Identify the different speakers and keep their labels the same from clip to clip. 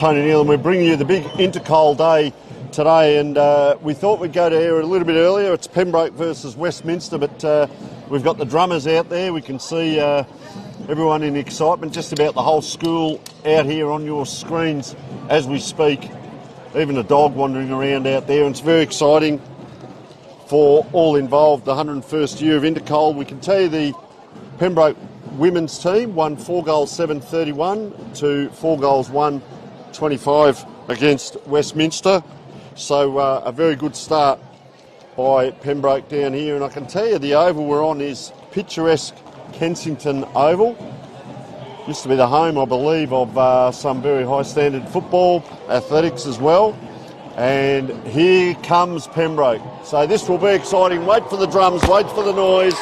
Speaker 1: Tony Neal, and we're bringing you the big Intercal day today, and we thought we'd go to air a little bit earlier. It's Pembroke versus Westminster, but we've got the drummers out there. We can see everyone in excitement, just about the whole school out here on your screens as we speak. Even a dog wandering around out there, and it's very exciting for all involved. The 101st year of Intercal. We can tell you the Pembroke women's team won 4 goals 7-31 to 4 goals 1-25 against Westminster. So a very good start by Pembroke down here, and I can tell you the oval we're on is picturesque Kensington Oval. Used to be the home, I believe, of some very high standard football, athletics as well. And here comes Pembroke. So this will be exciting. Wait for the drums, wait for the noise.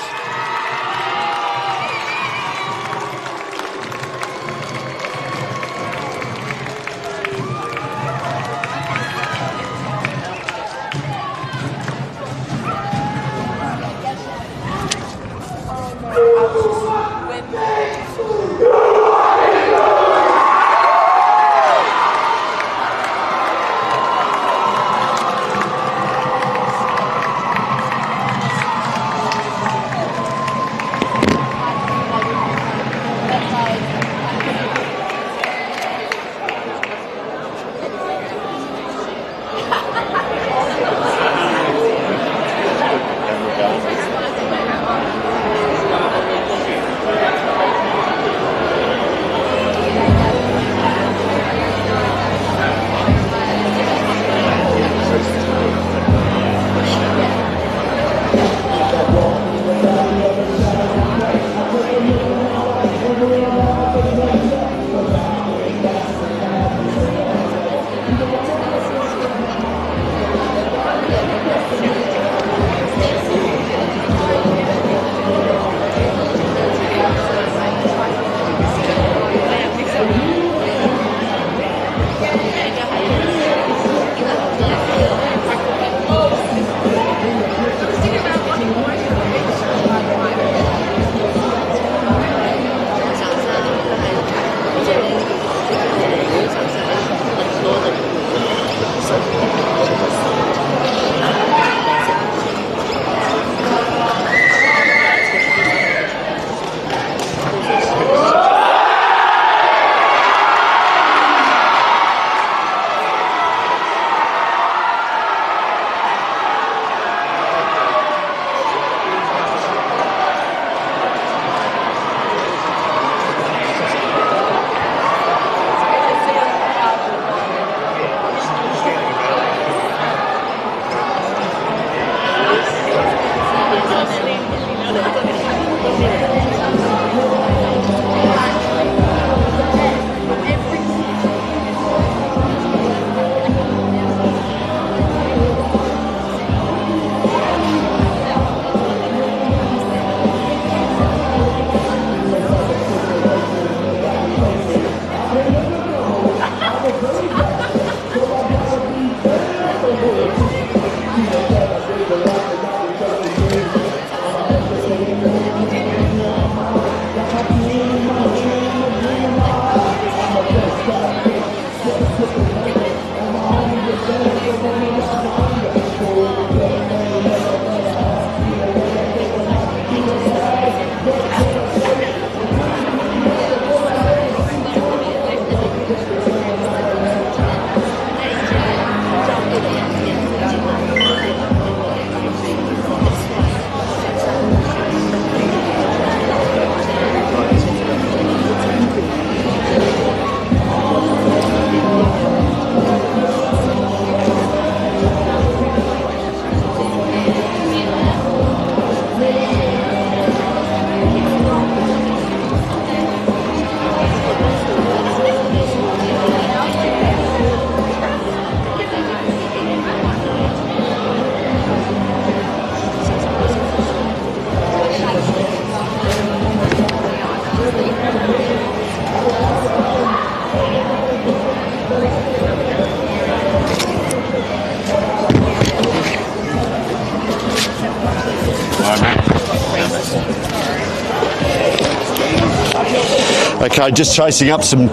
Speaker 1: Okay, just chasing up some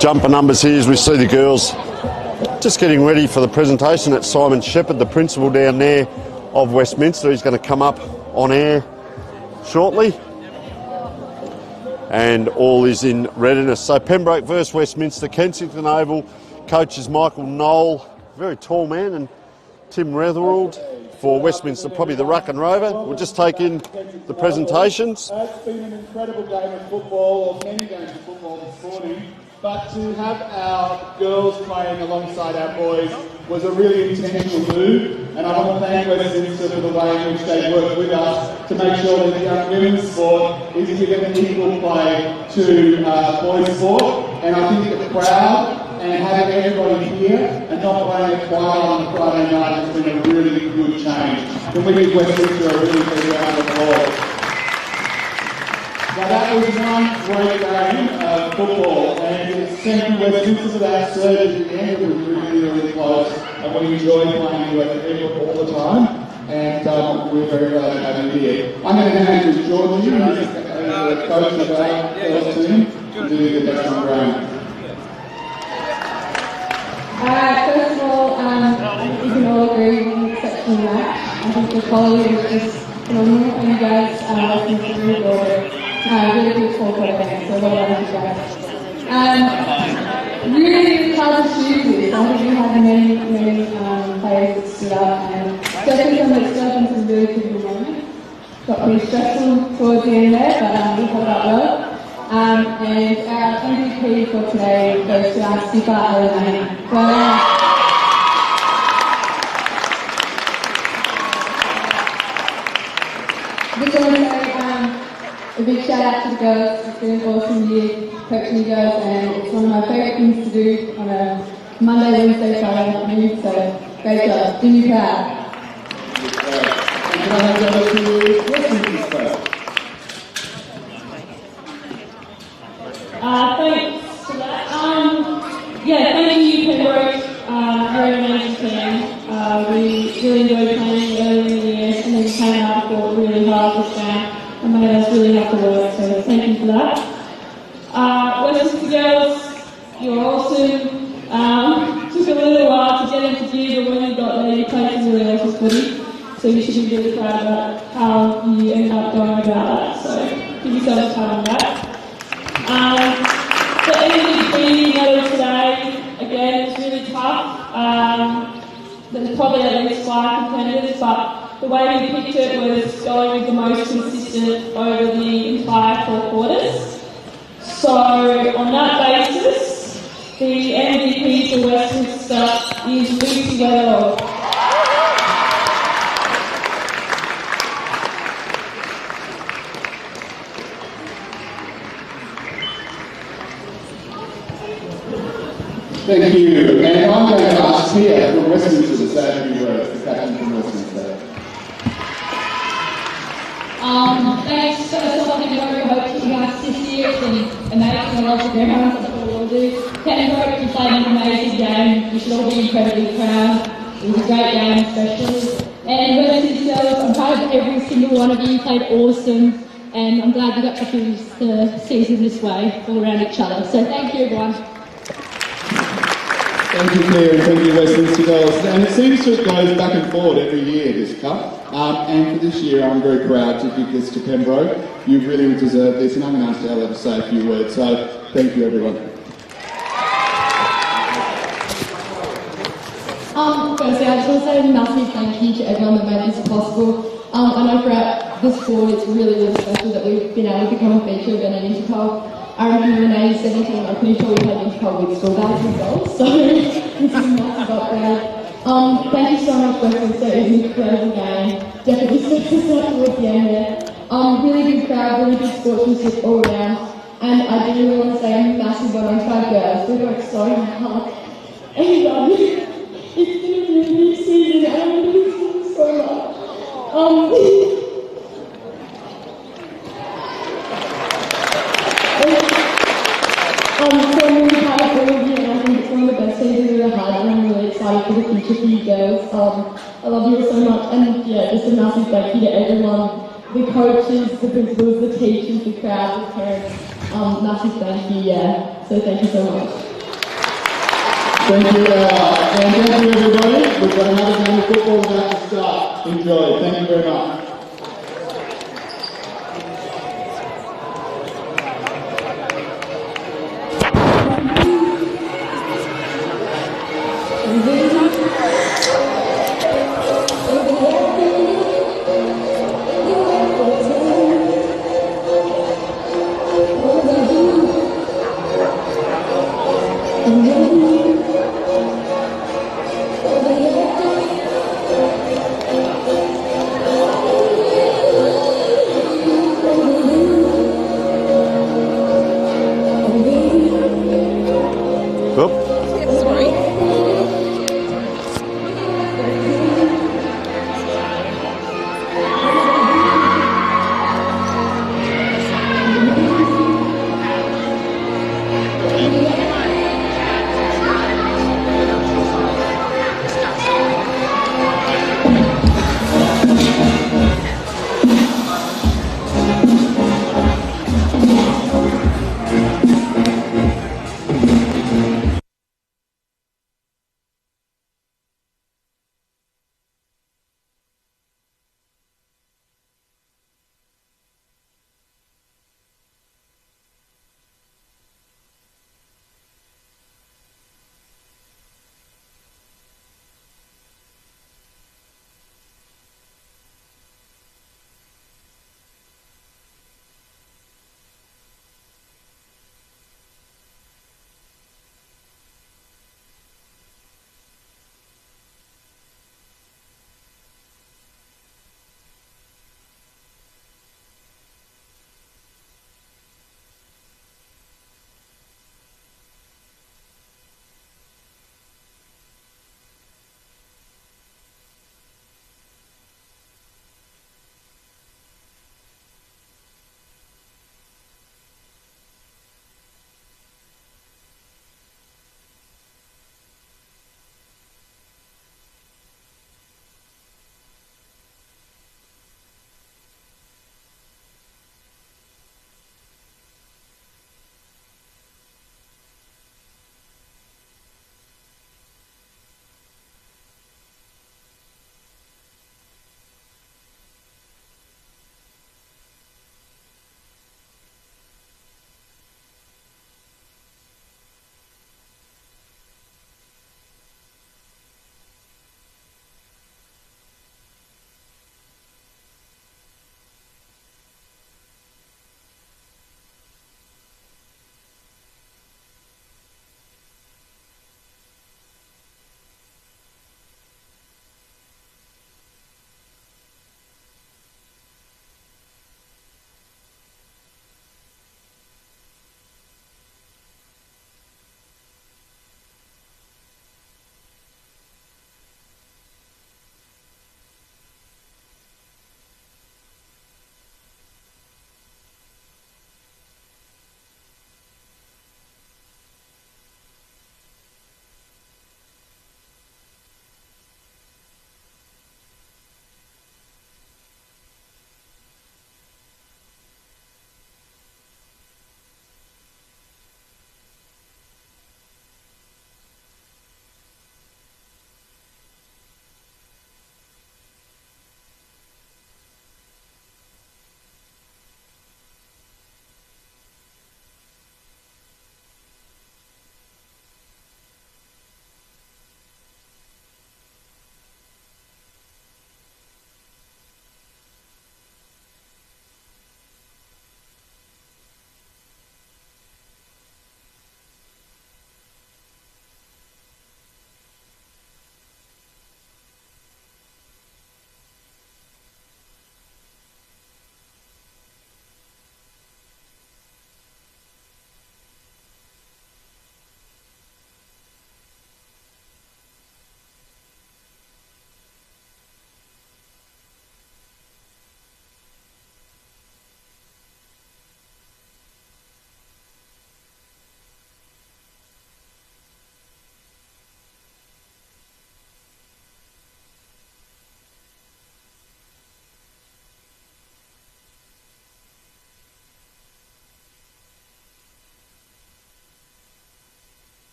Speaker 1: jumper numbers here as we see the girls just getting ready for the presentation. That's Simon Shepherd, the principal down there of Westminster. He's going to come up on air shortly. And all is in readiness. So Pembroke versus Westminster, Kensington Oval. Coach is Michael Knoll, very tall man, and Tim Retherald for Westminster, probably the ruck and rover. We'll just take in the presentations.
Speaker 2: It's been an incredible game of football, or many games of football this morning, but to have our girls playing alongside our boys was a really intentional move, and I want to thank Westminster for the way in which they worked with us to make sure that young women's sport is given equal play to boys' sport, and I think the crowd and having everybody here and not playing it quiet on the Friday night has been a really good change. Can we give Westminster a really big round of applause? Now that was one great game of football, and it seemed Westminster to that surge at the end. It was really, really close, and we enjoyed playing with it all the time, and we're very glad to have you here. I'm going to hand you to Georgie, who's the coach of our girls team, to do the best on the ground.
Speaker 3: First of all, I think we can all agree on an exceptional match. I think the quality was just phenomenal, and you guys listened to really good. Really good four-quarter game, so well done to you guys. Really hard to choose this. I think we had many players that stood up, and definitely some that stood up in some really critical moments. Got pretty stressful towards the end there, but we held up well. And our MVP for today goes to our super Elaine. Just want to say a big shout out to the girls. It's been an awesome year coaching you girls, and it's one of my favourite things to do on a Monday, Wednesday, Friday afternoon. So great job. Do me proud.
Speaker 4: Thanks for that. Thank you, Pembroke. Very amazing team. We really enjoyed playing earlier in the year, and then we came out and fought really hard this game and made us really have to work. So thank you for that. Westminster girls, you're awesome. Took a little while to get into gear, but when you got there, you played some really awesome footy. So you should be really proud about how you ended up going about that. So give yourself a pat on that. The MVP medal today, again, it's really tough. There's probably at least 5 contenders, but the way we picked it was going with the most consistent over the entire 4 quarters. So on that basis, the MVP for Westminster is Lucy Weatherall.
Speaker 2: Thank you. And I'm going to ask Tia from Westminster to say a few words, the captain from Westminster.
Speaker 5: Thanks. First of all, Pembroke, I hope you guys this year. It's been amazing. I love the ground. That's what we all do. Pembroke, you played an amazing game. You should all be incredibly proud. It was a great game, especially. And Westminster, I'm proud of every single one of you. You played awesome. And I'm glad you got to finish the season this way, all around each other. So thank you, everyone.
Speaker 2: Thank you, Claire, and thank you, Westminster girls. And it seems to go back and forward every year, this cup. And for this year, I'm very proud to give this to Pembroke. You really deserve this, and I'm going to ask Ella to say a few words. So, thank you, everyone.
Speaker 5: Firstly, I just want to say a massive thank you to everyone that made this possible. I know throughout the sport, it's really, really special that we've been able to become a feature of an Intercal. I remember when I was 17, I'm pretty sure we had Intercal with school bags and goals, so this is a massive upgrade. Thank you so much, Westminster. It was an incredible game. Definitely set us up towards the end there. Really big crowd, really big sportsmanship all around. And I do really want to say a massive well done to our girls. We worked so hard. And it's been a really big season. I really miss you so much. So I'm really proud of all of you, and I think it's one of the best seasons we've ever had, and I'm really excited for the future for you girls. I love you all so much, and yeah, just a massive thank you to everyone, the coaches, the principals, the teachers, the crowd, the parents. Massive thank you, yeah. So thank you so much.
Speaker 2: Thank you, and thank you everybody. We've got another game of football about to start. Enjoy. Thank you very much.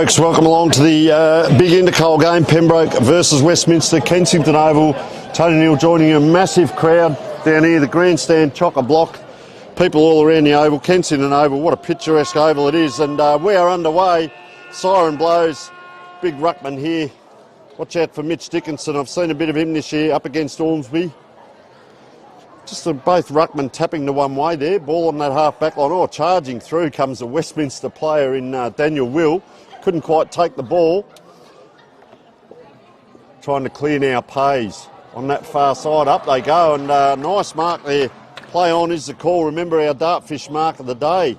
Speaker 1: Pembrokes, welcome along to the big Intercal game, Pembroke versus Westminster, Kensington Oval. Tony Neal joining a massive crowd down here, the grandstand chock-a-block. People all around the oval, Kensington Oval, what a picturesque oval it is. And we are underway, siren blows, big ruckman here. Watch out for Mitch Dickinson, I've seen a bit of him this year up against Ormsby. Just both ruckmen tapping the one way there, ball on that half-back line. Oh, charging through comes a Westminster player in Daniel Will. Couldn't quite take the ball. Trying to clear now Pays on that far side. Up they go, and nice mark there. Play on is the call. Remember our dartfish mark of the day.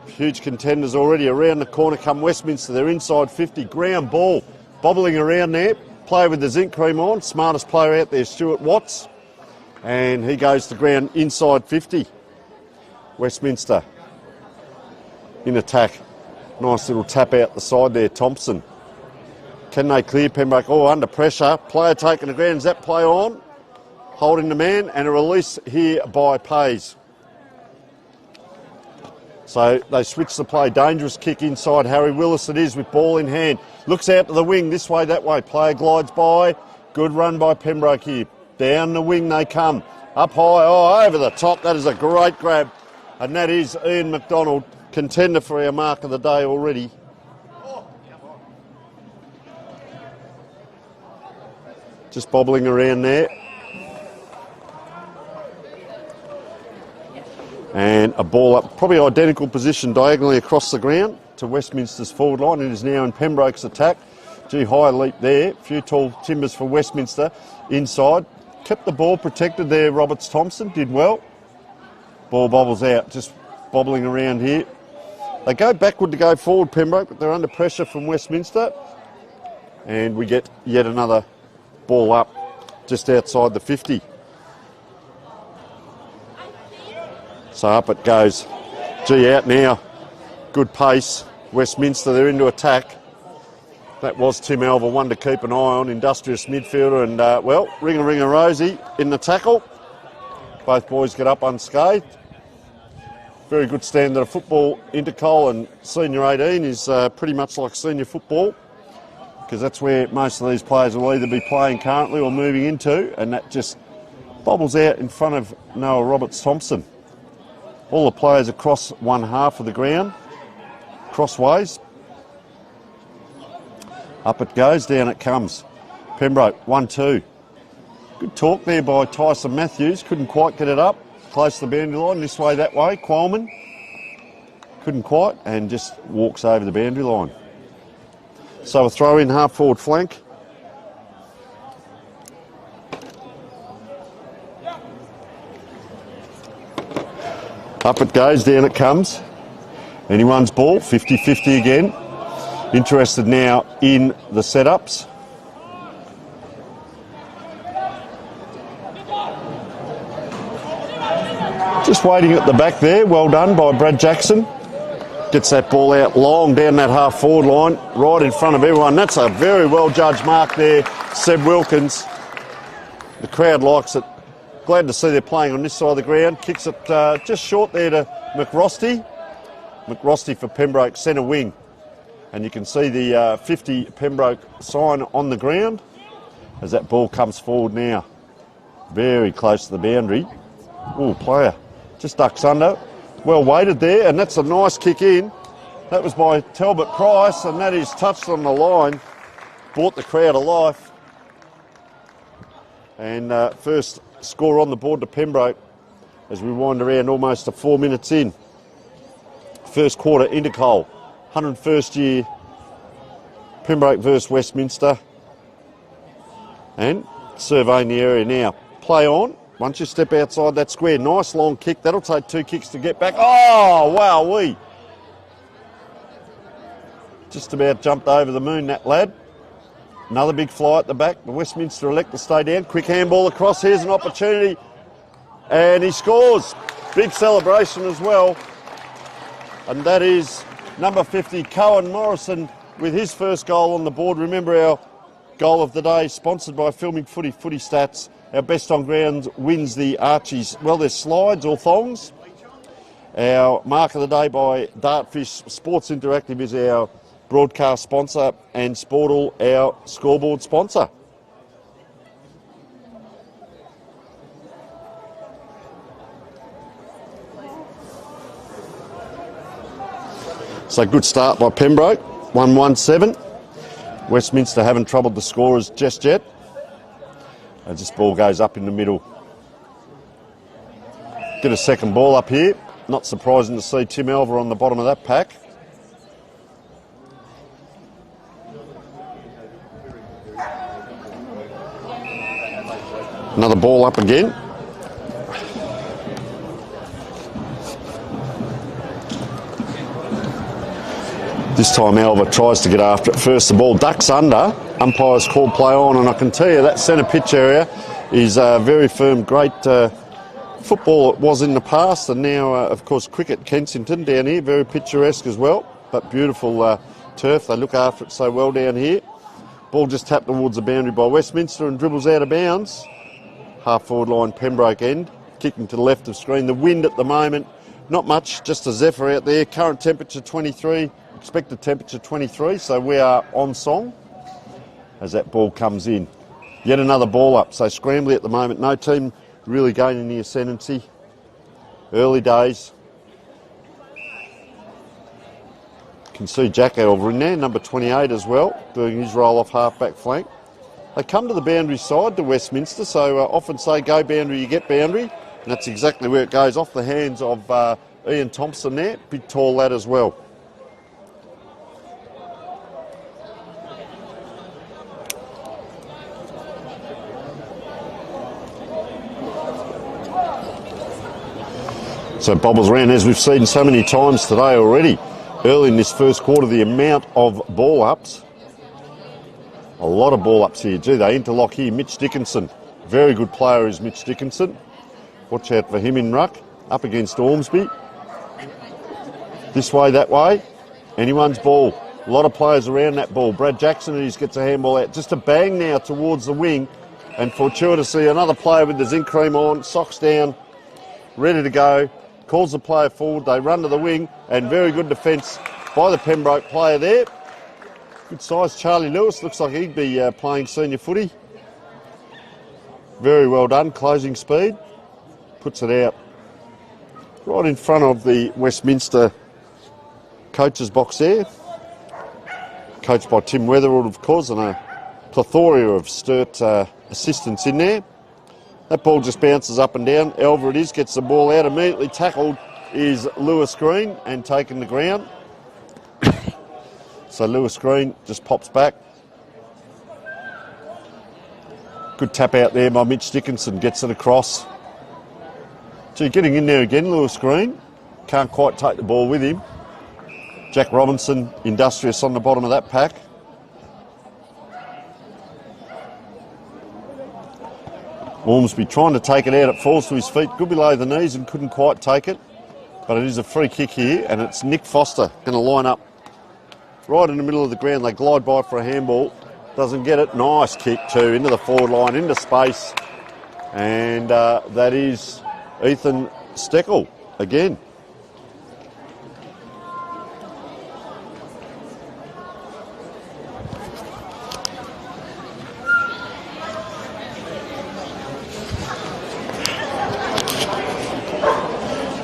Speaker 1: Huge contenders already around the corner come Westminster. They're inside 50. Ground ball, bobbling around there. Player with the zinc cream on. Smartest player out there, Stuart Watts. And he goes to ground inside 50. Westminster in attack. Nice little tap out the side there, Thompson. Can they clear Pembroke? Oh, under pressure. Player taking the ground. Is that play on? Holding the man, and a release here by Pays. So they switch the play. Dangerous kick inside. Harry Willis it is with ball in hand. Looks out to the wing, this way, that way. Player glides by. Good run by Pembroke here. Down the wing they come. Up high, oh, over the top. That is a great grab. And that is Ian McDonald, contender for our mark of the day already. Just bobbling around there. And a ball up, probably identical position diagonally across the ground to Westminster's forward line. It is now in Pembroke's attack. Gee, high leap there. A few tall timbers for Westminster inside. Kept the ball protected there, Roberts Thompson, did well. Ball bobbles out, just bobbling around here. They go backward to go forward, Pembroke, but they're under pressure from Westminster. And we get yet another ball up just outside the 50. So up it goes. Gee, out now. Good pace. Westminster, they're into attack. That was Tim Alva, one to keep an eye on, industrious midfielder, and well, Ringa Rosie in the tackle. Both boys get up unscathed. Very good standard of football. Intercal and Senior 18 is pretty much like senior football, because that's where most of these players will either be playing currently or moving into, and that just bobbles out in front of Noah Roberts-Thompson. All the players across one half of the ground, crossways. Up it goes, down it comes. Pembroke, 1-2. Good talk there by Tyson Matthews. Couldn't quite get it up. Close to the boundary line, this way, that way. Qualman couldn't quite, and just walks over the boundary line. So a throw in half forward flank. Up it goes, down it comes. Anyone's ball, 50-50 again. Interested now in the setups. Just waiting at the back there. Well done by Brad Jackson. Gets that ball out long down that half forward line, right in front of everyone. That's a very well judged mark there, Seb Wilkins. The crowd likes it. Glad to see they're playing on this side of the ground. Kicks it just short there to McRosty. McRosty for Pembroke, centre wing. And you can see the 50 Pembroke sign on the ground as that ball comes forward now. Very close to the boundary. Oh, player just ducks under. Well weighted there, and that's a nice kick in. That was by Talbot Price, and that is touched on the line. Brought the crowd to life. And first score on the board to Pembroke as we wind around almost to 4 minutes in. First quarter, Intercal. 101st year, Pembroke versus Westminster. And surveying the area now. Play on. Once you step outside that square, nice long kick. That'll take 2 kicks to get back. Oh, wow-wee. Just about jumped over the moon, that lad. Another big fly at the back. The Westminster elect to stay down. Quick handball across. Here's an opportunity. And he scores. Big celebration as well. And that is number 50, Cohen Morrison, with his first goal on the board. Remember our goal of the day, sponsored by Filming Footy Stats. Our best on ground wins the Archies. Well, there's slides or thongs. Our mark of the day by Dartfish Sports Interactive is our broadcast sponsor, and Sportal, our scoreboard sponsor. So good start by Pembroke, 1-1-7. Westminster haven't troubled the scorers just yet. As this ball goes up in the middle. Get a second ball up here. Not surprising to see Tim Elver on the bottom of that pack. Another ball up again. This time Elver tries to get after it. First the ball ducks under. Umpires call play on, and I can tell you that centre pitch area is very firm. Great football it was in the past, and now of course cricket Kensington down here, very picturesque as well, but beautiful turf. They look after it so well down here. Ball just tapped towards the boundary by Westminster and dribbles out of bounds. Half forward line Pembroke end, kicking to the left of screen. The wind at the moment, not much, just a zephyr out there. Current temperature 23, expected temperature 23, so we are on song as that ball comes in. Yet another ball up, so scrambly at the moment. No team really gaining the ascendancy. Early days. Can see Jack Elver in there, number 28 as well, doing his roll off half-back flank. They come to the boundary side to Westminster, so often say go boundary, you get boundary. And that's exactly where it goes, off the hands of Ian Thompson there. Big tall lad as well. So bobbles around, as we've seen so many times today already. Early in this first quarter, the amount of ball ups. A lot of ball ups here. Gee, they interlock here. Mitch Dickinson. Very good player is Mitch Dickinson. Watch out for him in ruck. Up against Ormsby. This way, that way. Anyone's ball. A lot of players around that ball. Brad Jackson gets a handball out. Just a bang now towards the wing. And fortuitously, another player with the zinc cream on. Socks down. Ready to go. Calls the player forward, they run to the wing, and very good defence by the Pembroke player there. Good size Charlie Lewis, looks like he'd be playing senior footy. Very well done, closing speed. Puts it out right in front of the Westminster coach's box there. Coached by Tim Weatherwood, of course, and a plethora of Sturt assistants in there. That ball just bounces up and down. Elver it is, gets the ball out. Immediately tackled is Lewis Green and taken the ground. So Lewis Green just pops back. Good tap out there by Mitch Dickinson, gets it across. Gee, getting in there again, Lewis Green. Can't quite take the ball with him. Jack Robinson, industrious on the bottom of that pack. Ormsby trying to take it out, it falls to his feet, good below the knees and couldn't quite take it. But it is a free kick here, and it's Nick Foster going to line up right in the middle of the ground. They glide by for a handball, doesn't get it. Nice kick too, into the forward line, into space. And that is Ethan Steckel again.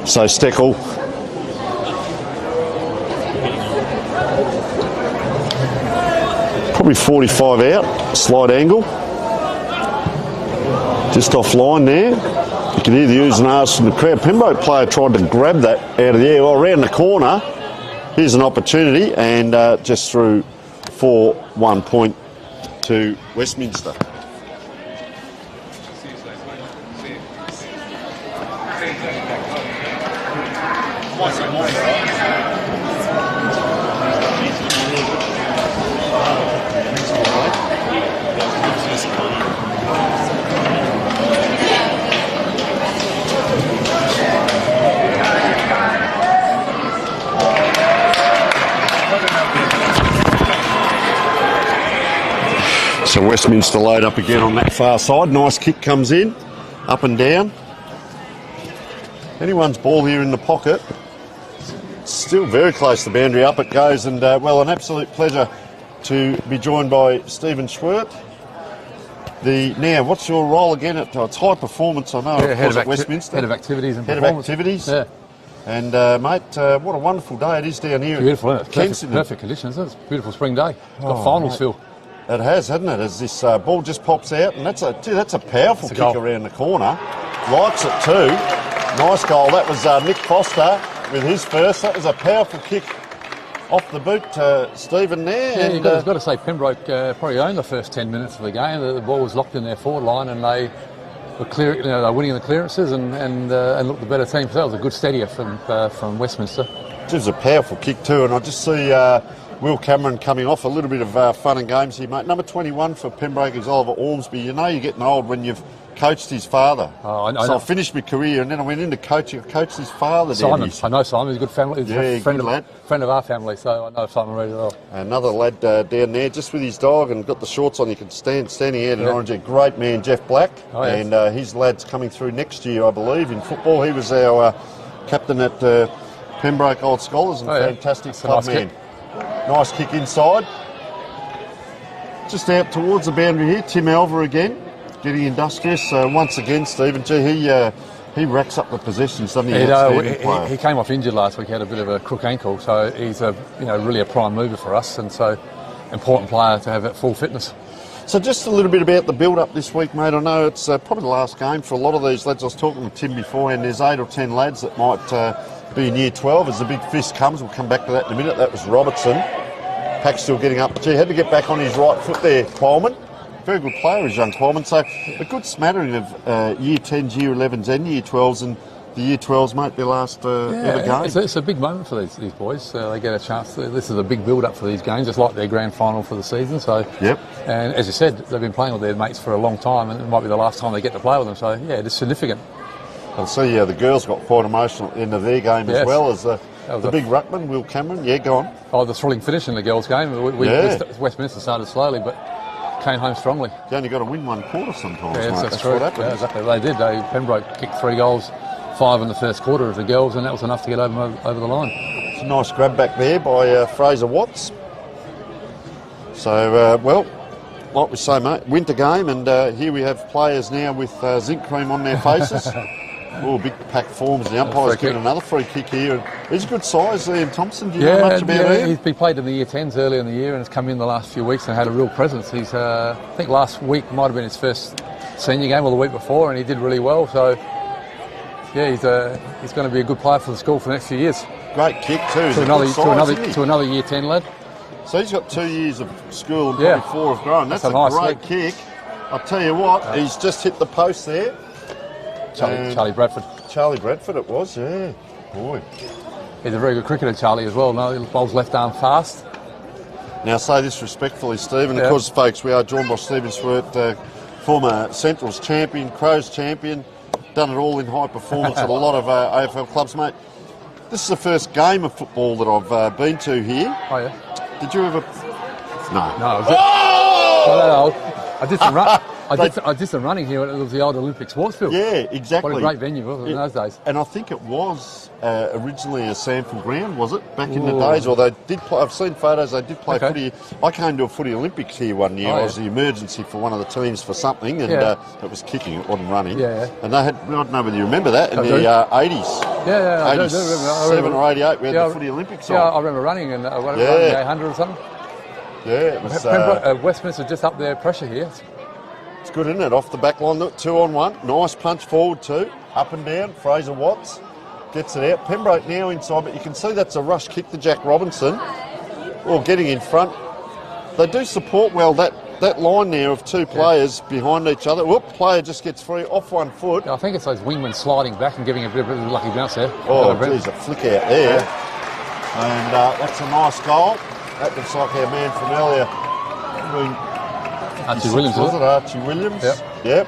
Speaker 1: So Steckel probably 45 out, slight angle, just offline there. You can hear the oohs and ahs from the crowd. Pembroke player tried to grab that out of the air. Well, around the corner, here's an opportunity, and just through for 1 point to Westminster. So Westminster load up again on that far side. Nice kick comes in, up and down. Anyone's ball here in the pocket. Still very close to the boundary. Up it goes, and well, an absolute pleasure to be joined by Stephen Schwert. Now, what's your role again? It's high performance, I know.
Speaker 6: Head of
Speaker 1: at Westminster.
Speaker 6: Head of activities and
Speaker 1: Head
Speaker 6: performance.
Speaker 1: of activities.
Speaker 6: Yeah.
Speaker 1: And mate, what a wonderful day it is down here.
Speaker 6: Beautiful,
Speaker 1: at
Speaker 6: isn't it? Perfect conditions. It's a beautiful spring day. Got finals feel.
Speaker 1: It has, hasn't it? As this ball just pops out, and that's a powerful kick
Speaker 6: goal.
Speaker 1: Around the corner. Likes it too. Nice goal. That was Nick Foster with his first. That was a powerful kick off the boot, Stephen there.
Speaker 6: Yeah,
Speaker 1: and,
Speaker 6: you've got to say Pembroke probably owned the first 10 minutes of the game. The ball was locked in their forward line, and they were clear. They were winning the clearances and looked the better team. So that was a good steadier from Westminster.
Speaker 1: It was a powerful kick too, and I just see Will Cameron coming off. A little bit of fun and games here, mate. Number 21 for Pembroke is Oliver Ormsby. You know you're getting old when you've coached his father. I finished my career and then I went into coaching. I coached his father.
Speaker 6: Simon. I know Simon. He's a good family. He's a
Speaker 1: good lad.
Speaker 6: Friend of our family, so I know Simon really well.
Speaker 1: Another lad down there just with his dog and got the shorts on. You can standing out in orange. A great man, Jeff Black.
Speaker 6: Oh, yes.
Speaker 1: And his lad's coming through next year, I believe, in football. He was our captain at Pembroke Old Scholars and fantastic club man. Nice kick inside. Just out towards the boundary here, Tim Alver again. Getting industrious once again, Stephen. Gee, he racks up the possessions, doesn't he?
Speaker 6: He came off injured last week. He had a bit of a crook ankle, so he's really a prime mover for us, and so important player to have at full fitness.
Speaker 1: So just a little bit about the build-up this week, mate. I know it's probably the last game for a lot of these lads. I was talking with Tim before, and there's 8 or 10 lads that might be in year 12 as the big fist comes. We'll come back to that in a minute. That was Robertson. Pack's still getting up. Gee, had to get back on his right foot there, Coleman. Very good player is young Coleman. So a good smattering of year 10s, year 11s and year 12s, and the year 12s, mate, their last ever game.
Speaker 6: It's a big moment for these boys. They get a chance. This is a big build-up for these games. It's like their grand final for the season. So,
Speaker 1: yep.
Speaker 6: And as you said, they've been playing with their mates for a long time, and it might be the last time they get to play with them. So, yeah, it's significant.
Speaker 1: I'll see, the girls got quite emotional at the end of their game as well as the big ruckman, Will Cameron. Yeah, go on.
Speaker 6: Oh, the thrilling finish in the girls' game. Westminster started slowly, but came home strongly.
Speaker 1: You only got to win one quarter sometimes,
Speaker 6: mate.
Speaker 1: That's
Speaker 6: true.
Speaker 1: what happens.
Speaker 6: Yeah, exactly. They did. Pembroke kicked 3 goals, 5 in the first quarter of the girls, and that was enough to get over the line.
Speaker 1: It's a nice grab back there by Fraser Watts. So, like we say, mate, winter game, and here we have players now with zinc cream on their faces. Big pack forms. The umpire's given another free kick here. He's a good size, Liam Thompson. Do you know much about him?
Speaker 6: He's played in the year 10s earlier in the year and has come in the last few weeks and had a real presence. He's, I think last week might have been his first senior game or the week before, and he did really well. So, yeah, he's going to be a good player for the school for the next few years.
Speaker 1: Great kick too.
Speaker 6: To another year 10 lad.
Speaker 1: So he's got 2 years of school and probably 4 of growing. That's a
Speaker 6: nice
Speaker 1: great kick. I'll tell you what, he's just hit the post there.
Speaker 6: Charlie Bradford.
Speaker 1: Charlie Bradford it was, yeah. Boy.
Speaker 6: He's a very good cricketer, Charlie, as well. No, he bowls left arm fast.
Speaker 1: Now, say this respectfully, Stephen. Of course, folks, we are joined by Stephen Schwert, former Centrals champion, Crows champion, done it all in high performance at a lot of AFL clubs, mate. This is the first game of football that I've been to here.
Speaker 6: Oh, yeah?
Speaker 1: Did you ever... No.
Speaker 6: No, I did some run. I did some running here. It was the old Olympic sports field.
Speaker 1: Yeah, exactly.
Speaker 6: What a great venue was it in those days.
Speaker 1: And I think it was originally a Sanford ground, was it? Back in the days, or they did play. I've seen photos. They did play footy. I came to a footy Olympics here one year. I was the emergency for one of the teams for something, and it was kicking. It wasn't running.
Speaker 6: Yeah.
Speaker 1: And they had. I don't know whether you remember that in the 80s.
Speaker 6: Yeah.
Speaker 1: 87 or 88. We had the footy Olympics on.
Speaker 6: Yeah, I remember running and running the 800 or something.
Speaker 1: Yeah, it was.
Speaker 6: Westminster just up their pressure here.
Speaker 1: It's good, isn't it? Off the back line, look, 2 on 1. Nice punch forward too. Up and down. Fraser Watts gets it out. Pembroke now inside, but you can see that's a rush kick to Jack Robinson. Getting in front. They do support well that line there of 2 players behind each other. Player just gets free off 1 foot.
Speaker 6: Yeah, I think it's those wingmen sliding back and giving a bit of a lucky bounce there.
Speaker 1: Geez, a flick out there. And that's a nice goal. That looks like our man from earlier.
Speaker 6: Archie Williams,
Speaker 1: was it? Archie Williams?
Speaker 6: Yep.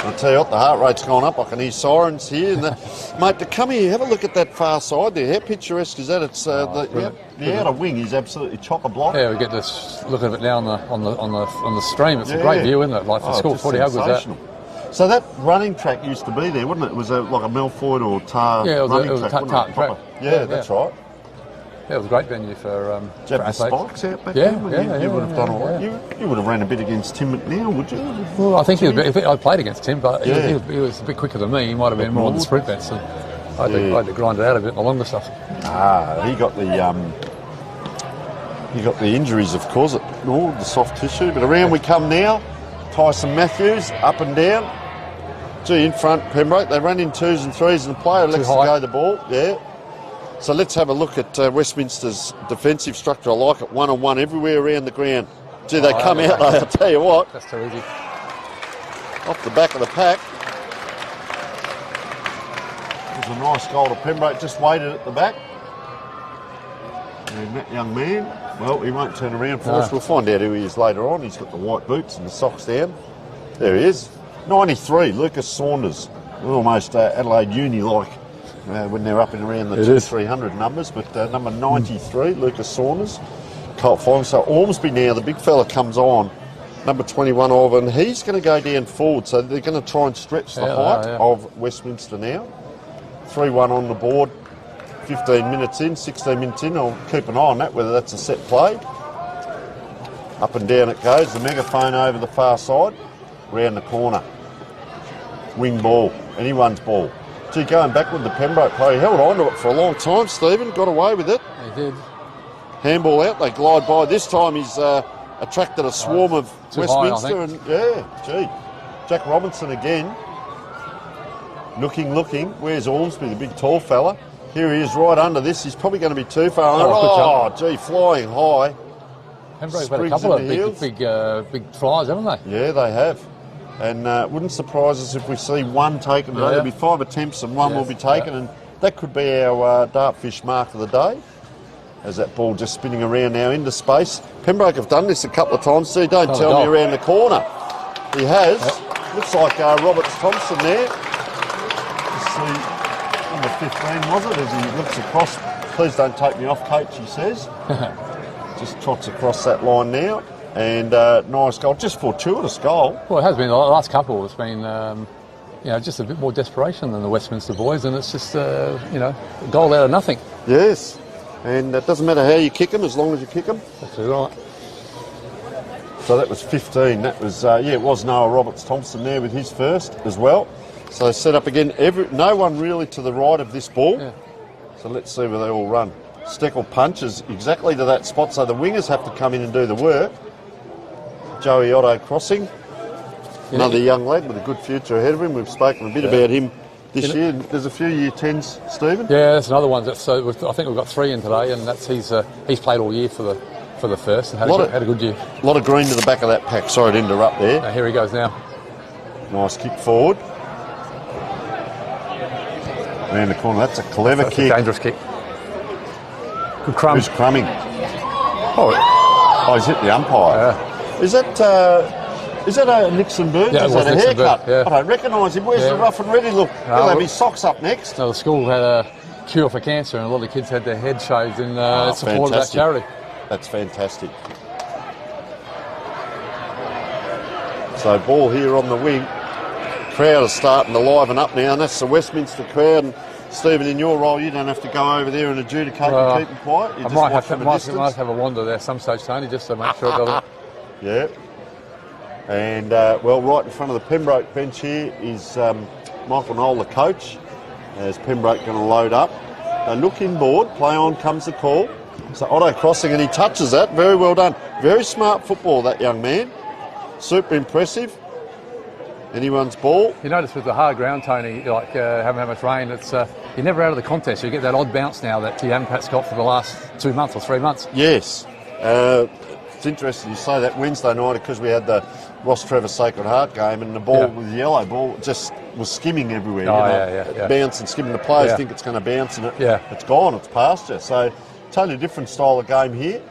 Speaker 1: I'll tell you what, the heart rate's gone up. I can hear sirens here. Mate, to come here, have a look at that far side there. How picturesque is that? It's the outer wing is absolutely chock-a-block.
Speaker 6: Yeah, we get to look at it now on the stream. It's a great view, isn't it? Like for school footy, how good is that?
Speaker 1: So that running track used to be there, wouldn't it? It was like a Milford or Tar running track, wasn't it?
Speaker 6: track.
Speaker 1: Yeah, that's right.
Speaker 6: Yeah, it was a great venue for
Speaker 1: Did you have the
Speaker 6: athletes.
Speaker 1: spikes out back then? You would have done all right. You would have ran a bit against Tim McNeil, would you?
Speaker 6: Well, I think I played against Tim, but he was a bit quicker than me. He might have been more on the sprint bets, and I had to grind it out a bit in the longer stuff.
Speaker 1: He got the injuries, of course, the soft tissue. But around we come now. Tyson Matthews, up and down. In front, Pembroke. They run in 2s and 3s, and the player elects to go the ball. Yeah. So let's have a look at Westminster's defensive structure. I like it, 1-on-1 everywhere around the ground. They come out, though, I'll tell you what.
Speaker 6: That's too easy.
Speaker 1: Off the back of the pack. It was a nice goal to Pembroke, just waited at the back. And that young man, well, he won't turn around for us. We'll find out who he is later on. He's got the white boots and the socks down. There he is. 93, Lucas Saunders. Almost Adelaide Uni-like when they're up and around the 200-300 numbers. But number 93, Lucas Saunders. Colt Flying. So Ormsby now, the big fella comes on. Number 21, and he's going to go down forward. So they're going to try and stretch the height of Westminster now. 3-1 on the board. 15 minutes in, 16 minutes in. I'll keep an eye on that, whether that's a set play. Up and down it goes. The megaphone over the far side. Round the corner. Wing ball. Anyone's ball. Going back with the Pembroke player. He held on to it for a long time, Stephen. Got away with it.
Speaker 6: He did.
Speaker 1: Handball out. They glide by. This time he's attracted a swarm of Westminster. Jack Robinson again. Looking. Where's Ormsby, the big tall fella? Here he is right under this. He's probably going to be too far. Flying high.
Speaker 6: Pembroke's had a couple of big flyers, haven't they?
Speaker 1: Yeah, they have. And it wouldn't surprise us if we see one taken today. There'll be 5 attempts and one will be taken. And that could be our dartfish mark of the day. As that ball just spinning around now into space. Pembroke have done this a couple of times. See, don't tell me around the corner. He has. Looks like Roberts Thompson there. Let's see. Number 15, was it? As he looks across, please don't take me off, coach, he says. Just trots across that line now. And nice goal, just fortuitous goal.
Speaker 6: Well, it has been. The last couple, it's been, just a bit more desperation than the Westminster boys, and it's just, a goal out of nothing.
Speaker 1: Yes, and it doesn't matter how you kick them, as long as you kick them.
Speaker 6: That's right.
Speaker 1: So that was 15. That was, it was Noah Roberts-Thompson there with his first as well. So set up again, no one really to the right of this ball. Yeah. So let's see where they all run. Steckel punches exactly to that spot, so the wingers have to come in and do the work. Joey Otto crossing. Another young lad with a good future ahead of him. We've spoken a bit about him this year. There's a few year 10s, Stephen.
Speaker 6: Yeah, that's another one. I think we've got 3 in today, and that's he's played all year for the first and had a good year.
Speaker 1: A lot of green to the back of that pack. Sorry to interrupt there.
Speaker 6: Here he goes now.
Speaker 1: Nice kick forward. Around the corner. That's a clever kick.
Speaker 6: A dangerous kick. Good crumb.
Speaker 1: Who's crumbing? Oh, he's hit the umpire.
Speaker 6: Yeah.
Speaker 1: Is that a Nixon Burns?
Speaker 6: Yeah,
Speaker 1: Is that a haircut?
Speaker 6: Yeah.
Speaker 1: I don't recognise him. Where's the rough and ready look? He'll have his socks up next.
Speaker 6: No, the school had a cure for cancer, and a lot of kids had their head shaved in support of that charity.
Speaker 1: That's fantastic. So ball here on the wing. Crowd is starting to liven up now, and that's the Westminster crowd. And Stephen, in your role, you don't have to go over there and adjudicate and keep them quiet. You
Speaker 6: might have a wander there some stage, Tony, just to make sure it doesn't.
Speaker 1: Yeah. And, right in front of the Pembroke bench here is Michael Knoll, the coach, as Pembroke going to load up. They look inboard, play on comes the call. So Otto crossing, and he touches that. Very well done. Very smart football, that young man. Super impressive. Anyone's ball.
Speaker 6: You notice with the hard ground, Tony, like haven't had much rain, it's you're never out of the contest. You get that odd bounce now that you haven't perhaps got for the last 2 months or 3 months.
Speaker 1: Yes. It's interesting you say that Wednesday night, because we had the Ross Trevor Sacred Heart game, and the ball with the yellow ball just was skimming everywhere. Bouncing, skimming. The players think it's going to bounce, and it's gone, it's past you. So totally different style of game here.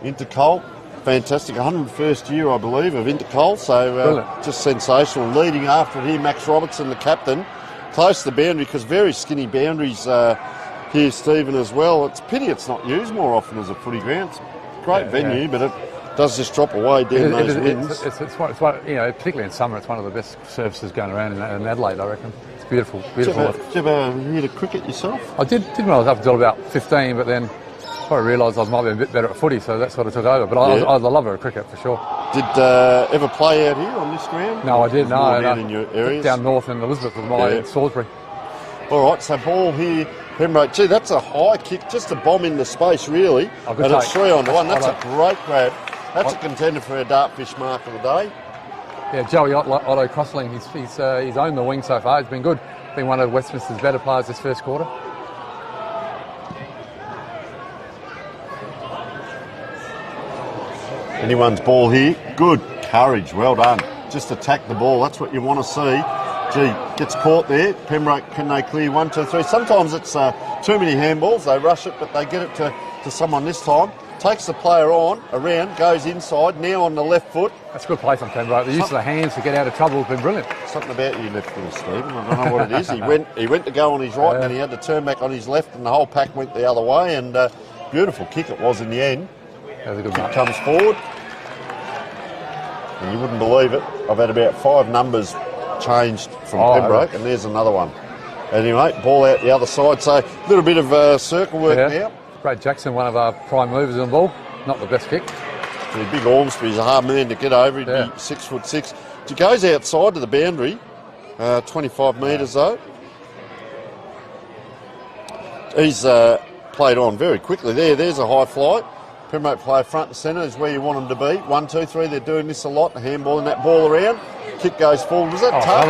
Speaker 1: Intercal. Fantastic, 101st year, I believe, of Intercal, so just sensational. Leading after it here, Max Robertson, the captain, close to the boundary, because very skinny boundaries here, Stephen, as well. It's a pity it's not used more often as a footy ground. It's a great venue, but does just drop away down those winds.
Speaker 6: It's one, you know, particularly in summer, it's one of the best surfaces going around in Adelaide, I reckon. It's beautiful, beautiful.
Speaker 1: Did you ever hit a cricket yourself?
Speaker 6: I did when I was up until about 15, but then I realised I might be a bit better at footy, so that sort of took over. But I was a lover of cricket for sure.
Speaker 1: Did ever play out here on this ground?
Speaker 6: No, I did. No,
Speaker 1: down in your areas?
Speaker 6: Down north in Elizabeth with my Salisbury.
Speaker 1: All right, so ball here, Pembroke. Gee, that's a high kick, just a bomb into space, really.
Speaker 6: Oh,
Speaker 1: and it's 3-on-1. That's
Speaker 6: a
Speaker 1: great grab. That's a contender for a dartfish mark of the day.
Speaker 6: Yeah, Joey Otto Crossling, he's owned the wing so far. He's been good. Been one of Westminster's better players this first quarter.
Speaker 1: Anyone's ball here. Good courage. Well done. Just attack the ball. That's what you want to see. Gee, gets caught there. Pembroke, can they clear 1, 2, 3? Sometimes it's too many handballs. They rush it, but they get it to someone this time. Takes the player around, goes inside, now on the left foot.
Speaker 6: That's a good play from Pembroke. The use of the hands to get out of trouble has been brilliant.
Speaker 1: Something about you left foot, Stephen. I don't know what it is. He went to go on his right, and then he had to turn back on his left, and the whole pack went the other way. And beautiful kick it was in the end.
Speaker 6: That was a good
Speaker 1: kick comes forward. And you wouldn't believe it. I've had about 5 numbers changed from Pembroke, and there's another one. Anyway, ball out the other side. So a little bit of circle work now.
Speaker 6: Brad Jackson, one of our prime movers on the ball. Not the best kick.
Speaker 1: The big Ormsby, he's a hard man to get over. He'd be 6'6". He goes outside to the boundary, 25 metres though. He's played on very quickly there. There's a high flight. Pembroke player front and centre is where you want them to be. 1, 2, 3. They're doing this a lot. Handballing that ball around. Kick goes forward. Was that touch?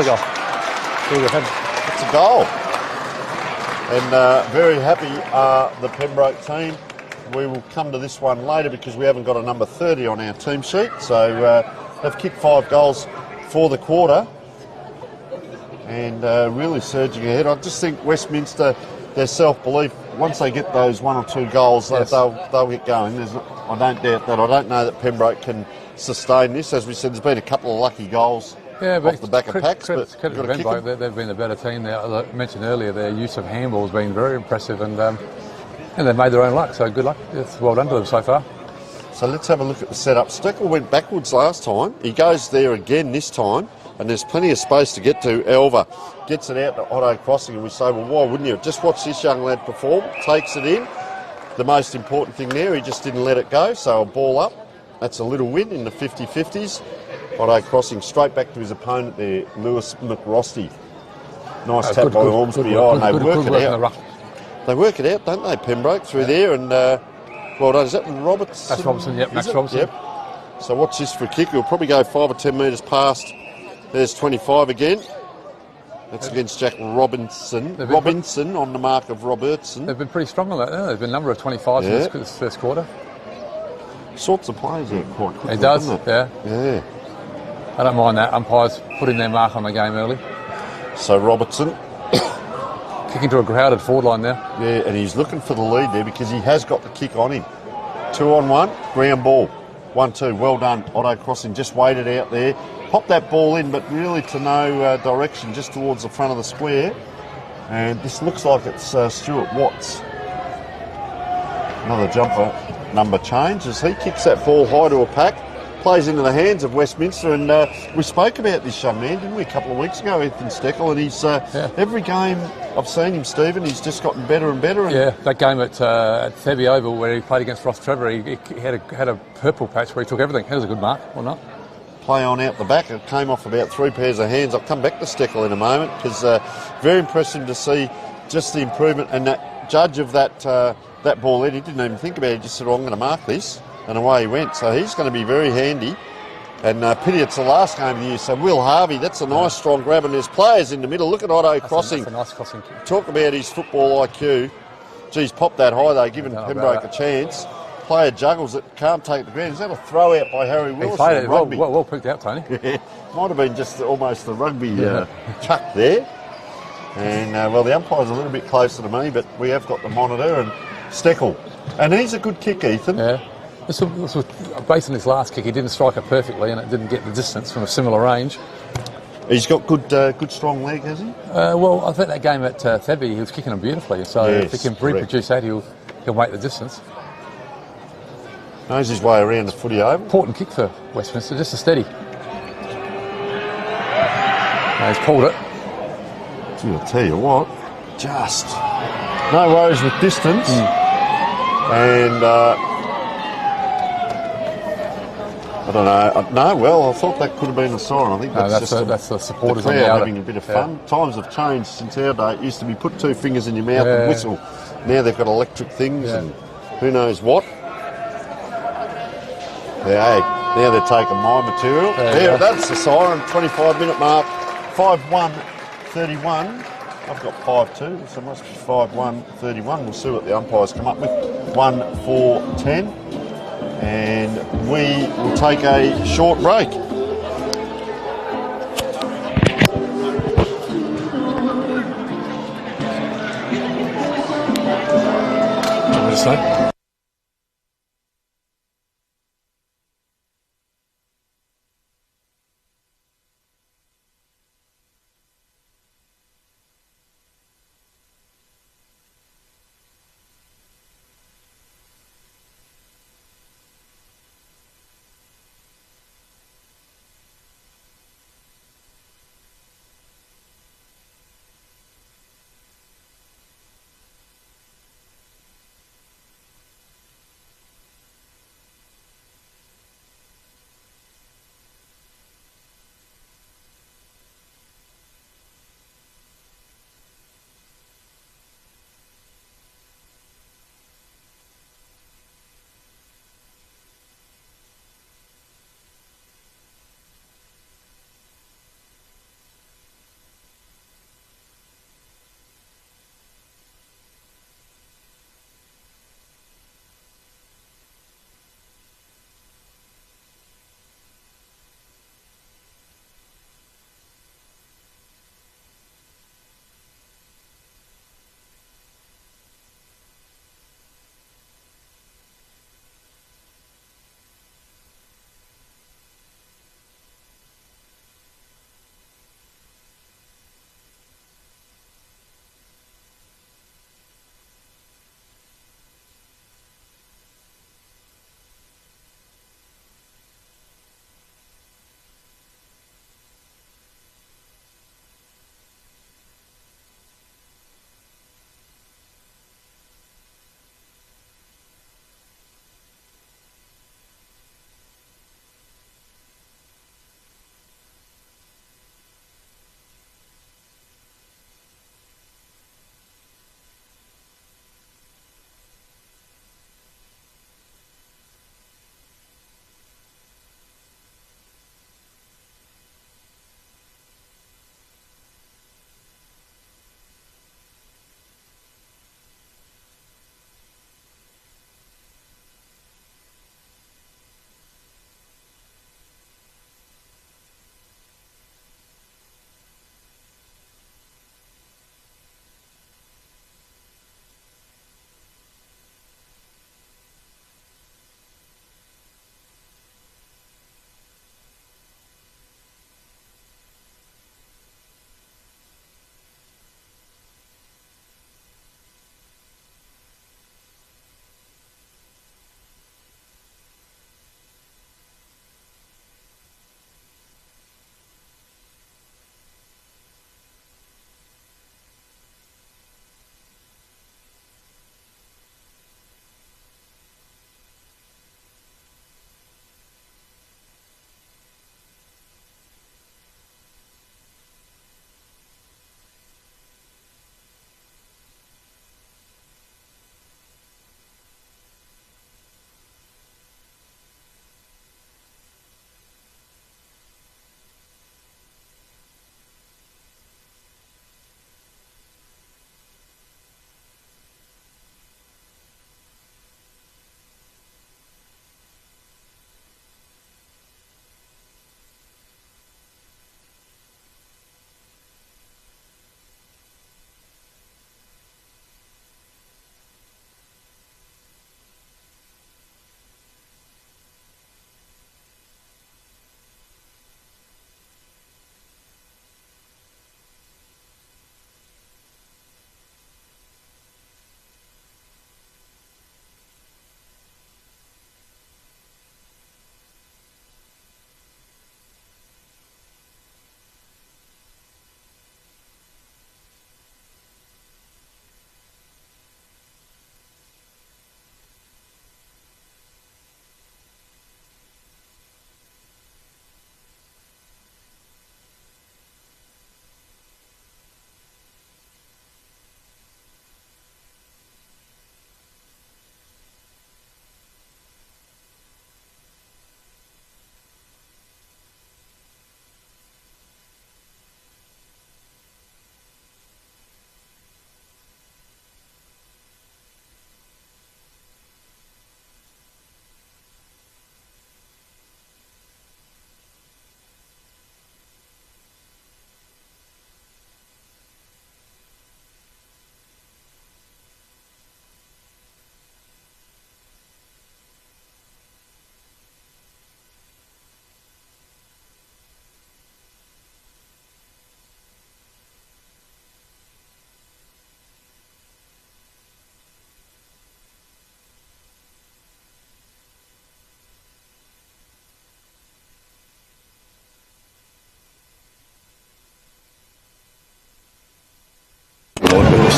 Speaker 1: It's a goal. And very happy the Pembroke team. We will come to this one later because we haven't got a number 30 on our team sheet. So they've kicked 5 goals for the quarter and really surging ahead. I just think Westminster, their self-belief, once they get those 1 or 2 goals, they'll get going. I don't doubt that. I don't know that Pembroke can sustain this. As we said, there's been a couple of lucky goals off the back of packs. Credit to
Speaker 6: Pembroke, they've been a better team. As I mentioned earlier, their use of handball has been very impressive, and they've made their own luck, so good luck. It's well done to them so far.
Speaker 1: So let's have a look at the setup. Steckel went backwards last time. He goes there again this time, and there's plenty of space to get to. Elva gets it out to Otto Crossing, and we say, well, why wouldn't you? Just watch this young lad perform. Takes it in. The most important thing there, he just didn't let it go, so a ball up. That's a little win in the 50-50s. Otto Crossing straight back to his opponent there, Lewis McRosty. Nice tap by Ormsby. They work it out. They work it out, don't they, Pembroke, through there, and well done. Is that Robertson?
Speaker 6: That's Robertson, Max Robertson.
Speaker 1: Yep. So watch this for a kick. He'll probably go 5 or 10 metres past. There's 25 again. That's against Jack Robinson. Robinson on the mark of Robertson.
Speaker 6: They've been pretty strong on that. There's been a number of 25s in this first quarter.
Speaker 1: Sorts of players out quite quickly.
Speaker 6: It does,
Speaker 1: yeah.
Speaker 6: I don't mind that. Umpires putting their mark on the game early.
Speaker 1: So Robertson
Speaker 6: kicking to a crowded forward line now.
Speaker 1: Yeah, and he's looking for the lead there because he has got the kick on him. 2-on-1, ground ball. 1-2, well done. Otto Crossing just waited out there. Popped that ball in, but really to no direction, just towards the front of the square. And this looks like it's Stuart Watts. Another jumper number change as he kicks that ball high to a pack. Plays into the hands of Westminster, and we spoke about this young man, didn't we, a couple of weeks ago, Ethan Steckel, and he's every game I've seen him, Stephen, he's just gotten better and better. And
Speaker 6: that game at Theby Oval where he played against Ross Trevor, he had a purple patch where he took everything. That was a good mark, or not?
Speaker 1: Play on out the back, it came off about 3 pairs of hands. I'll come back to Steckel in a moment because very impressive to see just the improvement, and that judge of that ball there, he didn't even think about it, he just said, I'm going to mark this. And away he went. So he's going to be very handy. And pity it's the last game of the year. So Will Harvey, that's a nice strong grab. And there's players in the middle. Look at Otto Crossing.
Speaker 6: That's a nice crossing kick.
Speaker 1: Talk about his football IQ. Geez, pop that high though, giving Pembroke a chance. Player juggles it, can't take the ground. Is that a throw out by Harry Wilson?
Speaker 6: He played it well picked out, Tony.
Speaker 1: Might have been just almost the rugby chuck there. And well, the umpire's a little bit closer to me, but we have got the monitor and Steckel. And he's a good kick, Ethan.
Speaker 6: Yeah. This was based on his last kick. He didn't strike it perfectly, and it didn't get the distance from a similar range.
Speaker 1: He's got good strong leg, has he?
Speaker 6: Well, I think that game at Theby, he was kicking them beautifully. So if he can reproduce that, he'll make the distance.
Speaker 1: Knows his way around the footy oval.
Speaker 6: Important kick for Westminster, just a steady. He's pulled it.
Speaker 1: Gee, I'll tell you what, just no worries with distance. And I don't know. No, well, I thought that could have been a siren. I think that's the
Speaker 6: supporters
Speaker 1: the
Speaker 6: on
Speaker 1: crowd
Speaker 6: the outer.
Speaker 1: having a bit of fun. Times have changed since our day. It used to be put 2 fingers in your mouth and whistle. Now they've got electric things and who knows what. Hey, now they're taking my material. There, that's the siren. 25-minute mark. 5-1-31. I've got 5-2, so it must be 5-1-31. We'll see what the umpires come up with. 1-4-10. And we will take a short break.
Speaker 6: What did you say?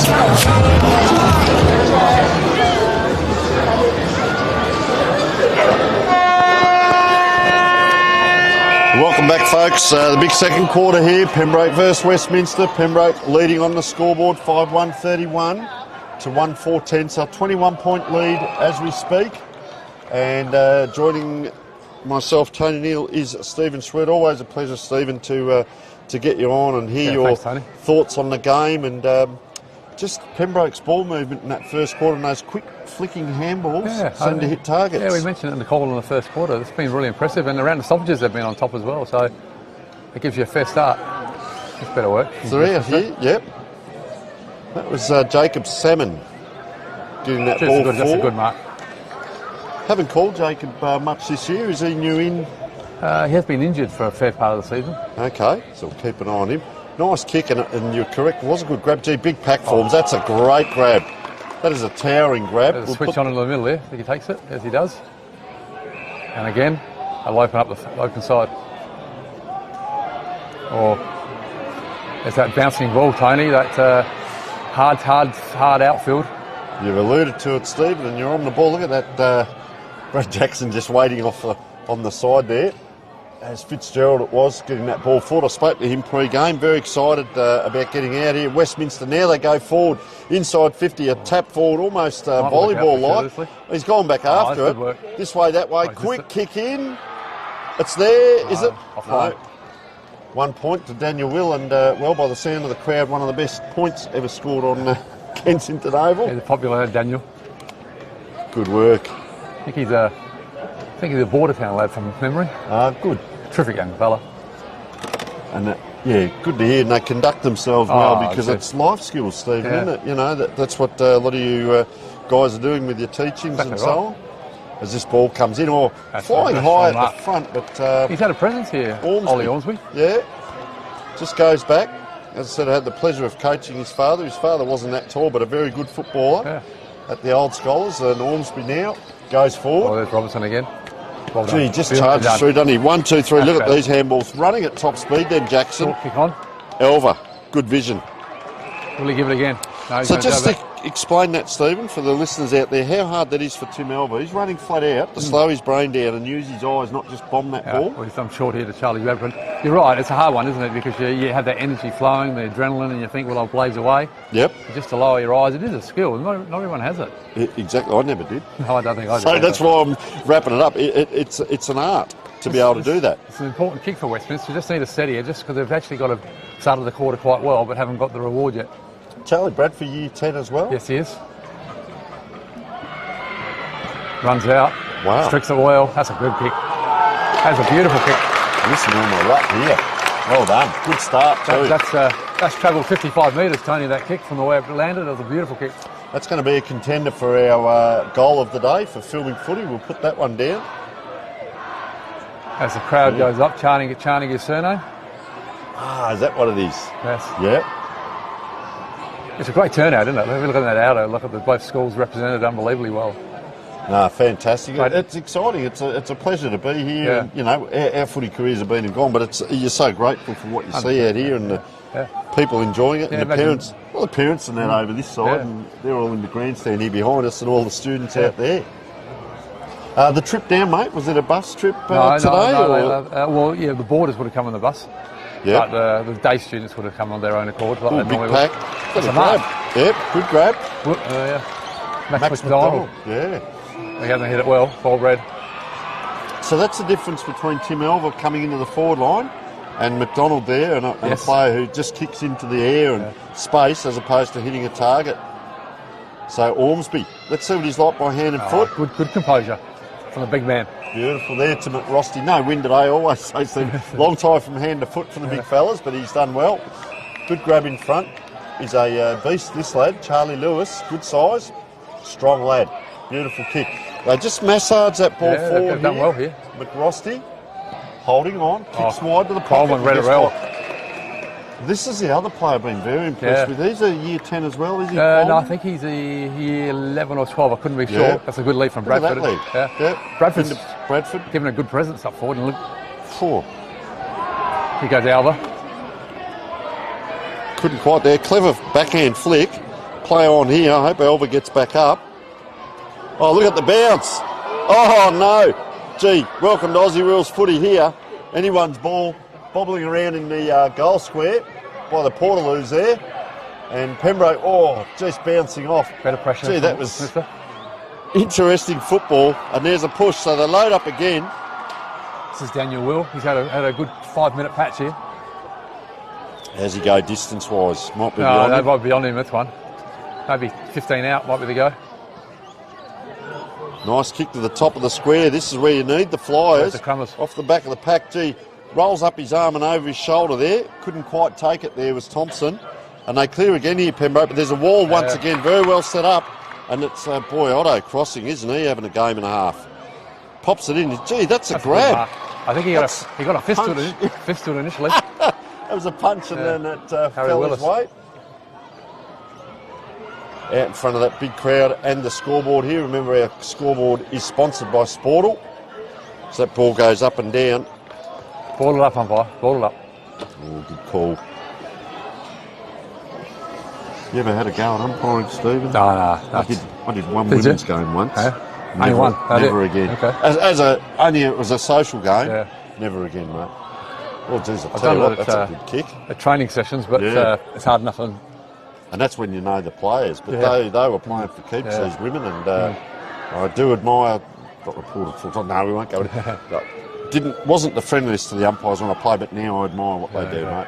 Speaker 1: Welcome back, folks. The big second quarter here. Pembroke versus Westminster. Pembroke leading on the scoreboard 5-1-31 to 1-4-10. So a 21-point lead as we speak. And joining myself, Tony Neal, is Stephen Sweat. Always a pleasure, Stephen, to get you on and hear your thoughts on the game and just Pembroke's ball movement in that first quarter and those quick flicking handballs seem to hit targets.
Speaker 6: Yeah, we mentioned it in the call in the first quarter. It's been really impressive, and around the stoppages they've been on top as well, so it gives you a fair start. It's better work.
Speaker 1: 3 out here, yep. That was Jacob Salmon getting that ball forward.
Speaker 6: That's a good mark.
Speaker 1: Haven't called Jacob much this year. Is he new in?
Speaker 6: He has been injured for a fair part of the season.
Speaker 1: Okay, so we'll keep an eye on him. Nice kick, and you're correct, it was a good grab. Gee, big pack forms, that's a great grab. That is a towering grab.
Speaker 6: There's a switch on in the middle there, I think he takes it, as he does. And again, I'll open up the open side. Or there's that bouncing ball, Tony, that hard outfield.
Speaker 1: You've alluded to it, Stephen, and you're on the ball. Look at that, Brad Jackson just waiting off on the side there. As Fitzgerald it was, getting that ball forward. I spoke to him pre-game, very excited about getting out here. Westminster now, they go forward, inside 50, a tap forward, almost volleyball-like. He's gone back after it. This way, that way, quick kick in. It's there, is it? No. 1 point to Daniel Will, and well, by the sound of the crowd, one of the best points ever scored on Kensington Oval.
Speaker 6: He's a popular Daniel.
Speaker 1: Good work.
Speaker 6: I think he's a Bordertown lad from memory.
Speaker 1: Good.
Speaker 6: Terrific young fella.
Speaker 1: And yeah, good to hear. And they conduct themselves well because it's life skills, Stephen, isn't it? You know, that's what a lot of you guys are doing with your teachings and so on. As this ball comes in, or flying high at the front, but
Speaker 6: he's had a presence here, Ollie Ormsby.
Speaker 1: Yeah, just goes back. As I said, I had the pleasure of coaching his father. His father wasn't that tall, but a very good footballer at the Old Scholars. And Ormsby now goes forward.
Speaker 6: Oh, there's Robertson again. Well
Speaker 1: Gee, just charges through, doesn't he? 1, 2, 3. Look at these handballs running at top speed. Then Jackson.
Speaker 6: Short kick on.
Speaker 1: Elva, good vision.
Speaker 6: Will he give it again? No,
Speaker 1: so just to explain that, Stephen, for the listeners out there, how hard that is for Tim Elva. He's running flat out to slow his brain down and use his eyes, not just bomb that ball.
Speaker 6: Well, I'm short here to Charlie Bradford. You're right, it's a hard one, isn't it? Because you have that energy flowing, the adrenaline, and you think, well, I'll blaze away.
Speaker 1: Yep.
Speaker 6: Just to lower your eyes, it is a skill. Not everyone has it.
Speaker 1: Exactly, I never did.
Speaker 6: No, I don't think I did.
Speaker 1: So that's why I'm wrapping it up. It's an art to be able to do that.
Speaker 6: It's an important kick for Westminster. You just need to steady it, just because they've actually got started the quarter quite well, but haven't got the reward yet.
Speaker 1: Charlie Bradford, year 10 as well?
Speaker 6: Yes, he is. Runs out.
Speaker 1: Wow.
Speaker 6: Strikes it well. That's a good kick. That's a beautiful kick.
Speaker 1: Listen on the right here. Well done. Good start too.
Speaker 6: That's travelled 55 metres, Tony, that kick from the way it landed. It was a beautiful kick.
Speaker 1: That's going to be a contender for our goal of the day for filming footy. We'll put that one down.
Speaker 6: As the crowd goes up, chanting his surname.
Speaker 1: Is that what it is?
Speaker 6: Yes.
Speaker 1: Yeah.
Speaker 6: It's a great turnout, isn't it? Look at that outer. Look at both schools represented unbelievably well.
Speaker 1: No, fantastic. It's exciting. It's a pleasure to be here.
Speaker 6: Yeah.
Speaker 1: And, you know, our footy careers have been and gone, but you're so grateful for what you see out here and the people enjoying it. And the parents are now over this side and they're all in the grandstand here behind us and all the students out there. The trip down, mate, was it a bus trip today?
Speaker 6: No, the boarders would have come on the bus.
Speaker 1: Yep.
Speaker 6: But the day students would have come on their own accord.
Speaker 1: Big pack. That's a grab. Yep, good grab.
Speaker 6: Max McDonald.
Speaker 1: Yeah.
Speaker 6: He hasn't hit it well, ball red.
Speaker 1: So that's the difference between Tim Elva coming into the forward line and McDonald there and a player who just kicks into the air and space as opposed to hitting a target. So Ormsby, let's see what he's like by hand and foot.
Speaker 6: Good composure from the big man.
Speaker 1: Beautiful there to McRosty. No win today, I always say so. Long tie from hand to foot for the big fellas, but he's done well. Good grab in front. He's a beast, this lad, Charlie Lewis. Good size, strong lad. Beautiful kick. They just massage that ball forward.
Speaker 6: They've done well here.
Speaker 1: McRosty holding on, kicks wide to the pocket.
Speaker 6: Coleman read it well.
Speaker 1: This is the other player I've been very impressed with. He's a year 10 as well, is he?
Speaker 6: No, I think he's a year 11 or 12. I couldn't be sure. That's a good lead from Bradford. Bradford giving a good presence up forward. And look. Here goes Alva.
Speaker 1: Couldn't quite there. Clever backhand flick. play on here. I hope Elva gets back up. Oh, look at the bounce. Oh, no. Gee, welcome to Aussie Rules footy here. Anyone's ball bobbling around in the goal square by the Portaloos there. And Pembroke, just bouncing off.
Speaker 6: Better pressure.
Speaker 1: Gee, that was interesting football. And there's a push, so they load up again.
Speaker 6: This is Daniel Will. He's had a good 5-minute patch here.
Speaker 1: How's he go distance-wise? Might be
Speaker 6: No,
Speaker 1: beyond
Speaker 6: they
Speaker 1: him.
Speaker 6: might be on him, this one. Maybe 15 out might be the go.
Speaker 1: Nice kick to the top of the square. This is where you need the flyers.
Speaker 6: The Crummers.
Speaker 1: Off the back of the pack. Gee, rolls up his arm and over his shoulder there. Couldn't quite take it there was Thompson. And they clear again here, Pembroke. But there's a wall once again, very well set up. And it's, Otto crossing, isn't he? Having a game and a half. Pops it in. Gee, that's a grab.
Speaker 6: I think he got a fist to it initially.
Speaker 1: That was a punch and then it fell his way. Out in front of that big crowd and the scoreboard here. Remember, our scoreboard is sponsored by Sportal. So that ball goes up and down.
Speaker 6: Ball it up, umpire. Ball it up.
Speaker 1: Oh, good call. You ever had a go at umpiring, Stephen?
Speaker 6: No.
Speaker 1: I did one women's game once.
Speaker 6: Only one?
Speaker 1: Never again.
Speaker 6: Okay.
Speaker 1: Only it was a social game.
Speaker 6: Yeah.
Speaker 1: Never again, mate. Well, geez, I'll
Speaker 6: I've
Speaker 1: tell
Speaker 6: done
Speaker 1: you
Speaker 6: it
Speaker 1: what,
Speaker 6: at,
Speaker 1: that's a good kick.
Speaker 6: At training sessions, but it's hard enough.
Speaker 1: And that's when you know the players. But they were playing for keeps, these women, and I do admire. Got reported full time. No, we won't go. Wasn't the friendliest to the umpires when I play, but now I admire what they do, mate.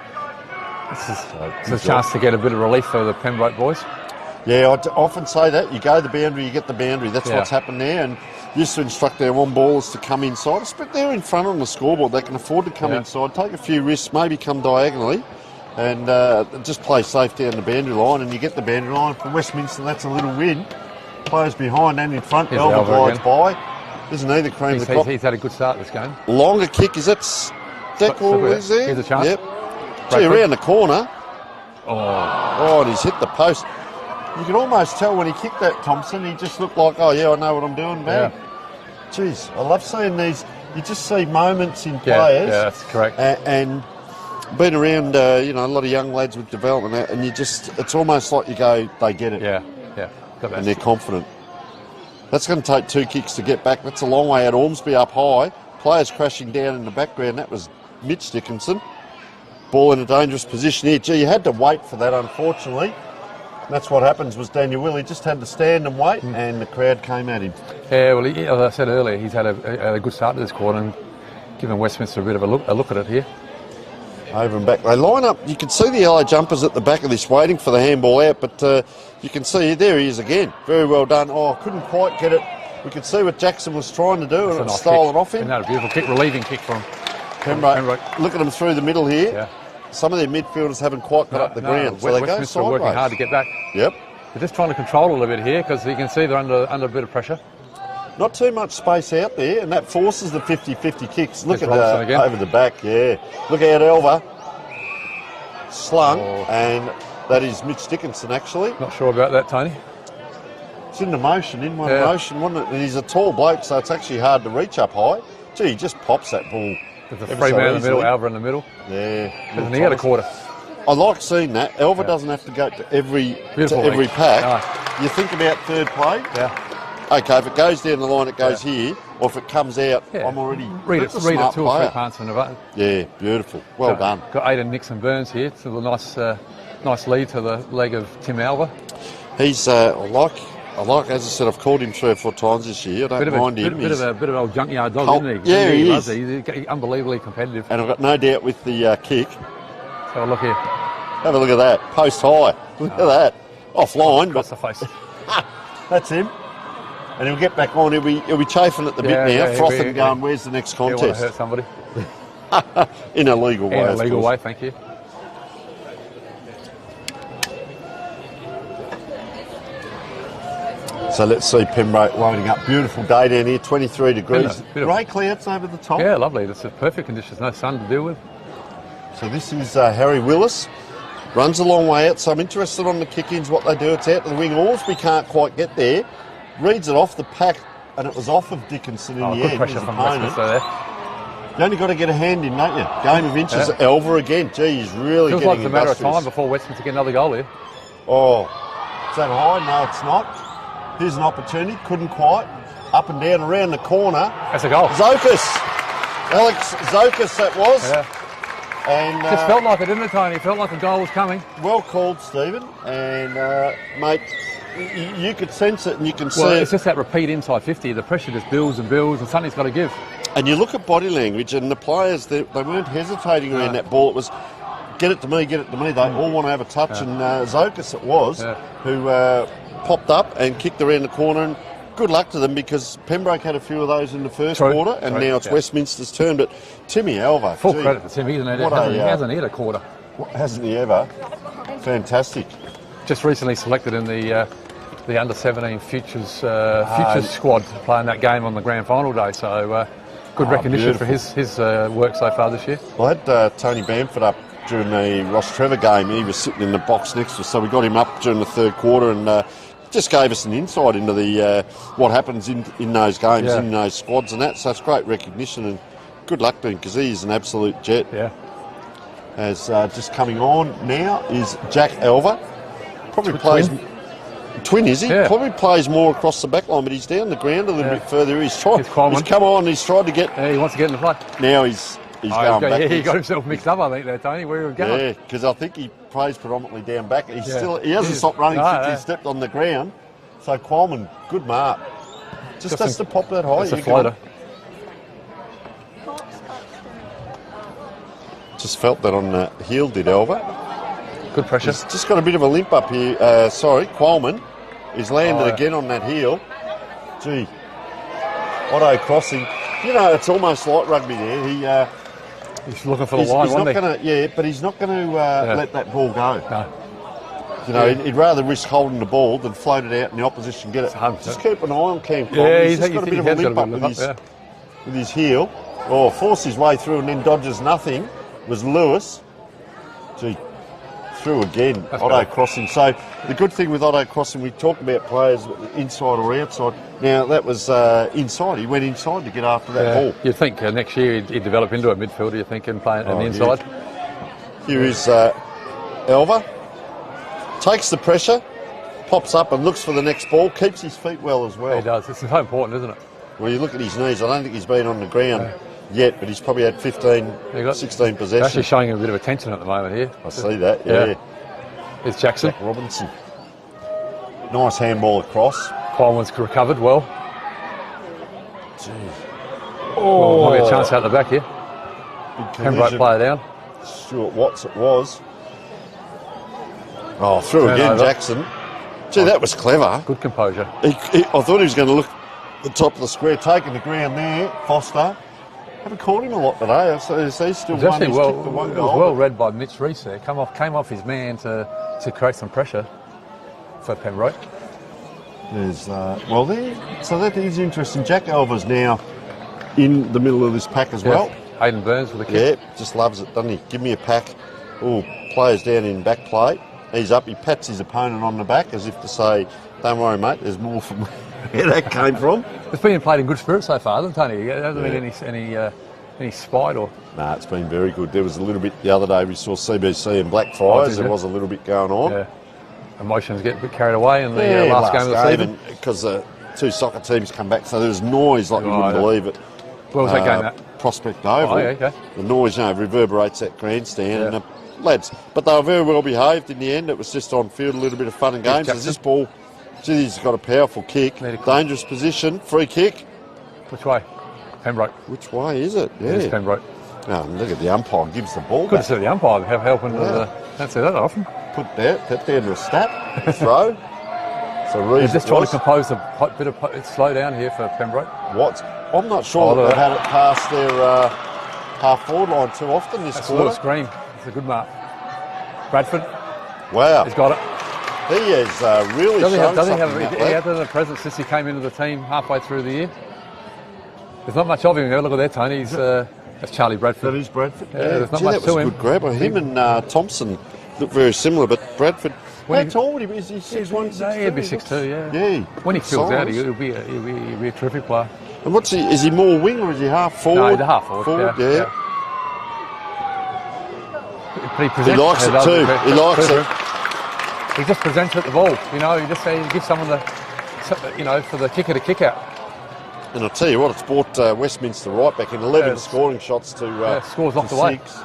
Speaker 6: It's a chance to get a bit of relief for the Pembroke boys.
Speaker 1: Yeah, I often say that. You go the boundary, you get the boundary. That's what's happened there. And used to instruct their on-ballers to come inside. But they're in front on the scoreboard. They can afford to come inside, take a few risks, maybe come diagonally, and just play safe down the boundary line. And you get the boundary line. For Westminster, that's a little win. Players behind and in front. Elva glides by. Isn't he the cream of the crop?
Speaker 6: He's had a good start this game.
Speaker 1: Longer kick, is it? Deckel is there?
Speaker 6: Here's a chance.
Speaker 1: Yep. Gee, around the corner. Oh, and he's hit the post. You can almost tell when he kicked that, Thompson, he just looked like, I know what I'm doing, man. Yeah. Jeez, I love seeing these. You just see moments in players.
Speaker 6: Yeah, that's correct.
Speaker 1: And being around, a lot of young lads with development, and it's almost like you go, they get it.
Speaker 6: Yeah.
Speaker 1: And they're confident. That's going to take 2 kicks to get back. That's a long way out. Ormsby up high. Players crashing down in the background. That was Mitch Dickinson. Ball in a dangerous position here. Gee, you had to wait for that, unfortunately. That's what happens was Daniel Will. He just had to stand and wait, and the crowd came at him.
Speaker 6: Yeah, well, as I said earlier, he's had a good start to this quarter and given Westminster a bit of a look at it here.
Speaker 1: Over and back. They line up. You can see the yellow jumpers at the back of this waiting for the handball out, but you can see there he is again. Very well done. Couldn't quite get it. We could see what Jackson was trying to do, and it stole it off him.
Speaker 6: And that a beautiful kick, relieving kick from
Speaker 1: Pembroke. Look at them through the middle here.
Speaker 6: Yeah.
Speaker 1: Some of their midfielders haven't quite got up the ground, so they go
Speaker 6: Westminster are working hard to get back.
Speaker 1: Yep.
Speaker 6: They're just trying to control it a bit here because you can see they're under a bit of pressure.
Speaker 1: Not too much space out there, and that forces the 50-50 kicks. Look at
Speaker 6: again.
Speaker 1: Over the back, Look out, Elva. Slung, and that is Mitch Dickinson, actually.
Speaker 6: Not sure about that, Tony.
Speaker 1: It's in the motion, motion, wasn't it? And he's a tall bloke, so it's actually hard to reach up high. Gee, he just pops that ball.
Speaker 6: There's a free man in the middle, Elva in the middle.
Speaker 1: Yeah.
Speaker 6: Hasn't he had a quarter?
Speaker 1: I like seeing that. Elva doesn't have to go to every pack. No. You think about third play.
Speaker 6: Yeah.
Speaker 1: Okay, if it goes down the line, it goes here. Or if it comes out, I'm already...
Speaker 6: Read it 2 or 3 parts from the button.
Speaker 1: Yeah, beautiful. Well done.
Speaker 6: Got Aidan Nixon Burns here. It's a nice lead to the leg of Tim Alva.
Speaker 1: He's, I like, as I said, I've called him 3 or 4 times this year. I don't mind him.
Speaker 6: Bit of an old junkyard dog, isn't he?
Speaker 1: Yeah, he is.
Speaker 6: He's unbelievably competitive.
Speaker 1: And I've got no doubt with the kick.
Speaker 6: Have a look here.
Speaker 1: Have a look at that. Post high. Look at that. Offline.
Speaker 6: Across the face.
Speaker 1: That's him. And he'll get back on. He'll be chafing at the bit now, frothing, going, where's the next contest?
Speaker 6: He'll want to hurt somebody.
Speaker 1: In a legal way,
Speaker 6: In a legal way, thank you.
Speaker 1: So let's see Pembroke loading up. Beautiful day down here, 23 degrees. Grey clouds over the top.
Speaker 6: Yeah, lovely. It's a perfect conditions. No sun to deal with.
Speaker 1: So this is Harry Willis. Runs a long way out, so I'm interested on the kick-ins, what they do. It's out to the wing. Orsby can't quite get there. Reads it off the pack, and it was off of Dickinson in the
Speaker 6: good
Speaker 1: end.
Speaker 6: Pressure from Westminster there.
Speaker 1: You only got to get a hand in, don't you? Game of inches. Elva again. Gee, he's really
Speaker 6: Feels
Speaker 1: getting
Speaker 6: like it's a matter of
Speaker 1: industrious.
Speaker 6: time before Westminster get another goal here.
Speaker 1: Oh, that high. No, it's not. Here's an opportunity. Couldn't quite. Up and down around the corner.
Speaker 6: That's a goal.
Speaker 1: Zokas. Alex Zokas, that was.
Speaker 6: Yeah.
Speaker 1: And
Speaker 6: Just felt like it, didn't it, Tony? It felt like a goal was coming.
Speaker 1: well called, Stephen. And, mate, you could sense it and you can see
Speaker 6: Well,
Speaker 1: it.
Speaker 6: it's just that repeat inside 50. The pressure just builds and builds, and something's got to give.
Speaker 1: And you look at body language, and the players, they weren't hesitating around that ball. It was, get it to me, get it to me. They all want to have a touch. And Zokas it was, who popped up and kicked around the corner. And good luck to them, because Pembroke had a few of those in the first quarter, and now it's Westminster's turn. But Timmy Alva,
Speaker 6: Full credit to Timmy, isn't it? He hasn't hit a quarter.
Speaker 1: Hasn't he ever? Fantastic.
Speaker 6: Just recently selected in the under-17 futures squad, playing that game on the grand final day. So good recognition for his work so far this year.
Speaker 1: I had Tony Bamford up during the Ross Trevor game. He was sitting in the box next to us, so we got him up during the third quarter, and just gave us an insight into the what happens in those games, in those squads and that. So it's great recognition, and good luck to him, because he is an absolute jet.
Speaker 6: Yeah.
Speaker 1: As just coming on now is Jack Alva. Probably plays... Twin, is he?
Speaker 6: Yeah.
Speaker 1: Probably plays more across the back line, but he's down the ground a little bit further. He's come on, he's tried to get...
Speaker 6: Yeah, he wants to get in the play.
Speaker 1: Now he's going back.
Speaker 6: Yeah, he got himself mixed up, I think, there, Tony, where he was going.
Speaker 1: Yeah, because I think he plays predominantly down back. He hasn't stopped running since he stepped on the ground. So Coleman, good mark. Just has to pop that high.
Speaker 6: It's a floater.
Speaker 1: Just felt that on the heel, did Alva.
Speaker 6: Good pressure.
Speaker 1: He's just got a bit of a limp up here. Coleman. He's landed again on that heel. Gee. Otto crossing. You know, it's almost like rugby there.
Speaker 6: He's looking for the line, wasn't he?
Speaker 1: But he's not going to let that ball go.
Speaker 6: No.
Speaker 1: You know, he'd rather risk holding the ball than float it out and the opposition get it.
Speaker 6: 100%.
Speaker 1: Just keep an eye on Cam Coleman.
Speaker 6: Yeah,
Speaker 1: he's just got a bit of a limp up with his heel. Oh, forced his way through and then dodges nothing. Was Lewis. Gee. Through again, Otto crossing. So the good thing with Otto crossing, we talk about players inside or outside. Now that was inside. He went inside to get after that ball.
Speaker 6: You'd think next year he'd develop into a midfielder, you think, and play on the inside.
Speaker 1: Here is Alva. Takes the pressure, pops up and looks for the next ball, keeps his feet well as well.
Speaker 6: He does. It's so important, isn't it?
Speaker 1: Well, you look at his knees, I don't think he's been on the ground yet, but he's probably had 15, 16 possessions.
Speaker 6: They're actually showing a bit of attention at the moment here.
Speaker 1: I see that, yeah.
Speaker 6: There's Jackson.
Speaker 1: Jack Robinson. Nice handball across.
Speaker 6: Coleman's recovered well.
Speaker 1: Gee.
Speaker 6: Oh, might be a chance out the back here. Pembroke player down.
Speaker 1: Stuart Watts it was. Oh, through again,
Speaker 6: over.
Speaker 1: Jackson. Gee, that was clever.
Speaker 6: Good composure.
Speaker 1: I thought he was going to look at the top of the square, taking the ground there. Foster. Haven't caught him a lot today. He's still won. He's kicked the one goal.
Speaker 6: It was well read by Mitch Reese there. Came off his man to create some pressure for Pembroke.
Speaker 1: There's so that is interesting. Jack Alva's now in the middle of this pack as well.
Speaker 6: Hayden Burns with a kick.
Speaker 1: Yeah, just loves it, doesn't he? Give me a pack. Oh, players down in back play. He's up. He pats his opponent on the back as if to say, "Don't worry, mate. There's more from where that came from."
Speaker 6: It's been played in good spirit so far, hasn't it, Tony? There hasn't been any spite or...
Speaker 1: Nah, it's been very good. There was a little bit the other day. We saw CBC and Blackfriars. There was a little bit going on.
Speaker 6: Yeah. Emotions get a bit carried away in the last game of the season.
Speaker 1: Because the two soccer teams come back, so there was noise like you wouldn't believe it.
Speaker 6: Where was that game at?
Speaker 1: Prospect Oval.
Speaker 6: Oh, yeah, okay.
Speaker 1: The noise, reverberates that grandstand. And the lads, but they were very well behaved in the end. It was just on field, a little bit of fun and games. As this ball, he's got a powerful kick. Dangerous position, free kick.
Speaker 6: Which way? Pembroke.
Speaker 1: Which way is it? Yeah.
Speaker 6: It is Pembroke.
Speaker 1: Oh, look at the umpire, gives the ball
Speaker 6: Good
Speaker 1: back.
Speaker 6: to see the umpire helping. Don't see that often.
Speaker 1: Put that down to a snap, throw. So
Speaker 6: They're just trying to compose a bit of slow down here for Pembroke.
Speaker 1: What? I'm not sure that they've had it past their half-forward line too often this quarter.
Speaker 6: That's Green. It's a good mark. Bradford.
Speaker 1: Wow.
Speaker 6: He's got it.
Speaker 1: He has really shown something.
Speaker 6: He hasn't had a presence since he came into the team halfway through the year. There's not much of him. Look at there, Tony. That's Charlie Bradford.
Speaker 1: That is Bradford.
Speaker 6: Yeah, there's not much
Speaker 1: that was
Speaker 6: to
Speaker 1: a
Speaker 6: him.
Speaker 1: good grab. Him and Thompson look very similar, but Bradford. How tall would he be? Is he 6'1", 6'2"?
Speaker 6: He'd be 6'2", yeah.
Speaker 1: Yeah.
Speaker 6: When he fills out, he'll be a terrific player.
Speaker 1: And what's he? Is he more wing or is he half forward?
Speaker 6: No, he's a half forward. Yeah.
Speaker 1: He likes it too. He likes it.
Speaker 6: he just presents at the ball. You know, he just gives someone the, you know, for the kicker to kick out.
Speaker 1: And I'll tell you what, it's brought Westminster right back in 11 scoring shots to
Speaker 6: scores locked away.
Speaker 1: 6.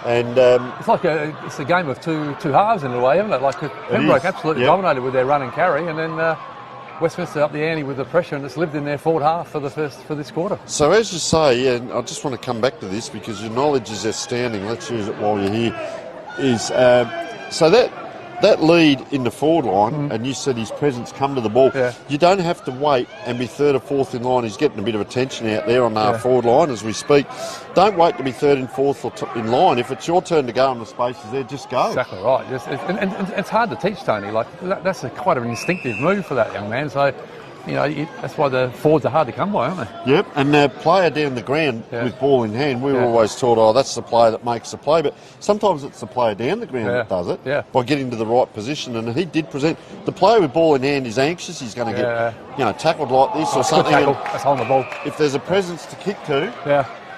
Speaker 1: And
Speaker 6: it's like it's a game of two halves in a way, isn't it? Like Pembroke absolutely dominated with their run and carry, and then Westminster up the ante with the pressure, and it's lived in their forward half for this quarter.
Speaker 1: So as you say, and I just want to come back to this because your knowledge is outstanding. Let's use it while you're here. Is so that lead in the forward line, and you said his presence come to the ball.
Speaker 6: Yeah.
Speaker 1: You don't have to wait and be third or fourth in line. He's getting a bit of attention out there on our forward line as we speak. Don't wait to be third and fourth in line. If it's your turn to go and the space is there, just go.
Speaker 6: Exactly right. And it's hard to teach, Tony. Like that's quite an instinctive move for that young man. So, you know, that's why the forwards are hard to come by, aren't they?
Speaker 1: Yep, and the player down the ground with ball in hand, we were always taught, that's the player that makes the play, but sometimes it's the player down the ground that does it by getting to the right position, and he did present. The player with ball in hand is anxious, he's going to get tackled like this or something.
Speaker 6: Tackle. That's holding the ball.
Speaker 1: If there's a presence to kick to,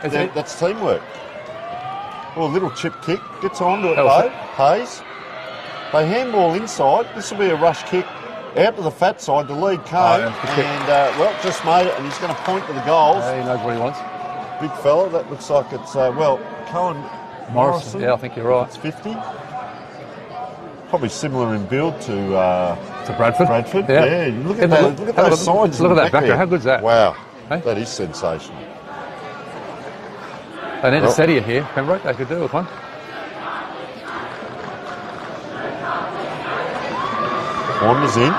Speaker 1: that's teamwork. Well, a little chip kick, gets onto it though, Hayes. They handball inside, this will be a rush kick. Out to the fat side, the lead came, and just made it, and he's going to point to the goals.
Speaker 6: Yeah, he knows what he wants.
Speaker 1: Big fella, that looks like it's, Cohen Morrison.
Speaker 6: Yeah, I think you're right.
Speaker 1: It's 50. Probably similar in build to
Speaker 6: Bradford.
Speaker 1: Yeah, look at those signs.
Speaker 6: Look at that backer. How good's that?
Speaker 1: Wow,
Speaker 6: hey?
Speaker 1: That is sensational.
Speaker 6: They need a steadier here, Pembroke. They could do with one.
Speaker 1: Wanders in.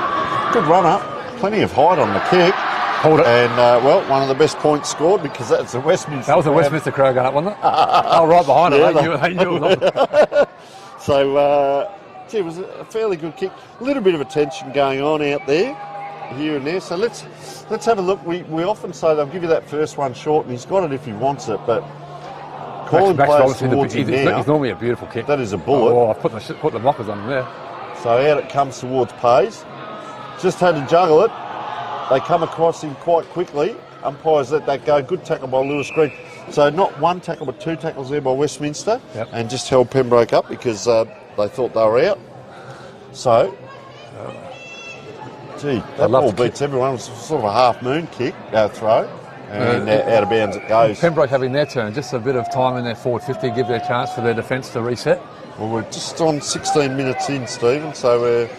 Speaker 1: Good run up. Plenty of height on the kick.
Speaker 6: Hold it.
Speaker 1: And, one of the best points scored because that's a Westminster.
Speaker 6: That was a Westminster crowd going up, wasn't it? Oh, right behind it. They knew it was.
Speaker 1: So, it was a fairly good kick. A little bit of attention going on out there, here and there. So let's have a look. We often say they'll give you that first one short, and he's got it if he wants it, but calling players towards him now.
Speaker 6: It's normally a beautiful kick.
Speaker 1: That is a bullet.
Speaker 6: Oh, I've put the mockers on him there.
Speaker 1: So out it comes towards Pays. Just had to juggle it. They come across him quite quickly. Umpires let that go. Good tackle by Lewis Green. So not one tackle, but 2 tackles there by Westminster.
Speaker 6: Yep.
Speaker 1: And just held Pembroke up because they thought they were out. So, that ball beats everyone. It was sort of a half-moon kick, throw. And out of bounds it goes.
Speaker 6: Pembroke having their turn. Just a bit of time in their forward 50, give their chance for their defence to reset.
Speaker 1: Well, we're just on 16 minutes in, Stephen, so we're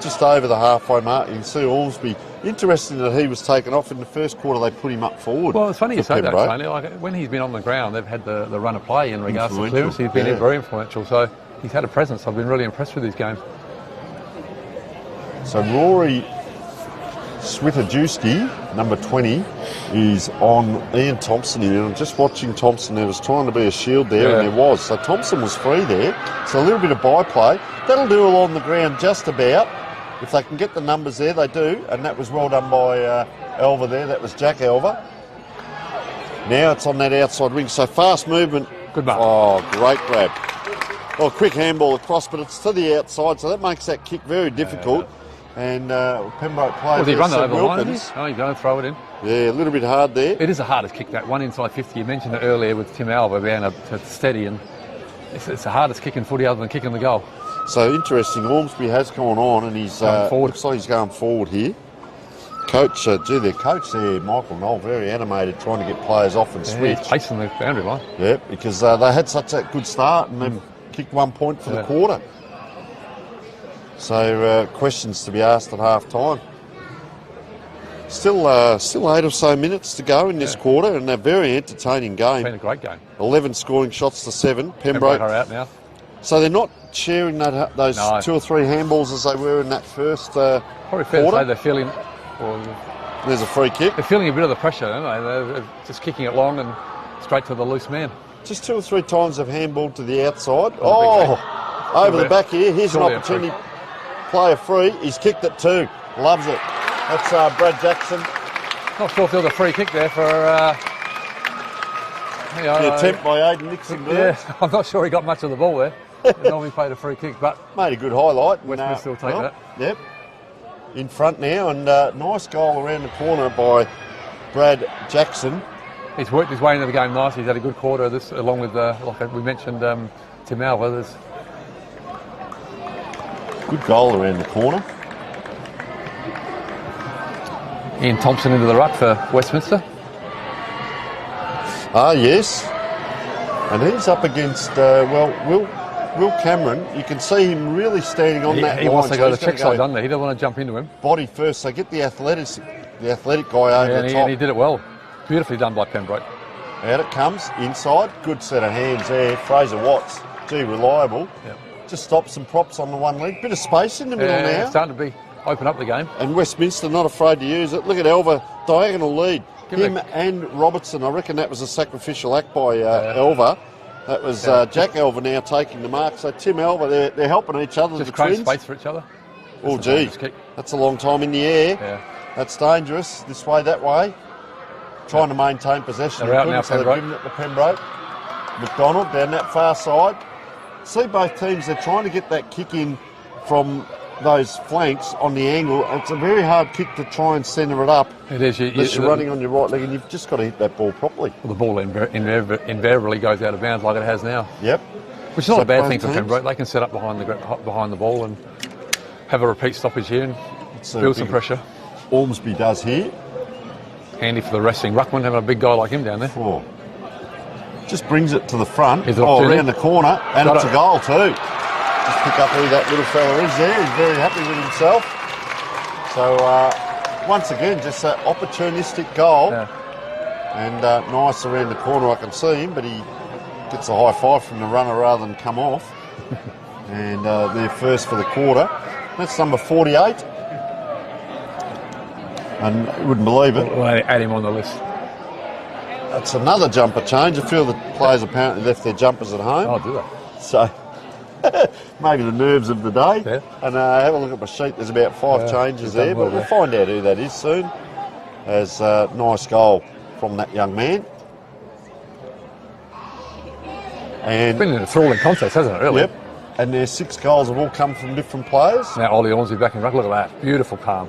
Speaker 1: just over the halfway mark. You can see Ormsby. Interesting that he was taken off in the first quarter. They put him up forward.
Speaker 6: Well, it's funny you say that, Tony. Like, when he's been on the ground, they've had the run of play in regards to clearance. He's been very influential, so he's had a presence. I've been really impressed with these games.
Speaker 1: So Rory Switajewski, number 20, is on Ian Thompson here. And just watching Thompson, there was trying to be a shield there, and there was. So Thompson was free there. So a little bit of byplay. That'll do along the ground just about. If they can get the numbers there, they do. And that was well done by Elva there. That was Jack Elva. Now it's on that outside wing. So fast movement.
Speaker 6: Good mark.
Speaker 1: Oh, great grab. Well, quick handball across, but it's to the outside, so that makes that kick very difficult. And Pembroke player.
Speaker 6: He run that over the line, did he? Oh, he's going to throw it in.
Speaker 1: Yeah, a little bit hard there.
Speaker 6: It is the hardest kick, that one inside 50. You mentioned it earlier with Tim Alva being to steady, and it's the hardest kick in footy other than kicking the goal.
Speaker 1: So interesting, Ormsby has gone on, and he's looks like he's going forward here. Coach, their coach there, Michael Knoll, very animated, trying to get players off and switch.
Speaker 6: He's pacing the boundary line.
Speaker 1: Yeah, because they had such a good start, and they've kicked 1 point for the quarter. So questions to be asked at half time. Still 8 or so minutes to go in this quarter, and a very entertaining game.
Speaker 6: It's been a great game.
Speaker 1: 11 scoring shots to 7. Pembroke
Speaker 6: are out now.
Speaker 1: So they're not sharing those 2 or 3 handballs as they were in that first
Speaker 6: Probably fair
Speaker 1: quarter.
Speaker 6: to say they're feeling.
Speaker 1: There's a free kick.
Speaker 6: They're feeling a bit of the pressure, aren't they? They're just kicking it long and straight to the loose man.
Speaker 1: Just 2 or 3 times they've handballed to the outside. Over the back here. Here's an opportunity. Player free. He's kicked it too. Loves it. That's Brad Jackson.
Speaker 6: Not sure if there was a free kick there for
Speaker 1: the attempt by Aidan Nixon.
Speaker 6: Yeah, I'm not sure he got much of the ball there. Normally played a free kick, but
Speaker 1: made a good highlight.
Speaker 6: Westminster will take that.
Speaker 1: Yep. In front now, and nice goal around the corner by Brad Jackson.
Speaker 6: He's worked his way into the game nicely. He's had a good quarter of this, along with, like we mentioned, Tim Alva.
Speaker 1: Good goal around the corner.
Speaker 6: Ian Thompson into the ruck for Westminster.
Speaker 1: Ah, yes. And he's up against, Will Cameron. You can see him really standing on that line.
Speaker 6: He wants to go to
Speaker 1: he's
Speaker 6: the check
Speaker 1: gonna
Speaker 6: side, doesn't he? He doesn't want to jump into him.
Speaker 1: Body first, so get the athletic guy over the top.
Speaker 6: And he did it well. Beautifully done by Pembroke.
Speaker 1: Out it comes, inside. Good set of hands there. Fraser Watts, gee, reliable.
Speaker 6: Yep.
Speaker 1: Just stops and props on the one leg. Bit of space in the middle now.
Speaker 6: It's starting to open up the game.
Speaker 1: And Westminster not afraid to use it. Look at Elva, diagonal lead. Him and Robertson. I reckon that was a sacrificial act by Elva. That was Jack Elva now taking the mark. So Tim Elva, they're helping each other.
Speaker 6: Just
Speaker 1: the
Speaker 6: create
Speaker 1: twins.
Speaker 6: space for each other.
Speaker 1: Oh, gee, that's a long time in the air.
Speaker 6: Yeah.
Speaker 1: That's dangerous. This way, that way. Trying to maintain possession.
Speaker 6: They're out now,
Speaker 1: so they're giving it to Pembroke. McDonald down that far side. See both teams, they're trying to get that kick in from those flanks on the angle. It's a very hard kick to try and centre it up.
Speaker 6: It is.
Speaker 1: Unless you're running on your right leg, and you've just got to hit that ball properly.
Speaker 6: Well, the ball invariably goes out of bounds like it has now.
Speaker 1: Yep.
Speaker 6: Which is not
Speaker 1: So
Speaker 6: a bad
Speaker 1: both
Speaker 6: thing for
Speaker 1: teams-
Speaker 6: Pembroke. They can set up behind the ball and have a repeat stoppage here and build some pressure.
Speaker 1: Ormsby does here.
Speaker 6: Handy for the wrestling ruckman, having a big guy like him down there.
Speaker 1: Oh. Just brings it to the front.
Speaker 6: Here's an opportunity.
Speaker 1: Around the corner, and
Speaker 6: Got
Speaker 1: it's
Speaker 6: it.
Speaker 1: a goal too. Just pick up who that little fella is there. He's very happy with himself. So once again, just an opportunistic goal.
Speaker 6: Yeah.
Speaker 1: And nice around the corner, I can see him, but he gets a high five from the runner rather than come off. And they're first for the quarter. That's number 48. And you wouldn't believe it.
Speaker 6: We'll add him on the list.
Speaker 1: That's another jumper change. A few of the players apparently left their jumpers at home.
Speaker 6: Oh, do they?
Speaker 1: So maybe the nerves of the day.
Speaker 6: Yeah.
Speaker 1: And have a look at my sheet. There's about 5 changes there, but we'll find out who that is soon. As a nice goal from that young man. And
Speaker 6: It's been an enthralling contest, hasn't it, really?
Speaker 1: yep. And their 6 goals have all come from different players.
Speaker 6: Now Ollie Ormsby back in ruck. Look at that. Beautiful palm.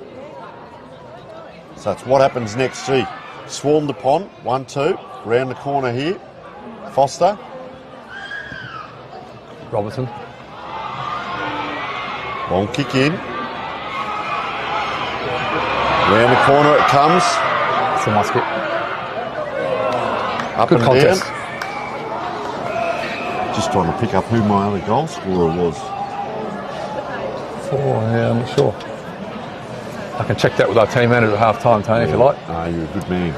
Speaker 1: So it's what happens next. Gee, swarmed upon. 1-2. Round the corner here. Foster.
Speaker 6: Robertson.
Speaker 1: Long kick in. Round the corner it comes.
Speaker 6: It's a musket.
Speaker 1: Up
Speaker 6: Good
Speaker 1: and
Speaker 6: contest.
Speaker 1: down. Just trying to pick up who my other goal scorer was.
Speaker 6: 4, yeah, I'm not sure. I can check that with our team manager at half time, Tony, if you like.
Speaker 1: Ah, you're a good man.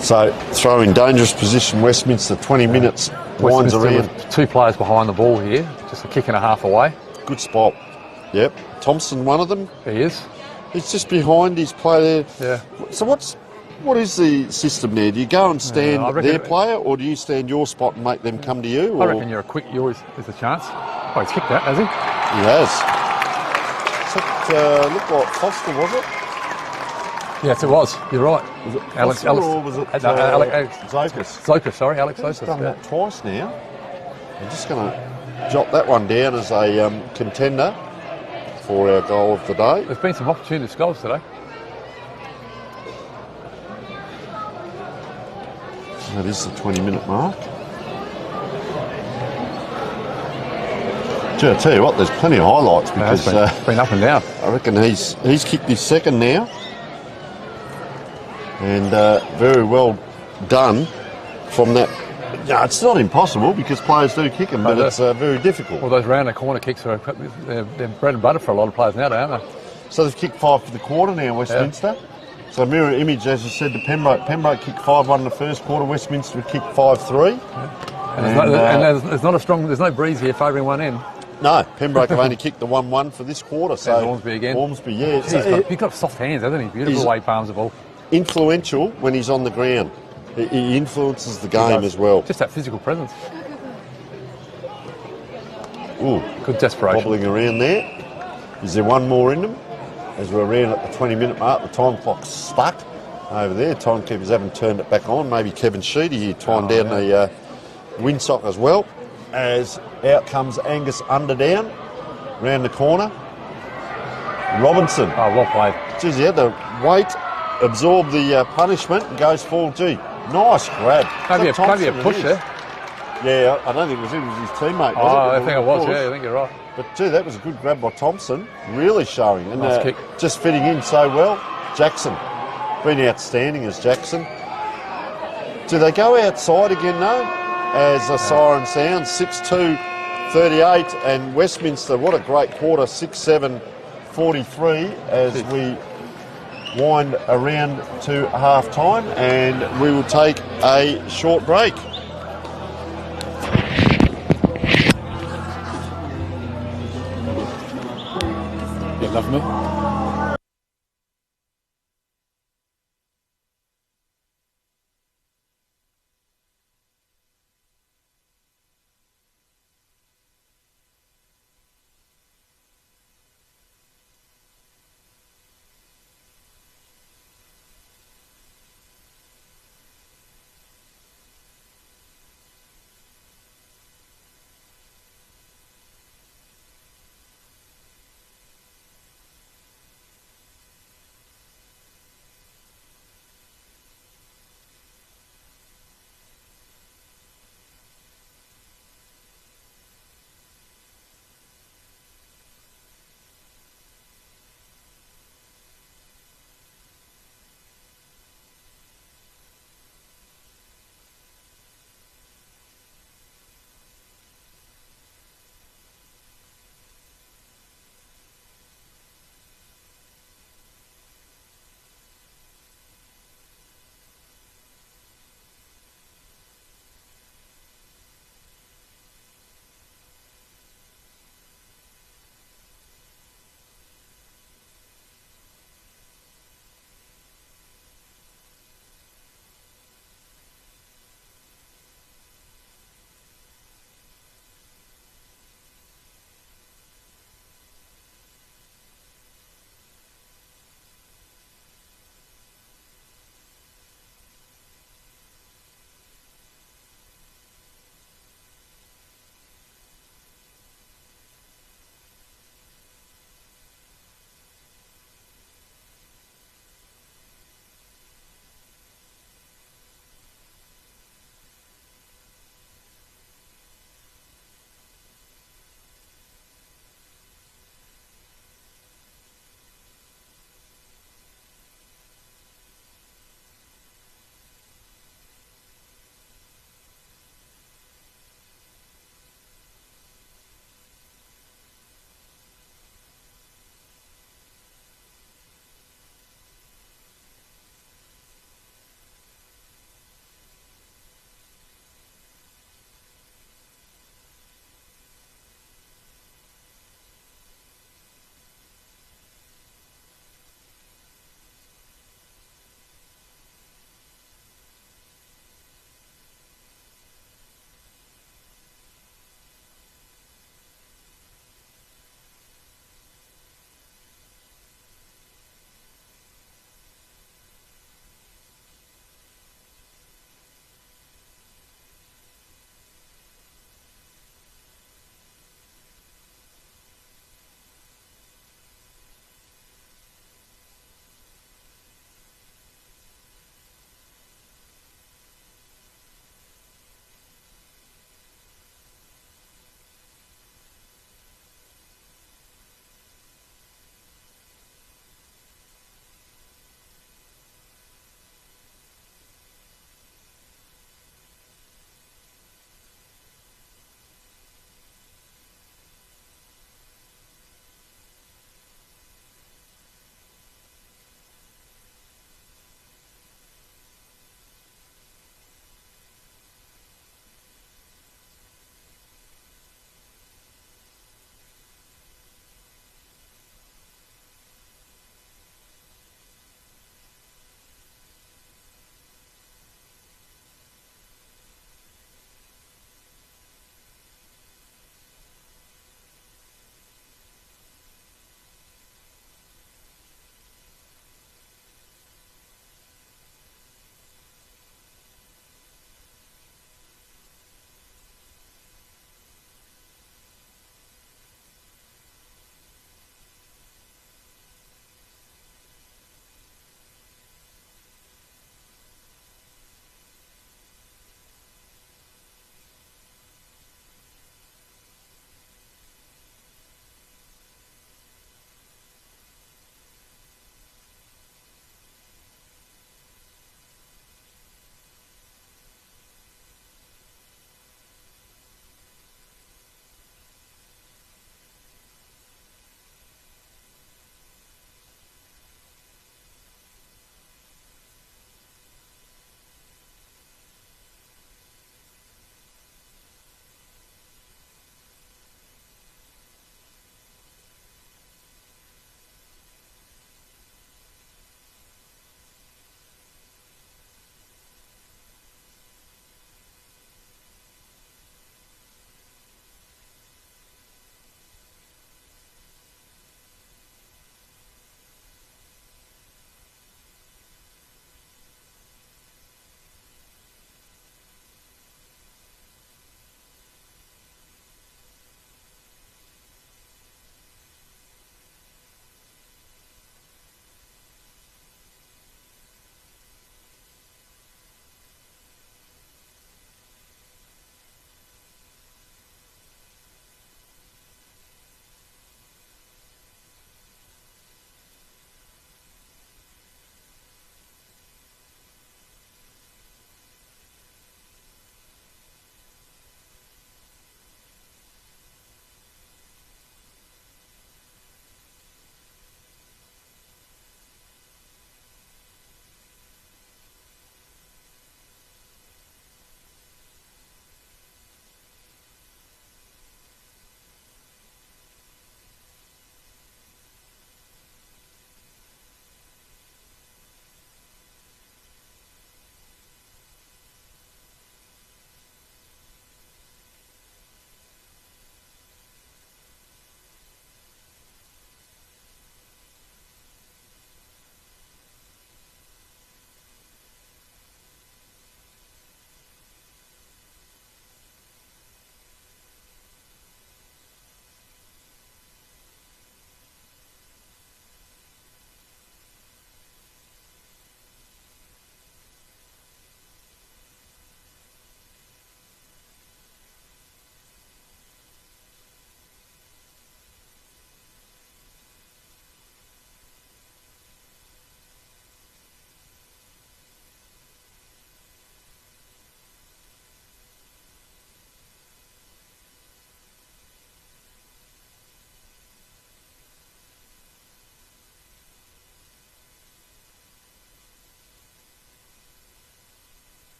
Speaker 1: So, throw in dangerous position, Westminster, 20 minutes, winds
Speaker 6: Westminster
Speaker 1: around.
Speaker 6: with 2 players behind the ball here, just a kick and a half away.
Speaker 1: Good spot. Yep. Thompson, one of them.
Speaker 6: He is.
Speaker 1: He's just behind his player there.
Speaker 6: Yeah.
Speaker 1: So what is the system there? Do you go and stand
Speaker 6: I reckon
Speaker 1: their player, or do you stand your spot and make them come to you?
Speaker 6: I
Speaker 1: Or?
Speaker 6: reckon you always there's a chance. Oh, he's kicked that, has he?
Speaker 1: He has. So it looked like Foster, was it?
Speaker 6: Yes, it was. You're right.
Speaker 1: Was it
Speaker 6: Alex,
Speaker 1: Foster or was it
Speaker 6: Alex
Speaker 1: Zopus?
Speaker 6: Zopus, sorry, Alex
Speaker 1: He's
Speaker 6: Zopus.
Speaker 1: done
Speaker 6: Yeah.
Speaker 1: that twice now. I'm just going to jot that one down as a contender for our goal of the day.
Speaker 6: There's been some opportunity goals today.
Speaker 1: That is the 20-minute mark. Gee, I tell you what, there's plenty of highlights because
Speaker 6: It's been up and down.
Speaker 1: I reckon he's kicked his second now. And very well done from that. Yeah, it's not impossible because players do kick them, but it's very difficult.
Speaker 6: Well, those round the corner kicks are they're bread and butter for a lot of players now, aren't they?
Speaker 1: So they've kicked 5 for the quarter now, Westminster. So mirror image, as you said, to Pembroke. Pembroke kicked 5-1 in the first quarter. Westminster kicked 5-3.
Speaker 6: And there's not a strong, there's no breeze here favouring one end.
Speaker 1: No, Pembroke have only kicked the 1-1 for this quarter. So
Speaker 6: And Ormsby again.
Speaker 1: Ormsby, yeah.
Speaker 6: He's got soft hands, hasn't he? Beautiful way he palms the ball.
Speaker 1: Influential when he's on the ground. He influences the game as well.
Speaker 6: Just that physical presence.
Speaker 1: Ooh,
Speaker 6: Good desperation.
Speaker 1: wobbling around there. Is there one more in them? As we're around at the 20-minute mark, the time clock's stuck over there. Timekeepers haven't turned it back on. Maybe Kevin Sheedy here tying down the windsock as well. As out comes Angus Underdown, round the corner. Robinson.
Speaker 6: Oh, well played.
Speaker 1: Geez, he had the weight, absorb the punishment and goes forward. Gee, nice grab.
Speaker 6: Maybe a
Speaker 1: Thompson
Speaker 6: push
Speaker 1: it
Speaker 6: there.
Speaker 1: is. Yeah, I don't think it was him, it was his teammate,
Speaker 6: Oh,
Speaker 1: was it?
Speaker 6: I think it was, yeah, I think you're right.
Speaker 1: But, gee, that was a good grab by Thompson, really showing. And
Speaker 6: Nice kick.
Speaker 1: just fitting in so well. Jackson, been outstanding as Jackson. Do they go outside again, though? As a siren sounds, 6-2, 38, and Westminster, what a great quarter, 6-7, 43, as we wind around to half-time, and we will take a short break.
Speaker 7: Get enough of me.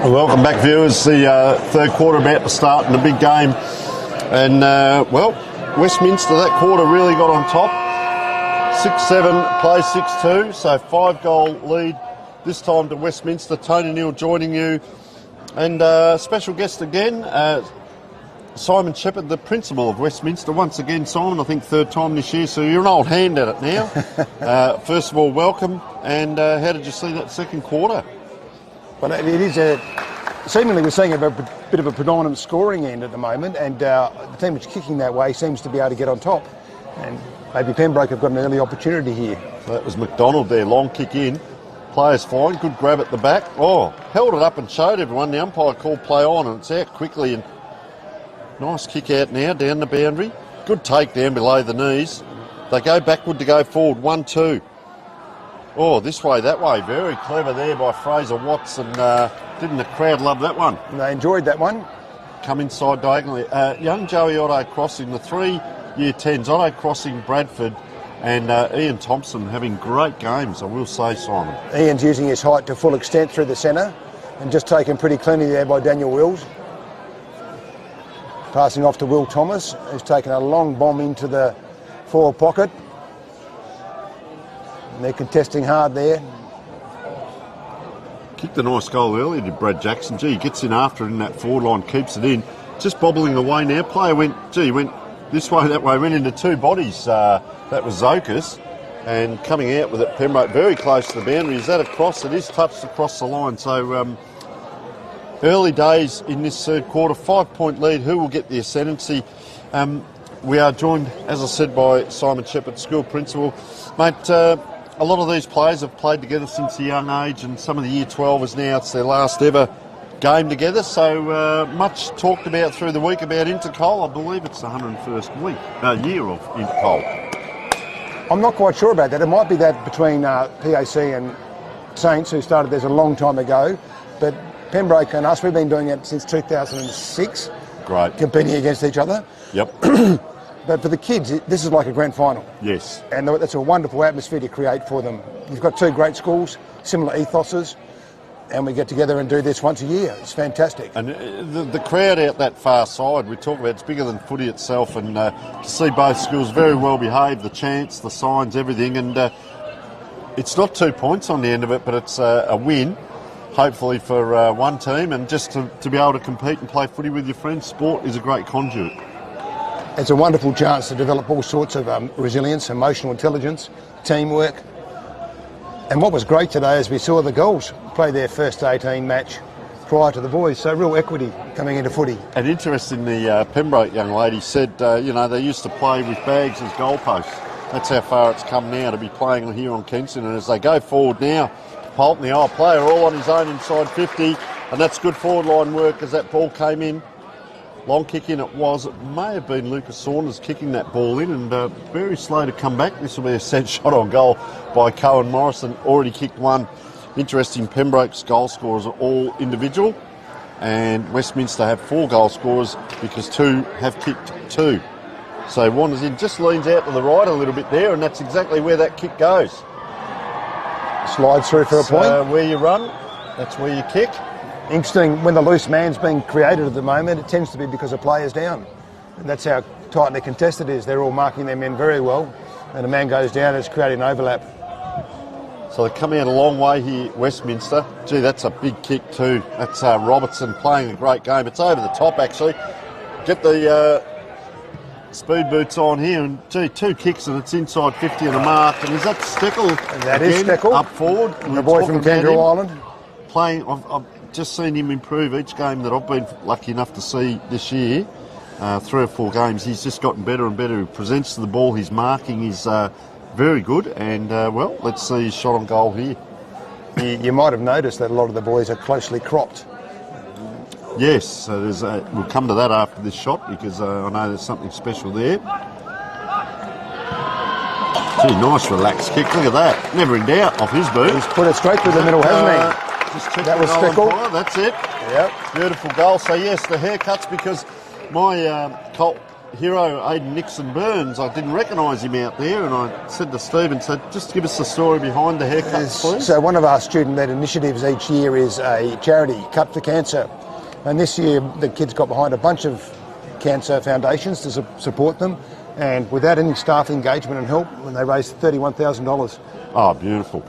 Speaker 1: Welcome back, viewers. The third quarter about to start in the big game. And, well, Westminster, that quarter really got on top. 6-7, plays 6-2, so 5-goal lead this time to Westminster. Tony Neal joining you. And special guest again, Simon Shepherd, the principal of Westminster. Once again, Simon, I think third time this year, so you're an old hand at it now. First of all, welcome. And how did you see that second quarter?
Speaker 8: Well, it is seemingly we're seeing a bit of a predominant scoring end at the moment, and the team which is kicking that way seems to be able to get on top. And maybe Pembroke have got an early opportunity here.
Speaker 1: So that was McDonald there, long kick in. Players fine, good grab at the back. Oh, held it up and showed everyone. The umpire called play on, and it's out quickly. And nice kick out now down the boundary. Good take down below the knees. They go backward to go forward. 1-2. Oh, this way, that way. Very clever there by Fraser Watts. And didn't the crowd love that one?
Speaker 8: And they enjoyed that one.
Speaker 1: Come inside diagonally. Young Joey Otto crossing, the 3 Year 10s. Otto crossing Bradford. And Ian Thompson having great games, I will say, Simon.
Speaker 8: Ian's using his height to full extent through the centre and just taken pretty cleanly there by Daniel Wills. Passing off to Will Thomas, who's taken a long bomb into the forward pocket. And they're contesting hard there.
Speaker 1: Kicked a nice goal earlier, did Brad Jackson. Gee, he gets in after it in that forward line, keeps it in. Just bobbling away now. Player went this way, that way, went into two bodies. That was Zokas. And coming out with it, Pembroke very close to the boundary. Is that a cross? It is touched across the line. So early days in this third quarter, 5-point lead. Who will get the ascendancy? We are joined, as I said, by Simon Shepherd, school principal. Mate, a lot of these players have played together since a young age, and some of the Year 12ers now, it's their last ever game together. So much talked about through the week about Intercal. I believe it's the 101st year of Intercal.
Speaker 8: I'm not quite sure about that. It might be that between PAC and Saints, who started this a long time ago. But Pembroke and us, we've been doing it since 2006.
Speaker 1: Great.
Speaker 8: Competing against each other.
Speaker 1: Yep.
Speaker 8: But for the kids, this is like a grand final.
Speaker 1: Yes.
Speaker 8: And that's a wonderful atmosphere to create for them. You've got two great schools, similar ethoses, and we get together and do this once a year. It's fantastic. And
Speaker 1: the crowd out that far side, we talk about, it's bigger than footy itself, and to see both schools very well behaved, the chants, the signs, everything, and it's not 2 points on the end of it, but it's a win, hopefully for one team, and just to be able to compete and play footy with your friends. Sport is a great conduit.
Speaker 8: It's a wonderful chance to develop all sorts of resilience, emotional intelligence, teamwork. And what was great today is we saw the girls play their first 18 match prior to the boys, so real equity coming into footy.
Speaker 1: And interestingly, Pembroke young lady said, they used to play with bags as goalposts. That's how far it's come now to be playing here on Kensington. And as they go forward now, Polton, the old player, all on his own inside 50, and that's good forward line work as that ball came in. Long kick in it was. It may have been Lucas Saunders kicking that ball in, and very slow to come back. This will be a set shot on goal by Cohen Morrison. Already kicked one. Interesting, Pembroke's goal scorers are all individual, and Westminster have 4 goal scorers because 2 have kicked 2. So Wanders in, just leans out to the right a little bit there, and that's exactly where that kick goes.
Speaker 8: Slides through for a point.
Speaker 1: Where you run, that's where you kick.
Speaker 8: Interesting, when the loose man's being created at the moment, it tends to be because a player's down. And that's how tightly contested it is. They're all marking their men very well, and a man goes down, it's creating an overlap.
Speaker 1: So they're coming out a long way here, Westminster. Gee, that's a big kick too. That's Robertson playing a great game. It's over the top, actually. Get the speed boots on here, and gee, 2 kicks and it's inside 50 and a mark. And is that Steckel?
Speaker 8: And that is Steckel.
Speaker 1: Up forward.
Speaker 8: The boy from Kangaroo Island.
Speaker 1: Playing, I've just seen him improve each game that I've been lucky enough to see this year. 3 or 4 games, he's just gotten better and better. He presents to the ball, his marking is very good, and well, let's see his shot on goal here.
Speaker 8: You might have noticed that a lot of the boys are closely cropped.
Speaker 1: Yes, so we'll come to that after this shot, because I know there's something special there. Gee, nice relaxed kick, look at that. Never in doubt off his boot.
Speaker 8: He's put it straight through the middle, hasn't he? That was Steckel.
Speaker 1: That's it.
Speaker 8: Yep.
Speaker 1: Beautiful goal. So yes, the haircuts, because my hero Aidan Nixon-Burns. I didn't recognise him out there, and I said to Stephen, so just give us the story behind the haircuts, please.
Speaker 8: So one of our student-led initiatives each year is a charity, Cut for Cancer. And this year the kids got behind a bunch of cancer foundations to support them, and without any staff engagement and help, when they raised $31,000.
Speaker 1: Oh, beautiful.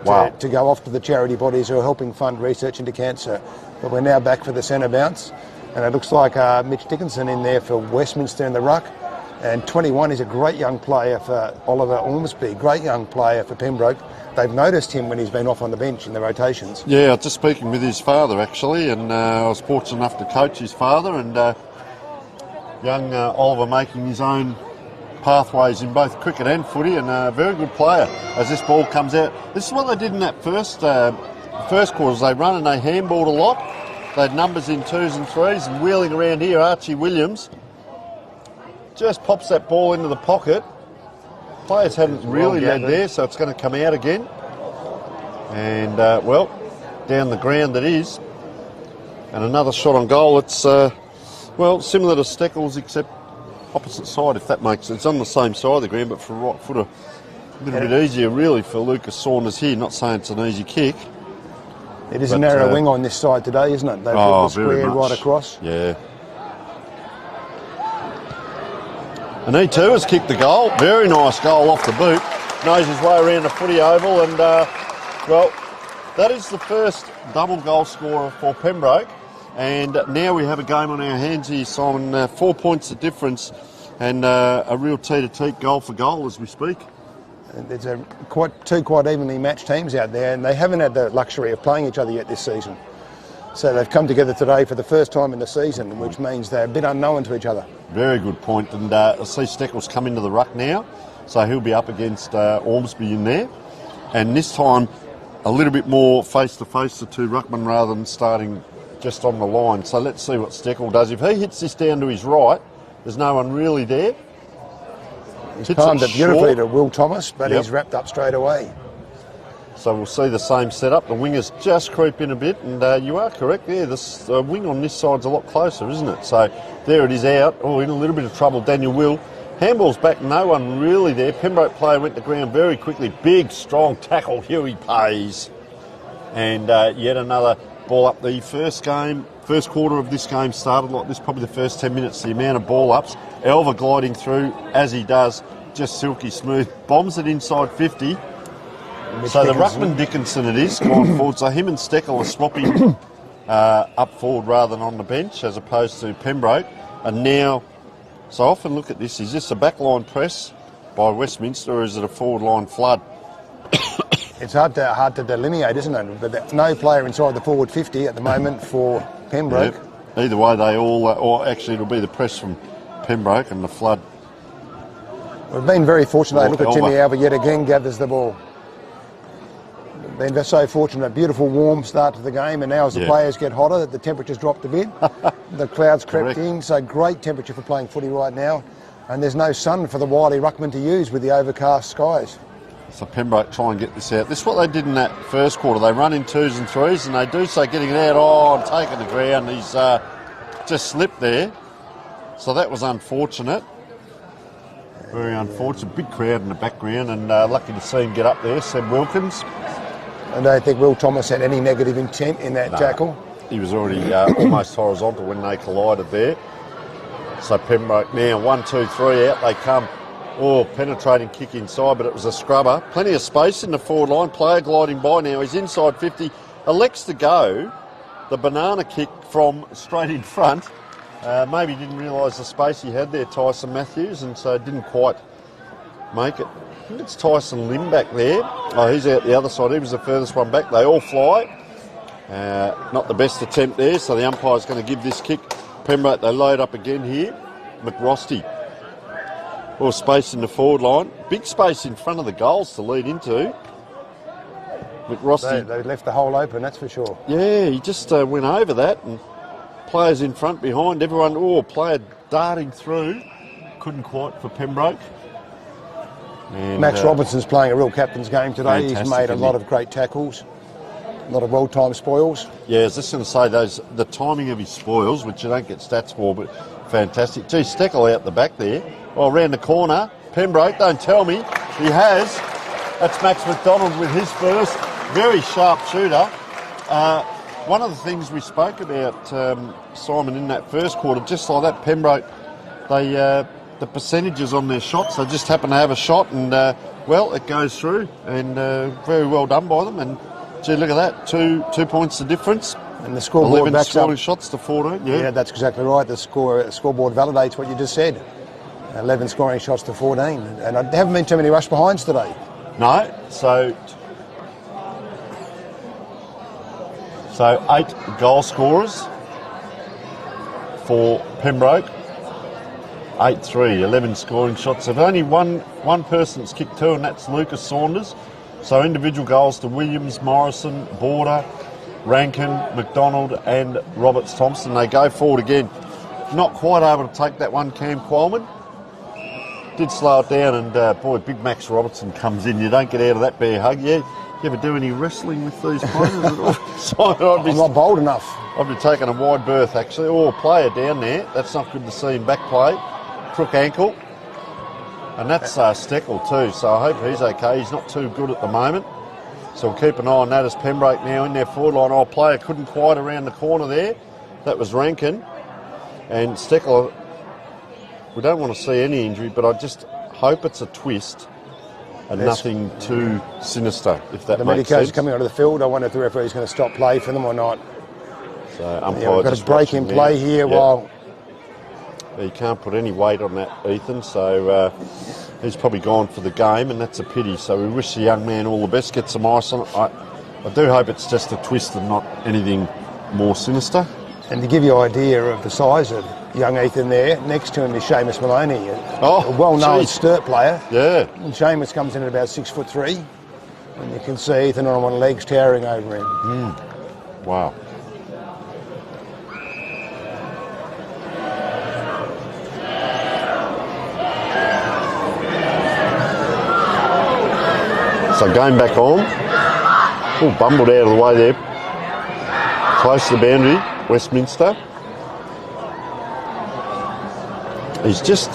Speaker 1: Wow.
Speaker 8: To go off to the charity bodies who are helping fund research into cancer. But we're now back for the centre bounce, and it looks like Mitch Dickinson in there for Westminster in the ruck, and 21 is a great young player for Oliver Ormsby, great young player for Pembroke. They've noticed him when he's been off on the bench in the rotations.
Speaker 1: Yeah, I was just speaking with his father actually, and I was fortunate enough to coach his father, and young Oliver making his own pathways in both cricket and footy, and a very good player as this ball comes out. This is what they did in that first quarters. They run and they handballed a lot. They had numbers in 2s and 3s, and wheeling around here, Archie Williams just pops that ball into the pocket. Players haven't really led there, so it's going to come out again. And, well, down the ground it is. And another shot on goal. It's, well, similar to Steckles, except opposite side, if that makes sense. It's on the same side of the ground, but for a right footer, a little bit easier, really, for Lucas Saunders here. Not saying it's an easy kick.
Speaker 8: It is a narrow wing on this side today, isn't it? They've put the square right across.
Speaker 1: Yeah. And he too has kicked the goal. Very nice goal off the boot. Knows his way around the footy oval, and well, that is the first double goal scorer for Pembroke. And now we have a game on our hands here, Simon. 4 points of difference, and a real teat-to-teat goal for goal as we speak.
Speaker 8: There's two quite evenly matched teams out there, and they haven't had the luxury of playing each other yet this season. So they've come together today for the first time in the season, which means they're a bit unknown to each other.
Speaker 1: Very good point. And I see Steckles come into the ruck now, so he'll be up against Ormsby in there. And this time, a little bit more face-to-face, the two ruckmen, rather than starting just on the line. So let's see what Steckles does. If he hits this down to his right, there's no one really there.
Speaker 8: He's timed it beautifully to Will Thomas, but he's wrapped up straight away.
Speaker 1: So we'll see the same setup. The wingers just creep in a bit, and you are correct there. This wing on this side's a lot closer, isn't it? So there it is out. Oh, in a little bit of trouble, Daniel Will. Handball's back, no one really there. Pembroke player went to ground very quickly. Big, strong tackle. Huey pays. And yet another ball up. The first quarter of this game started like this, probably the first 10 minutes, the amount of ball ups. Elva gliding through, as he does, just silky smooth. Bombs it inside 50. So the ruckman Dickinson it is, going forward. So him and Steckle are swapping up forward rather than on the bench, as opposed to Pembroke. And now, so I often look at this, is this a backline press by Westminster, or is it a forward line flood?
Speaker 8: It's hard to delineate, isn't it? But no player inside the forward 50 at the moment for Pembroke.
Speaker 1: Yep. Either way, they all, or actually it'll be the press from Pembroke and the flood.
Speaker 8: We've been very fortunate. Look at Timmy Alva yet again gathers the ball. Been so fortunate. Beautiful warm start to the game, and now as the players get hotter, the temperature's dropped a bit. The clouds crept in, so great temperature for playing footy right now. And there's no sun for the wily ruckman to use with the overcast skies.
Speaker 1: So Pembroke try and get this out. This is what they did in that first quarter. They run in 2s and 3s, and they do so getting it out. Oh, and taking the ground. He's just slipped there. So that was unfortunate. Very unfortunate. Big crowd in the background, and lucky to see him get up there, Seb Wilkins.
Speaker 8: I don't think Will Thomas had any negative intent in that tackle.
Speaker 1: He was already almost horizontal when they collided there. So Pembroke now 1, 2, 3 out they come. Oh, penetrating kick inside, but it was a scrubber. Plenty of space in the forward line. Player gliding by now. He's inside 50. Elects to go. The banana kick from straight in front. Maybe didn't realise the space he had there, Tyson Matthews, and so didn't quite make it. I think it's Tyson Lim back there. Oh, he's out the other side. He was the furthest one back. They all fly. Not the best attempt there, so the umpire's going to give this kick. Pembroke, they load up again here. McRosty. All space in the forward line. Big space in front of the goals to lead into. McRosty.
Speaker 8: They left the hole open, that's for sure.
Speaker 1: Yeah, he just went over that, and players in front, behind, everyone. Oh, player darting through. Couldn't quite for Pembroke. And,
Speaker 8: Max Robinson's playing a real captain's game today. He's made a lot of great tackles, a lot of well-timed spoils.
Speaker 1: Yeah, I was just going to say the timing of his spoils, which you don't get stats for, but fantastic. Gee, Steckel out the back there. Oh, round the corner. Pembroke, don't tell me. He has. That's Max McDonald with his first. Very sharp shooter. One of the things we spoke about, Simon, in that first quarter, just like that, Pembroke, the percentages on their shots, they just happen to have a shot and, well, it goes through. And very well done by them. And, gee, look at that. Two points the difference.
Speaker 8: And the scoreboard
Speaker 1: 11
Speaker 8: backs
Speaker 1: scoring
Speaker 8: up.
Speaker 1: shots to 14.
Speaker 8: Yeah, that's exactly right. The scoreboard validates what you just said. 11 scoring shots to 14. And there haven't been too many rush behinds today.
Speaker 1: No, so 8 goal scorers for Pembroke. 8-3, 11 scoring shots. There's only one person that's kicked 2, and that's Lucas Saunders. So individual goals to Williams, Morrison, Border, Rankin, McDonald and Roberts Thompson. They go forward again. Not quite able to take that one, Cam Qualman. Did slow it down, and boy, big Max Robertson comes in. You don't get out of that bear hug. Yeah, you ever do any wrestling with these players at all? Simon,
Speaker 8: I'm not bold enough.
Speaker 1: I'd be taking a wide berth, actually. Oh, a player down there. That's not good to see him back play. Crook ankle. And that's Steckel too, so I hope he's okay. He's not too good at the moment. So we'll keep an eye on that as Pembroke now in their forward line. Oh, player couldn't quite around the corner there. That was Rankin. And Steckel, we don't want to see any injury, but I just hope it's a twist and nothing too sinister, if that
Speaker 8: the
Speaker 1: makes
Speaker 8: medicos
Speaker 1: sense.
Speaker 8: coming onto the field. I wonder if the referee's going to stop play for them or not.
Speaker 1: So umpire
Speaker 8: Yeah, we've got
Speaker 1: just
Speaker 8: a break in
Speaker 1: watching
Speaker 8: play
Speaker 1: now.
Speaker 8: here
Speaker 1: Yep.
Speaker 8: while...
Speaker 1: You can't put any weight on that, Ethan, so he's probably gone for the game, and that's a pity. So we wish the young man all the best, get some ice on it. I do hope it's just a twist and not anything more sinister.
Speaker 8: And to give you an idea of the size of young Ethan there, next to him is Seamus Maloney,
Speaker 1: Oh,
Speaker 8: a well-known
Speaker 1: geez.
Speaker 8: Sturt player.
Speaker 1: Yeah.
Speaker 8: And Seamus comes in at about 6'3", and you can see Ethan on one legs towering over him.
Speaker 1: Wow. So going back on. Oh, bumbled out of the way there. Close to the boundary, Westminster. He's just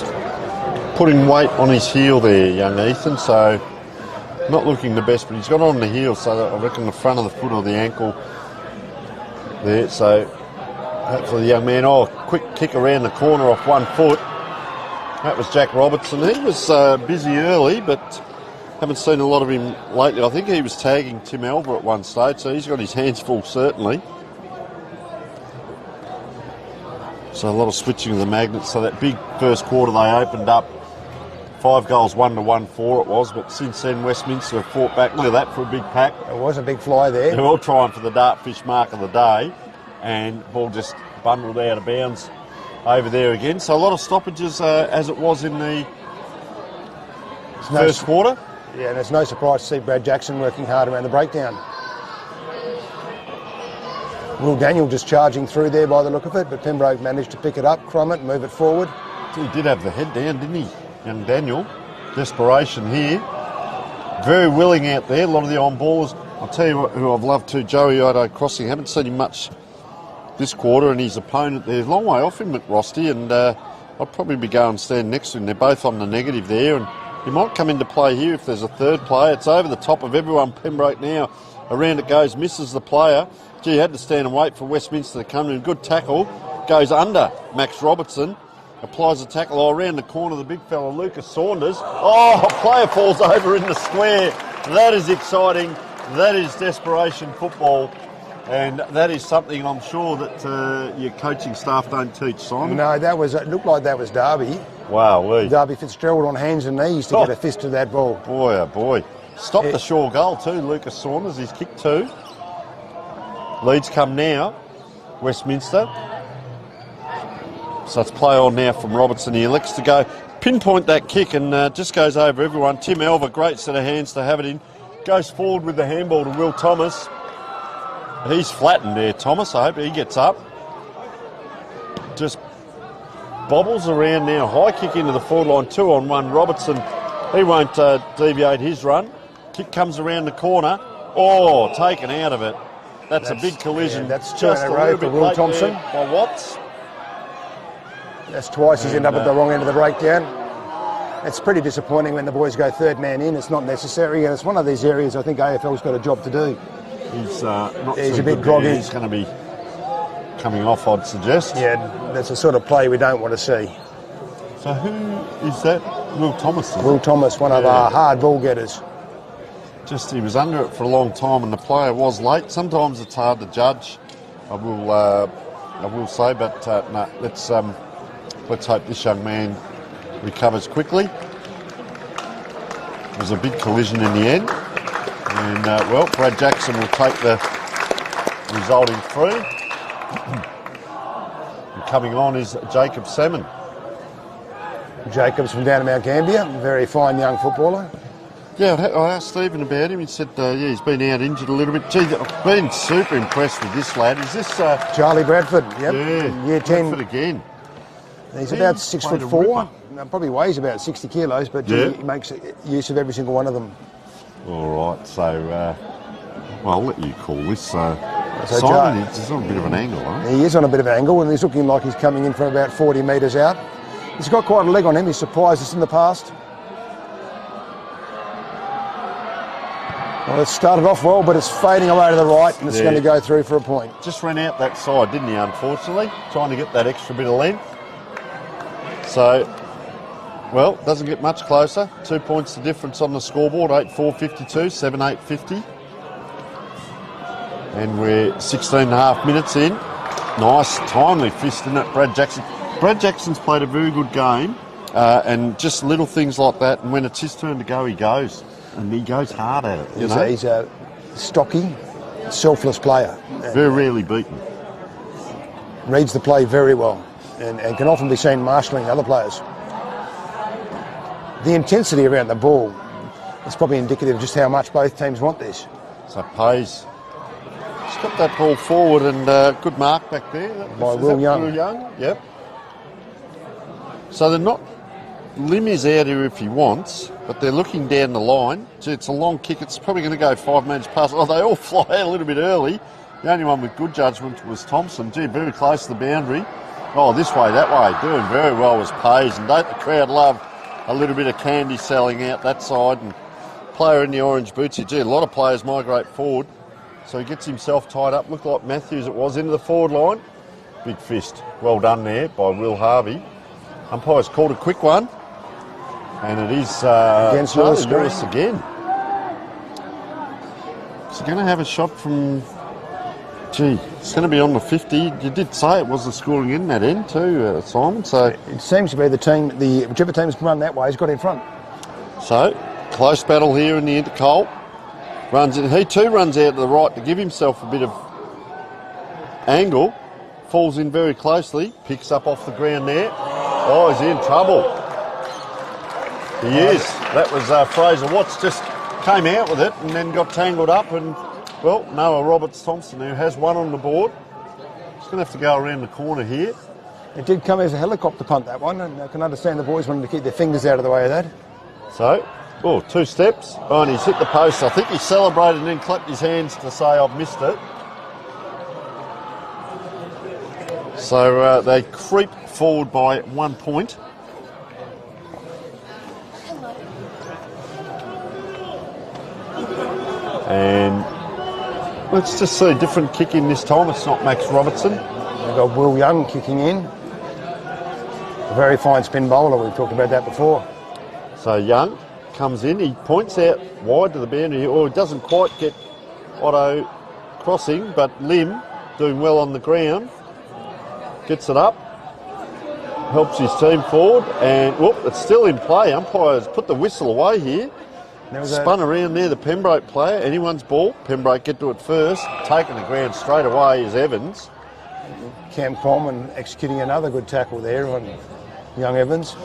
Speaker 1: putting weight on his heel there, young Ethan, so not looking the best, but he's got it on the heel, so that I reckon the front of the foot or the ankle there, so hopefully the young man, quick kick around the corner off 1 foot. That was Jack Robertson. He was busy early, but haven't seen a lot of him lately. I think he was tagging Tim Elver at one stage, so he's got his hands full certainly. So a lot of switching of the magnets. So that big first quarter they opened up 5 goals, 1-1-4 it was, but since then Westminster have fought back. Look at that for a big pack.
Speaker 8: It was a big fly there.
Speaker 1: They're all trying for the dartfish mark of the day, and ball just bundled out of bounds over there again. So a lot of stoppages as it was in the first quarter.
Speaker 8: Yeah, and it's no surprise to see Brad Jackson working hard around the breakdown. Will Daniel just charging through there by the look of it, but Pembroke managed to pick it up, crumb it, move it forward.
Speaker 1: He did have the head down, didn't he, young Daniel? Desperation here. Very willing out there, a lot of the on-ballers. I'll tell you who I've loved too, Joey Odo Crossing. Haven't seen him much this quarter, and his opponent there's a long way off him, McRosty, and I'll probably be going and stand next to him. They're both on the negative there, and he might come into play here if there's a third player. It's over the top of everyone. Pembroke now, around it goes, misses the player. Gee, had to stand and wait for Westminster to come in. Good tackle, goes under Max Robertson, applies a tackle around the corner, the big fella Lucas Saunders. Oh, a player falls over in the square. That is exciting. That is desperation football. And that is something I'm sure that your coaching staff don't teach, Simon.
Speaker 8: No, it looked like that was Darby.
Speaker 1: Wow,
Speaker 8: Darby Fitzgerald on hands and knees to get a fist to that ball.
Speaker 1: Boy, oh boy. Stopped the sure goal too, Lucas Saunders. He's kicked 2. Leads come now, Westminster. So it's play on now from Robertson. He elects to go pinpoint that kick and just goes over everyone. Tim Elver, great set of hands to have it in. Goes forward with the handball to Will Thomas. He's flattened there, Thomas. I hope he gets up. Just bobbles around now. High kick into the forward line, 2-on-1. Robertson, he won't deviate his run. Kick comes around the corner. Oh, taken out of it. That's a big collision.
Speaker 8: Yeah, that's 2
Speaker 1: just
Speaker 8: in a
Speaker 1: a
Speaker 8: row
Speaker 1: little
Speaker 8: for
Speaker 1: bit
Speaker 8: Will
Speaker 1: late
Speaker 8: Thompson.
Speaker 1: there by Watts.
Speaker 8: That's twice he's ended up at the wrong end of the breakdown. It's pretty disappointing when the boys go third man in. It's not necessary, and it's one of these areas I think AFL's got a job to do.
Speaker 1: He's not
Speaker 8: He's
Speaker 1: too
Speaker 8: a bit
Speaker 1: good
Speaker 8: groggy.
Speaker 1: there. He's going to be coming off, I'd suggest.
Speaker 8: Yeah, that's the sort of play we don't want to see.
Speaker 1: So who is that? Will Thomas. Is
Speaker 8: Will
Speaker 1: it?
Speaker 8: Thomas, one of our hard ball getters.
Speaker 1: Just he was under it for a long time, and the player was late. Sometimes it's hard to judge. I will say, but no. Let's hope this young man recovers quickly. It was a big collision in the end, and well, Brad Jackson will take the resulting free. And coming on is Jacob Salmon.
Speaker 8: Jacobs from down in Mount Gambier, very fine young footballer.
Speaker 1: Yeah, I asked Stephen about him. He said, he's been out injured a little bit. Gee, I've been super impressed with this lad. Is this...
Speaker 8: Charlie Bradford, yep.
Speaker 1: Yeah,
Speaker 8: Year 10.
Speaker 1: Bradford again.
Speaker 8: He's about 6'4". Probably weighs about 60 kilos, but
Speaker 1: Yeah.
Speaker 8: he makes use of every single one of them.
Speaker 1: All right, so, well, I'll let you call this.
Speaker 8: So
Speaker 1: Simon, he's on a bit of an angle, huh?
Speaker 8: He is on a bit of an angle, and he's looking like he's coming in from about 40 metres out. He's got quite a leg on him. He's surprised us in the past. Well, it started off well, but it's fading away to the right, and it's going to go through for a point.
Speaker 1: Just ran out that side, didn't he, unfortunately? Trying to get that extra bit of length. So, well, doesn't get much closer. 2 points the difference on the scoreboard, 8-4-52, 7-8-50. And we're 16 and a half minutes in. Nice, timely fist, isn't it, Brad Jackson? Brad Jackson's played a very good game, and just little things like that, and when it's his turn to go, he goes. And he goes hard at it, you know?
Speaker 8: He's a stocky, selfless player.
Speaker 1: Very rarely beaten.
Speaker 8: Reads the play very well, and can often be seen marshalling other players. The intensity around the ball is probably indicative of just how much both teams want this.
Speaker 1: So Pays, he's got that ball forward, and good mark back there.
Speaker 8: By Will Young.
Speaker 1: Will Young, yep. So they're not... Lim is out here if he wants, but they're looking down the line. Gee, it's a long kick. It's probably going to go 5 metres past. Oh, they all fly out a little bit early. The only one with good judgment was Thompson. Gee, very close to the boundary. Oh, this way, that way. Doing very well was Pays. And don't the crowd love a little bit of candy selling out that side? And player in the orange boots. Gee, a lot of players migrate forward. So he gets himself tied up. Looked like Matthews it was into the forward line. Big fist. Well done there by Will Harvey. Umpire's called a quick one. And it is
Speaker 8: against
Speaker 1: Charlie
Speaker 8: Lewis
Speaker 1: again. Is he going to have a shot from... Gee, it's going to be on the 50. You did say it was the scoring in that end too, Simon. So
Speaker 8: it seems to be whichever team's run that way has got in front.
Speaker 1: So, close battle here in the Intercal. Runs in. He too runs out to the right to give himself a bit of angle. Falls in very closely. Picks up off the ground there. Oh, he's in trouble. He is. That was Fraser Watts just came out with it and then got tangled up, and well, Noah Roberts-Thompson, who has one on the board, he's going to have to go around the corner here.
Speaker 8: It did come as a helicopter punt, that one, and I can understand the boys wanting to keep their fingers out of the way of that.
Speaker 1: So, 2 steps. Oh, and he's hit the post. I think he celebrated and then clapped his hands to say, I've missed it. So they creep forward by 1 point. And let's just see, different kick in this time. It's not Max Robertson.
Speaker 8: We've got Will Young kicking in. A very fine spin bowler, we've talked about that before.
Speaker 1: So Young comes in, he points out wide to the boundary, or he doesn't quite get Otto crossing, but Lim doing well on the ground, gets it up, helps his team forward, and whoop, it's still in play. Umpires put the whistle away here. Spun around there, the Pembroke player. Anyone's ball. Pembroke get to it first. Taking the ground straight away is Evans.
Speaker 8: Cam Coleman executing another good tackle there on young Evans.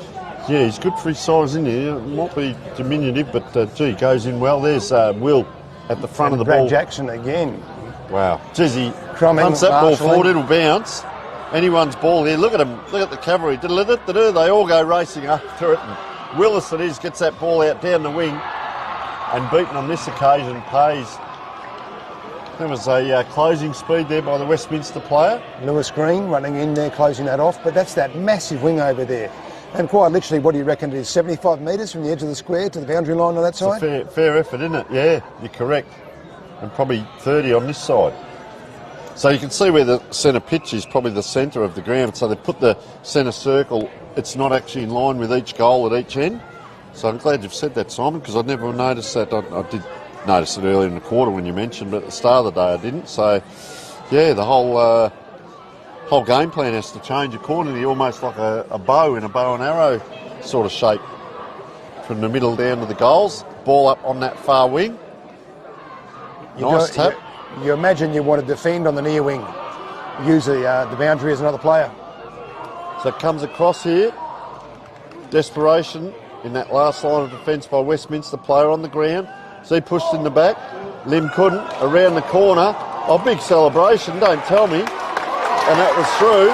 Speaker 1: Yeah, he's good for his size, isn't he? It might be diminutive, but gee, goes in well. There's Will at the front of the
Speaker 8: Brad
Speaker 1: ball.
Speaker 8: Jackson again.
Speaker 1: Wow. Geez, he
Speaker 8: Crumbing,
Speaker 1: punts that ball
Speaker 8: marshalling.
Speaker 1: forward, it'll bounce. Anyone's ball here. Look at him. Look at the cavalry. They all go racing after it. And Willis, it is, gets that ball out down the wing. And beaten on this occasion, Pays There was a closing speed there by the Westminster player.
Speaker 8: Lewis Green running in there, closing that off, but that's that massive wing over there. And quite literally, what do you reckon it is, 75 metres from the edge of the square to the boundary line on that side?
Speaker 1: It's a fair effort, isn't it? Yeah, you're correct. And probably 30 on this side. So you can see where the centre pitch is, probably the centre of the ground. So they put the centre circle, it's not actually in line with each goal at each end. So I'm glad you've said that, Simon, because I'd never noticed that. I did notice it earlier in the quarter when you mentioned, but at the start of the day I didn't. So, yeah, the whole game plan has to change accordingly, almost like a bow in a bow and arrow sort of shape. From the middle down to the goals, ball up on that far wing. Nice tap.
Speaker 8: You imagine you want to defend on the near wing. Use the boundary as another player.
Speaker 1: So it comes across here. Desperation in that last line of defence by Westminster, player on the ground. So he pushed in the back. Lim couldn't. Around the corner. Oh, big celebration, don't tell me. And that was through.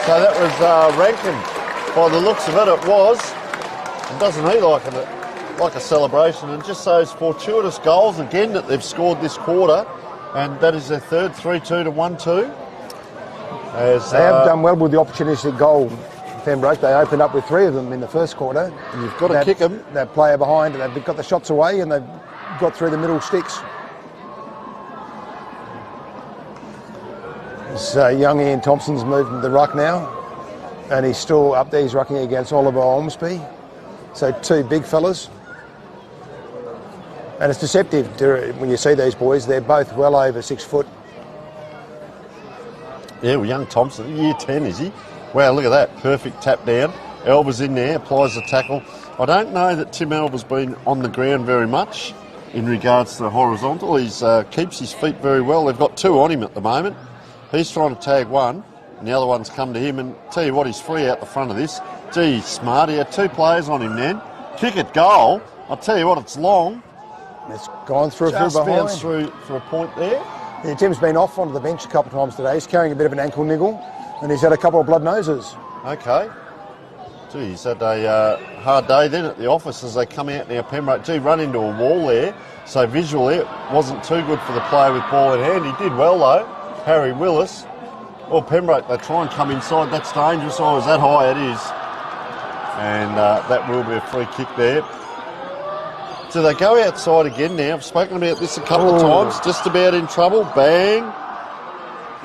Speaker 1: So that was Rankin. By the looks of it, it was. And doesn't he like a celebration? And just those fortuitous goals again that they've scored this quarter. And that is their third, 3-2 to 1-2.
Speaker 8: They have done well with the opportunistic goal, Pembroke. They opened up with 3 of them in the first quarter.
Speaker 1: And you've got to kick them.
Speaker 8: That player behind, and they've got the shots away, and they've got through the middle sticks. So young Ian Thompson's moved to the ruck now, and he's still up there. He's rucking against Oliver Ormsby. So 2 big fellas. And it's deceptive when you see these boys. They're both well over 6 foot.
Speaker 1: Yeah, well, young Thompson, year 10, is he? Wow, look at that. Perfect tap down. Elba's in there, applies the tackle. I don't know that Tim Elba's been on the ground very much in regards to the horizontal. He keeps his feet very well. They've got 2 on him at the moment. He's trying to tag one, and the other one's come to him. And tell you what, he's free out the front of this. Gee, he's smart. He had 2 players on him then. Kick it, goal. I'll tell you what, it's long.
Speaker 8: It's gone through
Speaker 1: Just
Speaker 8: behind.
Speaker 1: bounced through for a point there.
Speaker 8: Yeah, Tim's been off onto the bench a couple of times today. He's carrying a bit of an ankle niggle, and he's had a couple of blood noses.
Speaker 1: Okay. Gee, he's had a hard day then at the office as they come out now. Pembroke, gee, run into a wall there. So visually it wasn't too good for the player with ball in hand. He did well though. Harry Willis. Well, Pembroke, they try and come inside. That's dangerous. Oh, is that high? It is. And that will be a free kick there. So they go outside again now. I've spoken about this a couple of times. Just about in trouble. Bang.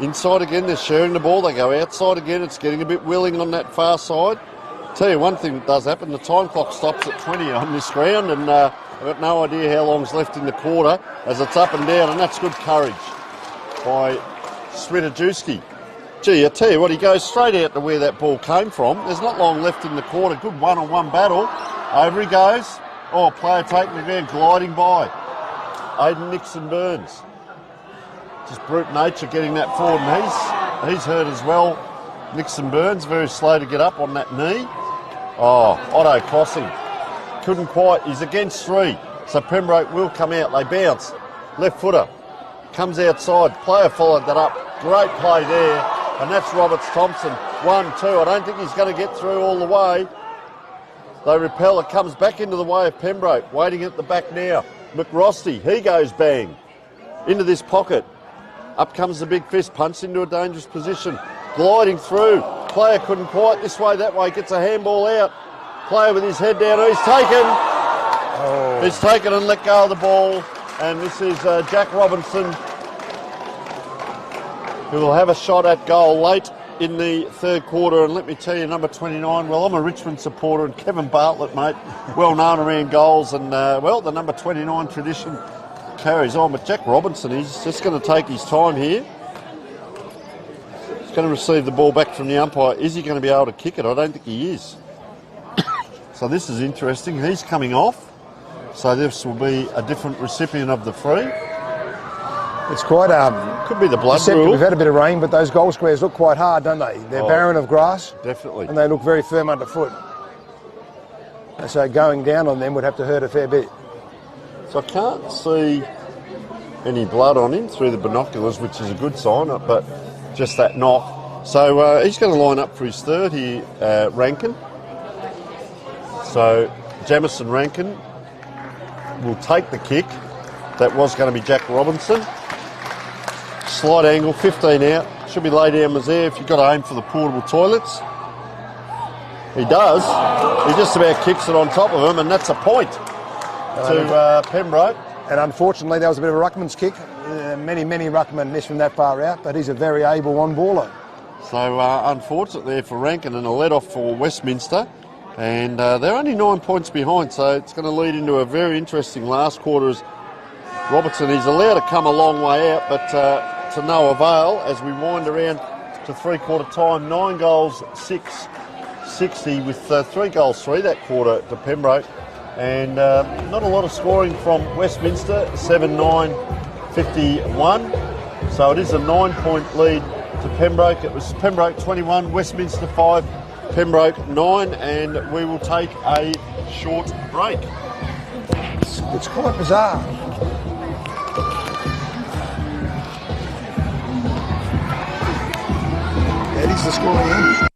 Speaker 1: Inside again. They're sharing the ball. They go outside again. It's getting a bit willing on that far side. Tell you one thing that does happen. The time clock stops at 20 on this round, and I've got no idea how long's left in the quarter as it's up and down, and that's good courage by Switajewski. Gee, I tell you what, he goes straight out to where that ball came from. There's not long left in the quarter. Good one-on-one battle. Over he goes. Oh, player taking the ground, gliding by. Aidan Nixon-Burns. Just brute nature getting that forward, and he's hurt as well. Nixon-Burns, very slow to get up on that knee. Oh, Otto crossing. Couldn't quite. He's against 3. So Pembroke will come out. They bounce. Left footer. Comes outside. Player followed that up. Great play there. And that's Roberts Thompson. 1-2. I don't think he's going to get through all the way. They repel. It comes back into the way of Pembroke. Waiting at the back now. McRosty. He goes bang. Into this pocket. Up comes the big fist. Punched into a dangerous position. Gliding through. Player couldn't quite this way, that way. Gets a handball out. Player with his head down. He's taken. Oh. He's taken and let go of the ball. And this is Jack Robinson, who will have a shot at goal late in the third quarter. And let me tell you, number 29, well, I'm a Richmond supporter, and Kevin Bartlett, mate, well known around goals. And, well, the number 29 tradition carries on. But Jack Robinson, he's just going to take his time here. He's going to receive the ball back from the umpire. Is he going to be able to kick it? I don't think he is. So this is interesting. He's coming off. So this will be a different recipient of the free.
Speaker 8: It's quite
Speaker 1: could be the blood
Speaker 8: deceptive.
Speaker 1: rule.
Speaker 8: We've had a bit of rain, but those goal squares look quite hard, don't they? They're barren of grass.
Speaker 1: Definitely.
Speaker 8: And they look very firm underfoot. And so going down on them would have to hurt a fair bit.
Speaker 1: So I can't see any blood on him through the binoculars, which is a good sign, but just that knock. So he's going to line up for his third here, Rankin. So Jamison Rankin will take the kick. That was going to be Jack Robinson. slight angle, 15 out. Should be laid down was there if you've got to aim for the portable toilets. He does. He just about kicks it on top of him, and that's a point to Pembroke.
Speaker 8: And unfortunately, that was a bit of a ruckman's kick. Many ruckmen miss from that far out, but he's a very able on-baller.
Speaker 1: So unfortunate there for Rankin, and a let-off for Westminster. And they're only 9 points behind, so it's going to lead into a very interesting last quarter as Robertson is allowed to come a long way out, but to no avail as we wind around to three-quarter time. 9 goals, 6-60 with 3 goals, 3 that quarter to Pembroke. And not a lot of scoring from Westminster, 7-9, 51. So it is a 9-point lead to Pembroke. It was Pembroke 21, Westminster 5, Pembroke 9, and we will take a short break.
Speaker 8: It's quite bizarre. That is the scoring end.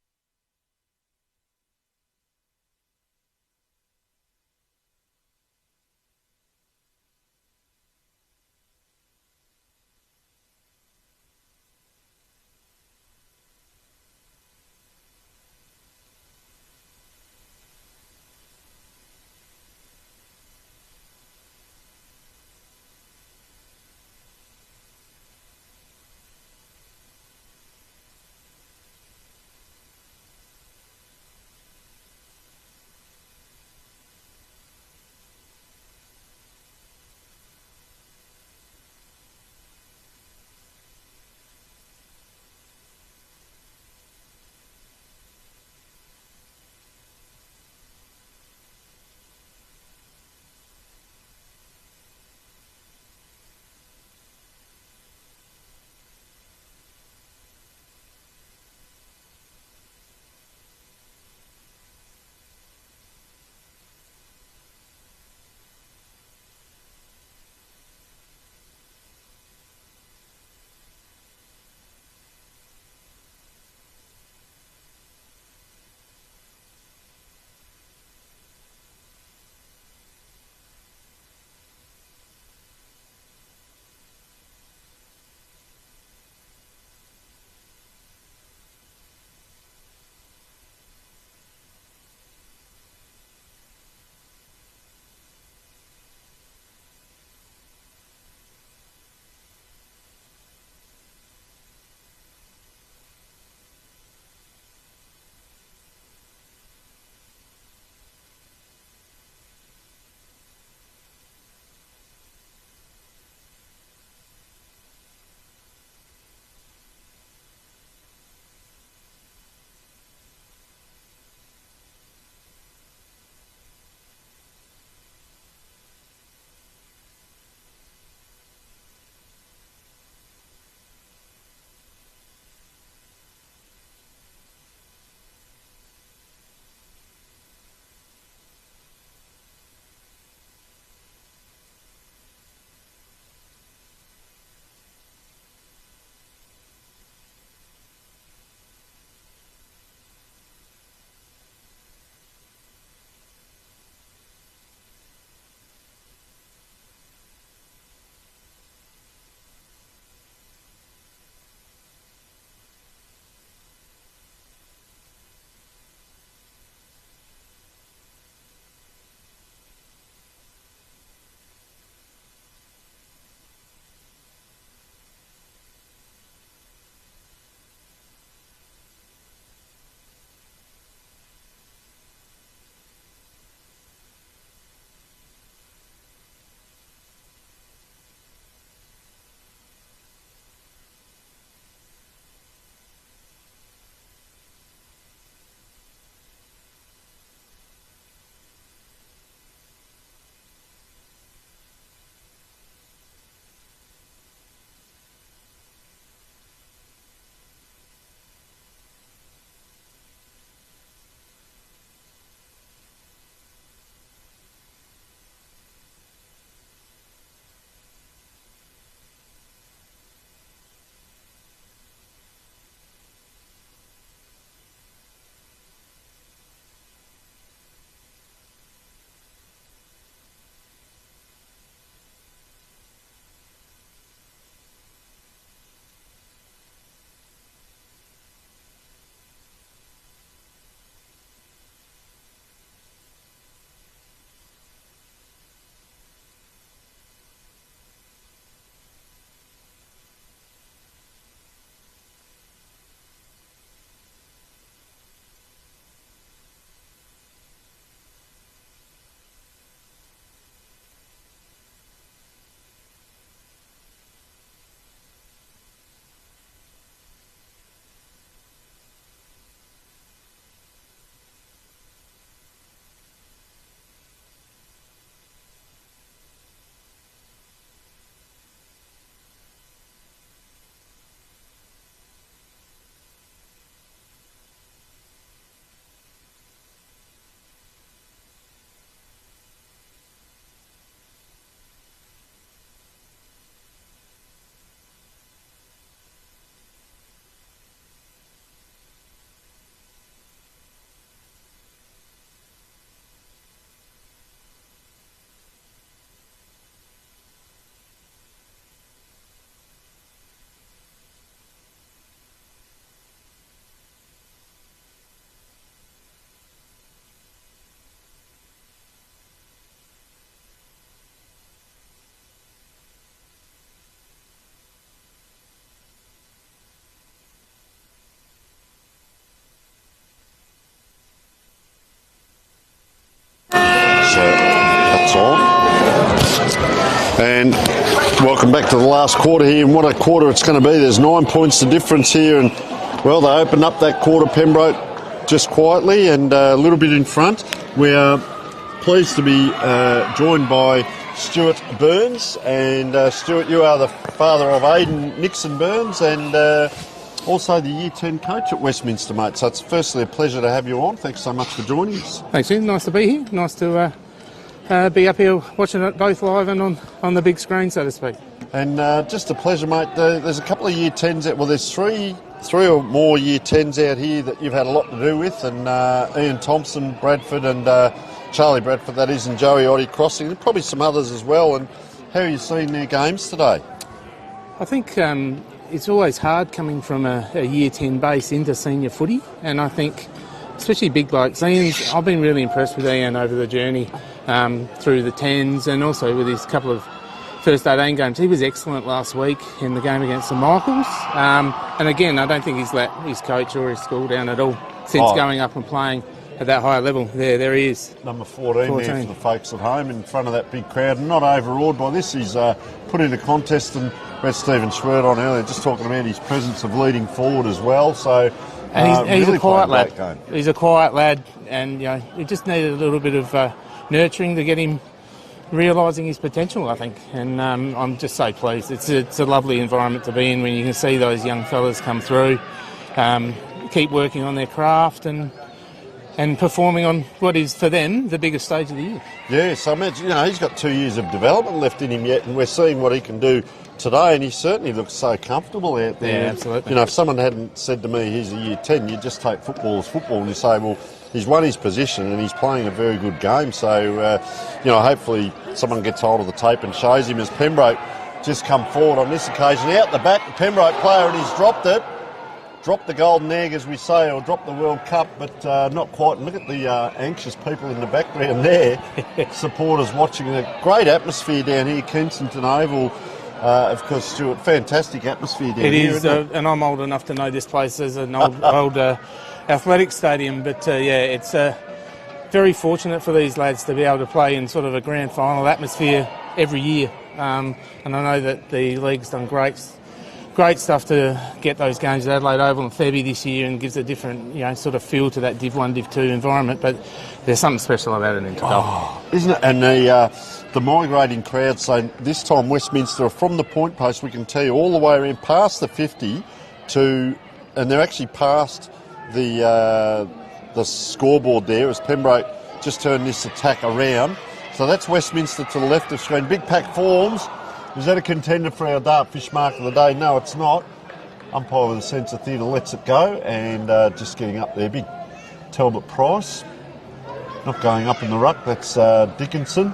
Speaker 1: And welcome back to the last quarter here, and what a quarter it's going to be. There's 9 points the difference here, and well, they opened up that quarter, Pembroke, just quietly and a little bit in front. We are pleased to be joined by Stuart Burns, and Stuart, you are the father of Aidan Nixon Burns and also the Year 10 coach at Westminster, mate. So it's firstly a pleasure to have you on. Thanks so much for joining us.
Speaker 9: Thanks, Ian. Nice to be here. Nice to be up here watching it both live and on the big screen, so to speak.
Speaker 1: And just a pleasure, mate. There's a couple of Year 10s out. Well, there's three or more Year 10s out here that you've had a lot to do with, and Ian Thompson, Bradford, and Charlie Bradford, that is, and Joey Oddie Crossing, and probably some others as well. And how are you seeing their games today?
Speaker 9: I think it's always hard coming from a Year 10 base into senior footy, and I think especially big blokes. I've been really impressed with Ian over the journey through the 10s and also with his couple of first 18 games. He was excellent last week in the game against St Michael's. And again, I don't think he's let his coach or his school down at all since going up and playing at that higher level. There he is.
Speaker 1: Number 14 there for the folks at home in front of that big crowd. Not overawed by this. He's put in a contest, and we had Stephen Schwert on earlier just talking about his presence of leading forward as well. So,
Speaker 9: and he's
Speaker 1: really
Speaker 9: a quiet lad.
Speaker 1: Game.
Speaker 9: He's a quiet lad, and he just needed a little bit of nurturing to get him realising his potential, I think. And I'm just so pleased. It's a lovely environment to be in when you can see those young fellas come through, keep working on their craft and performing on what is, for them, the biggest stage of the year.
Speaker 1: Yes, I imagine, he's got 2 years of development left in him yet, and we're seeing what he can do today, and he certainly looks so comfortable out there.
Speaker 9: Yeah, absolutely.
Speaker 1: If someone hadn't said to me, he's a Year 10, you'd just take football as football, and you say, well, he's won his position and he's playing a very good game. So, hopefully someone gets hold of the tape and shows him, as Pembroke just come forward on this occasion. Out the back, the Pembroke player, and he's dropped it. Dropped the golden egg, as we say, or dropped the World Cup, but not quite. And look at the anxious people in the background there. Supporters watching. A great atmosphere down here, Kensington Oval. Of course, Stuart, fantastic atmosphere down here.
Speaker 9: It is,
Speaker 1: isn't it?
Speaker 9: and I'm old enough to know this place as an old athletic stadium. But it's very fortunate for these lads to be able to play in sort of a grand final atmosphere every year. And I know that the league's done great stuff to get those games at Adelaide Oval and Febby this year, and gives a different, sort of feel to that Div 1, Div 2 environment. But there's something special about it in Intercal.
Speaker 1: Isn't it? And the migrating crowd saying this time Westminster, from the point post, we can tell you all the way around past the 50 and they're actually past the scoreboard there as Pembroke just turned this attack around. So that's Westminster to the left of screen. Big pack forms. Is that a contender for our Dartfish mark of the day? No, it's not. Umpire with a sense of theatre lets it go, and just getting up there. Big Talbot Price. Not going up in the ruck. That's Dickinson.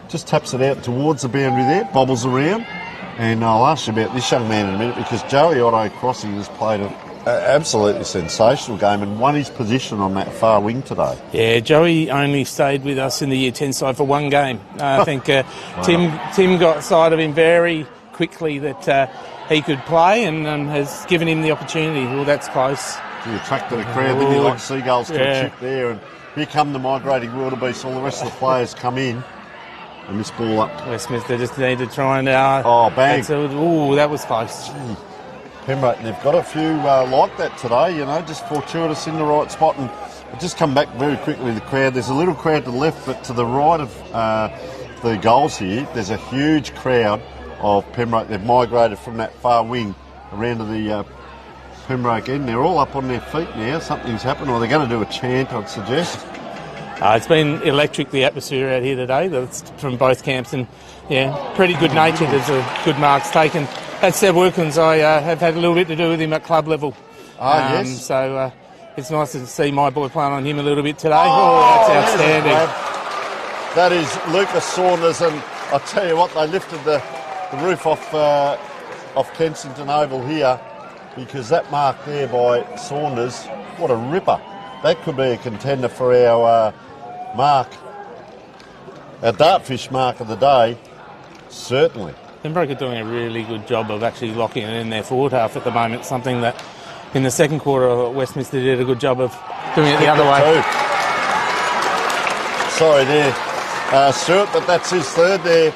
Speaker 1: Just taps it out towards the boundary there. Bobbles around. And I'll ask you about this young man in a minute, because Joey Oddie Crossing has played an absolutely sensational game and won his position on that far wing today.
Speaker 9: Yeah, Joey only stayed with us in the Year 10 side for one game. I think Tim got sight of him very quickly that he could play, and has given him the opportunity. Well, that's close.
Speaker 1: He attracted a crowd, didn't he, like seagulls to a chip there, and here come the migrating wildebeest. All the rest of the players come in, and this ball up.
Speaker 9: Westminster just need to try and...
Speaker 1: bang.
Speaker 9: That was close.
Speaker 1: Gee. Pembroke, they've got a few like that today, just fortuitous in the right spot, and just come back very quickly, the crowd. There's a little crowd to the left, but to the right of the goals here, there's a huge crowd of Pembroke. They've migrated from that far wing around to the Pembroke end. They're all up on their feet now. Something's happened, or they're going to do a chant, I'd suggest.
Speaker 9: It's been electric, the atmosphere out here today. That's from both camps, and pretty good natured. There's a good marks taken. That's Seb Wilkins. I have had a little bit to do with him at club level.
Speaker 1: Yes.
Speaker 9: So it's nice to see my boy playing on him a little bit today. That's outstanding.
Speaker 1: That is Lucas Saunders, and I tell you what, they lifted the roof off Kensington Oval here, because that mark there by Saunders, what a ripper. That could be a contender for our mark, our Dartfish mark of the day, certainly.
Speaker 9: Pembroke are doing a really good job of actually locking it in their forward half at the moment, something that in the second quarter Westminster did a good job of doing it the other way.
Speaker 1: Sorry there, Stuart, but that's his third there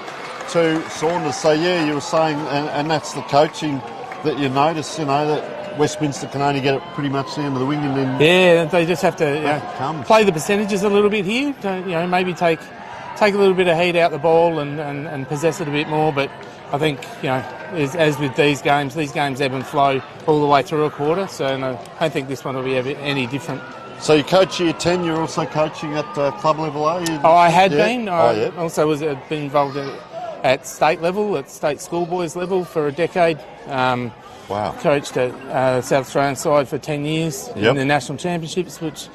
Speaker 1: to Saunders. So yeah, you were saying, and that's the coaching that you notice, that Westminster can only get it pretty much down to the wing, and then
Speaker 9: they just have to play the percentages a little bit here. Maybe take a little bit of heat out the ball and possess it a bit more. But I think as with these games ebb and flow all the way through a quarter. So I don't think this one will be any different.
Speaker 1: So you coach year 10. You're also coaching at club level, are you?
Speaker 9: I had been.
Speaker 1: I
Speaker 9: also been involved at state level, at state schoolboys level for a decade.
Speaker 1: Wow.
Speaker 9: Coached at South Australian side for 10 years in the national championships, which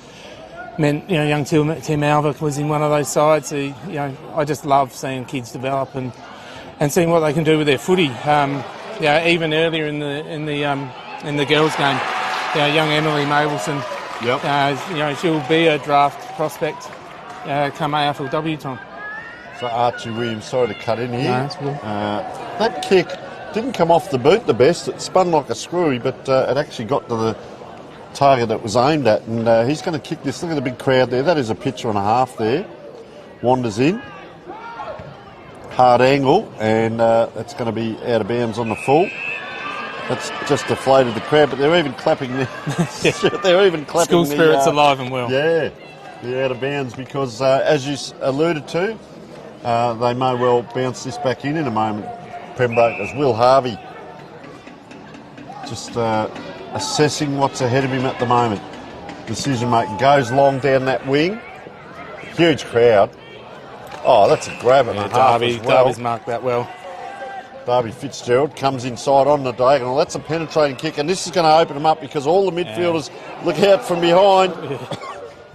Speaker 9: meant young Tim Alva was in one of those sides. So, I just love seeing kids develop and seeing what they can do with their footy. Even earlier in the girls' game, young Emily Mabelson.
Speaker 1: Yep.
Speaker 9: She'll be a draft prospect come AFLW time.
Speaker 1: So Archie Williams, sorry to cut in here.
Speaker 9: No, that's good.
Speaker 1: That kick didn't come off the boot the best. It spun like a screwy, but it actually got to the target that was aimed at. And he's going to kick this. Look at the big crowd there. That is a pitcher and a half there. Wanders in. Hard angle, and that's going to be out of bounds on the full. That's just deflated the crowd, but they're even clapping there. They're even clapping.
Speaker 9: School spirit's alive and well.
Speaker 1: Yeah, they're out of bounds because, as you alluded to, they may well bounce this back in a moment. Pembroke, as Will Harvey just assessing what's ahead of him at the moment. Decision making goes long down that wing. Huge crowd. Oh, that's a grab and a half as well.
Speaker 9: Darby's marked that well.
Speaker 1: Darby Fitzgerald comes inside on the diagonal. That's a penetrating kick, and this is going to open them up because all the midfielders look out from behind.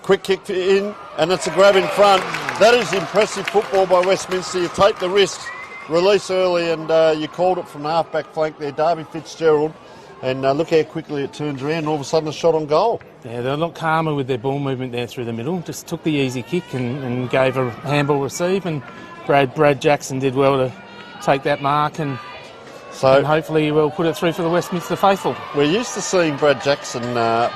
Speaker 1: Quick kick in, and it's a grab in front. That is impressive football by Westminster. You take the risks, release early, and you called it from the half-back flank there, Darby Fitzgerald. And look how quickly it turns around, and all of a sudden a shot on goal.
Speaker 9: Yeah, they're a lot calmer with their ball movement there through the middle. Just took the easy kick and gave a handball receive, and Brad Jackson did well to take that mark and hopefully we'll put it through for the Westminster faithful.
Speaker 1: We're used to seeing Brad Jackson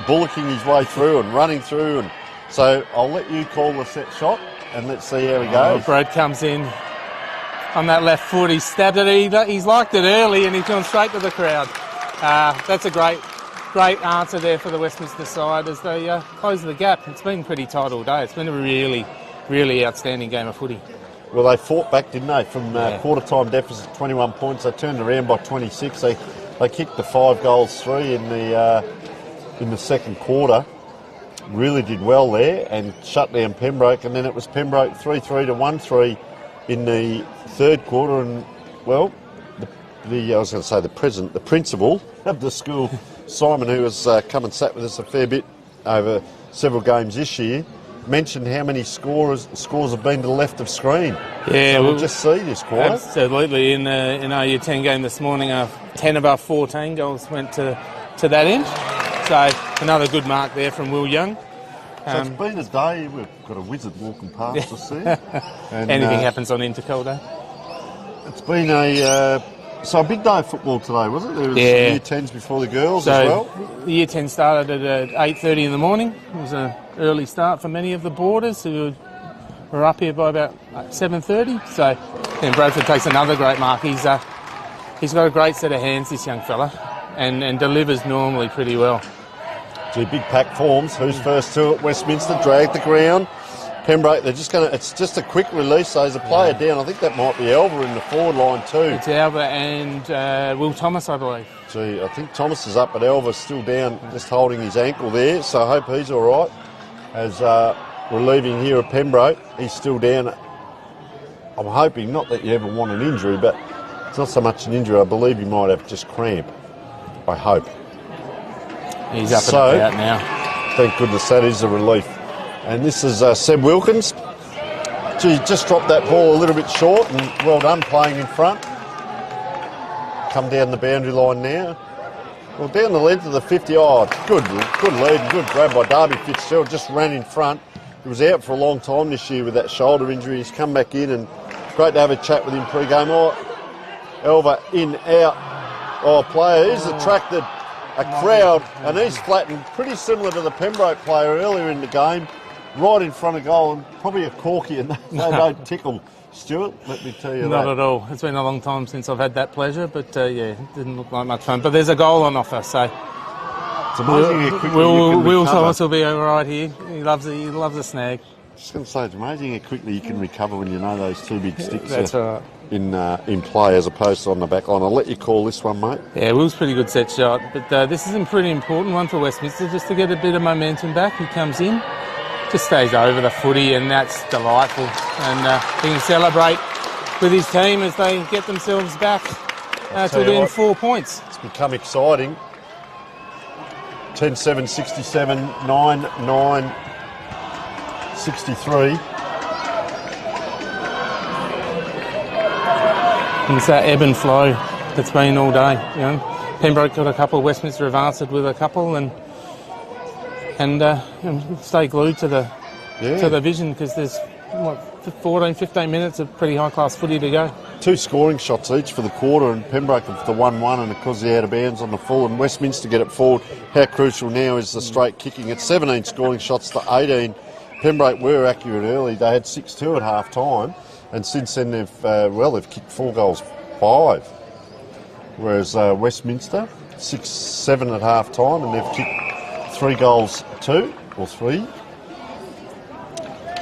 Speaker 1: bullocking his way through and running through, and so I'll let you call the set shot and let's see how he goes.
Speaker 9: Brad comes in on that left foot, he stabbed it, he's liked it early and he's gone straight to the crowd. That's a great answer there for the Westminster side as they close the gap. It's been pretty tight all day. It's been a really, really outstanding game of footy.
Speaker 1: Well, they fought back, didn't they? From quarter-time deficit, 21 points. They turned around by 26. They kicked the 5 goals 3 in the second quarter. Really did well there and shut down Pembroke. And then it was Pembroke 3-3 to 1-3 in the third quarter. And, well, the principal of the school, Simon, who has come and sat with us a fair bit over several games this year, mentioned how many scores have been to the left of screen.
Speaker 9: Yeah,
Speaker 1: so we'll just see this quarter.
Speaker 9: Absolutely. In our Year 10 game this morning, 10 of our 14 goals went to that end. So another good mark there from Will Young.
Speaker 1: So it's been a day. We've got a wizard walking past us there. And,
Speaker 9: anything happens on Intercal Day.
Speaker 1: It's been a big day of football today, was it? There was Year 10s before the girls as well.
Speaker 9: The Year 10 started at 8:30 in the morning. It was an early start for many of the boarders who were up here by about 7:30. So then Bradford takes another great mark. He's got a great set of hands, this young fella, and delivers normally pretty well.
Speaker 1: Gee, big pack forms. Who's first to it? Westminster drag the ground. Pembroke, it's just a quick release. So there's a player down. I think that might be Alva in the forward line too.
Speaker 9: It's Alva and Will Thomas, I believe.
Speaker 1: Gee, I think Thomas is up, but Alva's still down, just holding his ankle there. So I hope he's all right. As we're leaving here at Pembroke, he's still down. I'm hoping not that you ever want an injury, but it's not so much an injury. I believe he might have just cramp. I hope.
Speaker 9: He's up and about now.
Speaker 1: Thank goodness that is a relief. And this is Seb Wilkins. Gee, just dropped that ball a little bit short, and well done playing in front. Come down the boundary line now. Well, down the length of the 50. Oh, good lead, good grab by Darby Fitzgerald. Just ran in front. He was out for a long time this year with that shoulder injury. He's come back in, and great to have a chat with him pre-game. Oh, Alva in, out. Oh, player, he's attracted a crowd, and he's flattened pretty similar to the Pembroke player earlier in the game. right in front of goal, and probably a corky, and they don't tickle. Stuart, let me tell you
Speaker 9: Not at all. It's been a long time since I've had that pleasure, but yeah, it didn't look like much fun. But there's a goal on offer, so
Speaker 1: it's amazing how quickly you can
Speaker 9: Will
Speaker 1: recover.
Speaker 9: Thomas will be all right here. He loves a snag.
Speaker 1: Just going to say, it's amazing how quickly you can recover when you know those two big sticks
Speaker 9: That's
Speaker 1: are
Speaker 9: right.
Speaker 1: in play as opposed to on the back line. I'll let you call this one, mate.
Speaker 9: Yeah, Will's pretty good set shot, but this is a pretty important one for Westminster just to get a bit of momentum back. He comes in, just stays over the footy, and that's delightful. And he can celebrate with his team as they get themselves back to within 4 points.
Speaker 1: It's become exciting. 10-7, 67, 9-9, 63.
Speaker 9: And it's that ebb and flow that's been all day. You know, Pembroke got a couple, Westminster have answered with a couple, and stay glued to the vision because there's 14, 15 minutes of pretty high class footy to go.
Speaker 1: 2 scoring shots each for the quarter, and Pembroke for the 1-1, and of course the out of bounds on the full, and Westminster get it forward. How crucial now is the straight kicking. It's 17 scoring shots to 18. Pembroke were accurate early. They had 6-2 at half time, and since then they've kicked 4 goals 5. Whereas Westminster 6-7 at half time, and they've kicked 3 goals 2 or 3.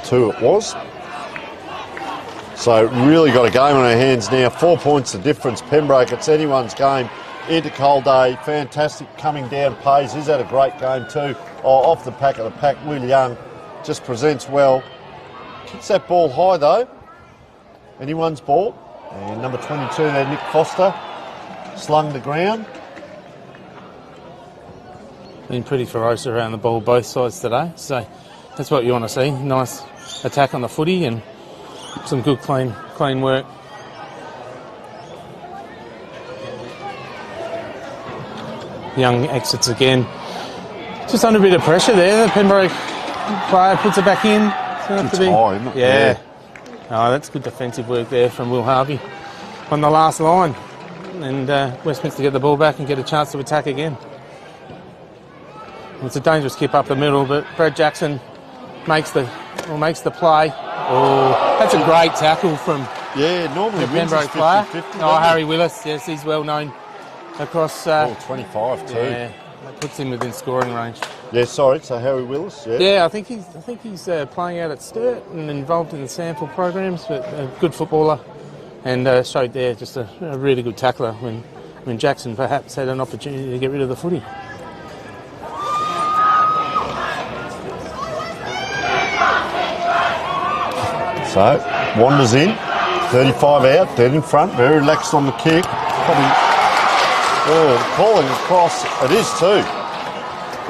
Speaker 1: 2 it was. So really got a game on our hands now. 4 points the difference. Pembroke, it's anyone's game. Intercal day, fantastic coming down pace. He's had a great game too. Off the pack of the pack, Will Young just presents well. Kicks that ball high though. Anyone's ball. And number 22 there, Nick Foster, slung the ground.
Speaker 9: Been pretty ferocious around the ball both sides today, so that's what you want to see. Nice attack on the footy and some good clean work. Young exits again. Just under a bit of pressure there. The Pembroke player puts it back in.
Speaker 1: It's high, isn't it?
Speaker 9: Yeah. Oh, that's good defensive work there from Will Harvey on the last line. And Westminster get the ball back and get a chance to attack again. It's a dangerous kip up the middle, but Brad Jackson makes the play. Oh, that's a great tackle from
Speaker 1: normally
Speaker 9: the Pembroke player.
Speaker 1: 50-50,
Speaker 9: Harry Willis, yes, he's well known across.
Speaker 1: 25 too.
Speaker 9: Yeah, that puts him within scoring range.
Speaker 1: Yeah, sorry, so Harry Willis. Yeah,
Speaker 9: Yeah, I think he's playing out at Sturt and involved in the sample programs, but a good footballer, and showed there just a really good tackler when Jackson perhaps had an opportunity to get rid of the footy.
Speaker 1: So, wanders in, 35 out, dead in front, very relaxed on the kick. Calling across, it is too.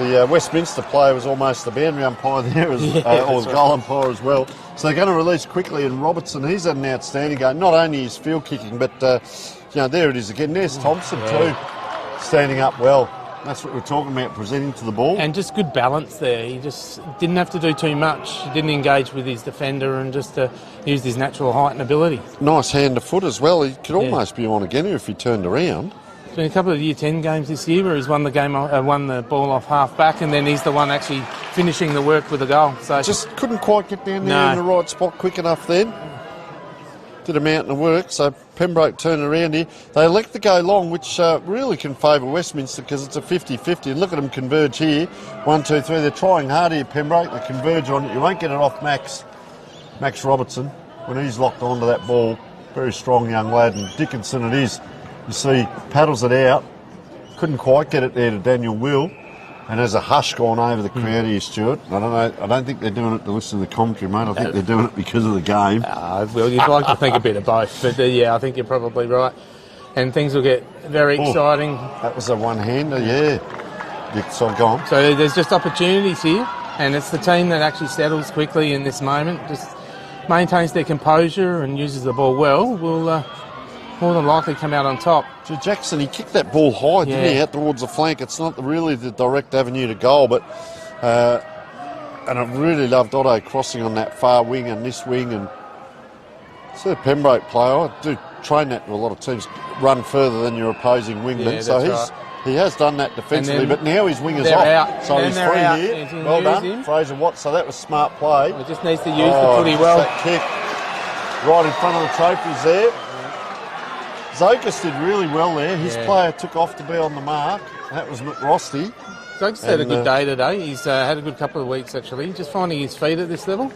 Speaker 1: The Westminster player was almost the boundary umpire there, or the goal umpire as well. So they're going to release quickly, and Robertson, he's had an outstanding game. Not only his field kicking, but there it is again. There's Thompson too, standing up well. That's what we're talking about, presenting to the ball.
Speaker 9: And just good balance there. He just didn't have to do too much. He didn't engage with his defender and just used his natural height and ability.
Speaker 1: Nice hand to foot as well. He could almost be on again if he turned around.
Speaker 9: There's been a couple of Year 10 games this year where he's won the ball off half back, and then he's the one actually finishing the work with a goal. So
Speaker 1: just couldn't quite get down there in the right spot quick enough then. Did a mountain of work, so Pembroke turned around here. They elect to go long, which really can favour Westminster because it's a 50-50. And look at them converge here. 1, 2, 3. They're trying hard here, Pembroke. They converge on it. You won't get it off Max Robertson when he's locked onto that ball. Very strong young lad. And Dickinson it is. You see, paddles it out. Couldn't quite get it there to Daniel Will. And there's a hush gone over the crowd here, Stuart. I don't know. I don't think they're doing it to listen to the commentary, mate. I think they're doing it because of the game.
Speaker 9: Well, you'd like to think a bit of both, but I think you're probably right. And things will get very exciting.
Speaker 1: That was a one-hander, yeah. So gone.
Speaker 9: So there's just opportunities here, and it's the team that actually settles quickly in this moment, just maintains their composure and uses the ball well, will more than likely come out on top.
Speaker 1: Jackson, he kicked that ball high, didn't he, out towards the flank. It's not really the direct avenue to goal, but and I really loved Otto crossing on that far wing and this wing. And it's a Pembroke player. I do train that to a lot of teams, run further than your opposing wingman. So He has done that defensively, but now his wingers
Speaker 9: they're
Speaker 1: off.
Speaker 9: out.
Speaker 1: So
Speaker 9: And
Speaker 1: he's
Speaker 9: they're
Speaker 1: free
Speaker 9: out.
Speaker 1: here.
Speaker 9: He can
Speaker 1: Well
Speaker 9: use
Speaker 1: done,
Speaker 9: him.
Speaker 1: Fraser Watts. So that was smart play.
Speaker 9: He just needs to use the footy
Speaker 1: just
Speaker 9: well.
Speaker 1: That kick right in front of the trophies there. Zokas did really well there. His player took off to be on the mark. That was McRosty.
Speaker 9: Zokas had a good day today. He's had a good couple of weeks, actually. Just finding his feet at this level.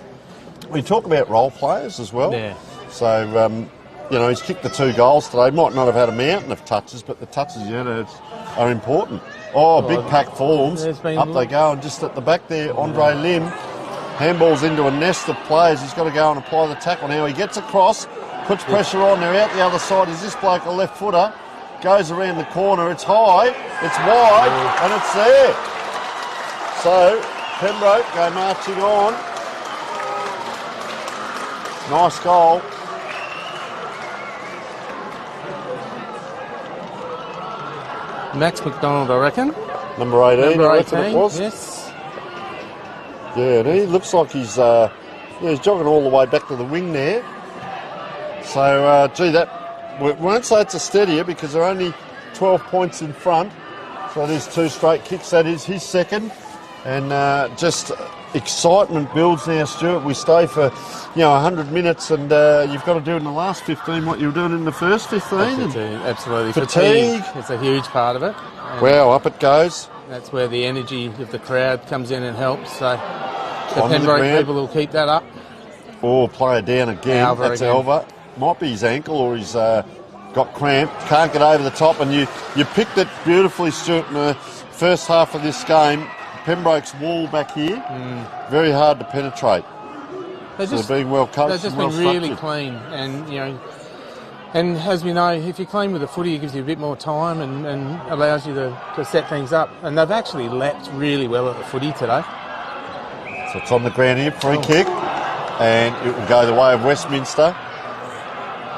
Speaker 1: We talk about role players as well.
Speaker 9: Yeah.
Speaker 1: So, he's kicked the 2 goals today. Might not have had a mountain of touches, but the touches he had are important. Oh, big pack forms. Up they go, and just at the back there, Andre Lim. Handballs into a nest of players. He's got to go and apply the tackle now. He gets across, puts pressure on. They're out the other side. Is this bloke a left footer? Goes around the corner. It's high, it's wide, and it's there. So, Pembroke go marching on. Nice goal.
Speaker 9: Max McDonald, I reckon.
Speaker 1: Number 18, I reckon it was.
Speaker 9: Yes.
Speaker 1: Yeah, and he looks like he's jogging all the way back to the wing there. So, we won't say it's a steadier because they're only 12 points in front. So there's 2 straight kicks. That is his second. And just excitement builds now, Stuart. We stay for, 100 minutes, and you've got to do in the last 15 what you were doing in the first 15.
Speaker 9: Absolutely.
Speaker 1: Fatigue.
Speaker 9: It's a huge part of it.
Speaker 1: Wow, up it goes.
Speaker 9: That's where the energy of the crowd comes in and helps. So the Pembroke people will keep that up.
Speaker 1: Oh, player down again.
Speaker 9: Alva
Speaker 1: That's
Speaker 9: again.
Speaker 1: Alva. Might be his ankle or he's got cramp. Can't get over the top. And you picked it beautifully, Stuart, in the first half of this game. Pembroke's wall back here, very hard to penetrate. They're being well coached.
Speaker 9: They've just
Speaker 1: and
Speaker 9: been
Speaker 1: well
Speaker 9: really clean, and and as we know, if you're clean with the footy, it gives you a bit more time and allows you to set things up. And they've actually leapt really well at the footy today.
Speaker 1: So it's on the ground here, free kick, and it will go the way of Westminster.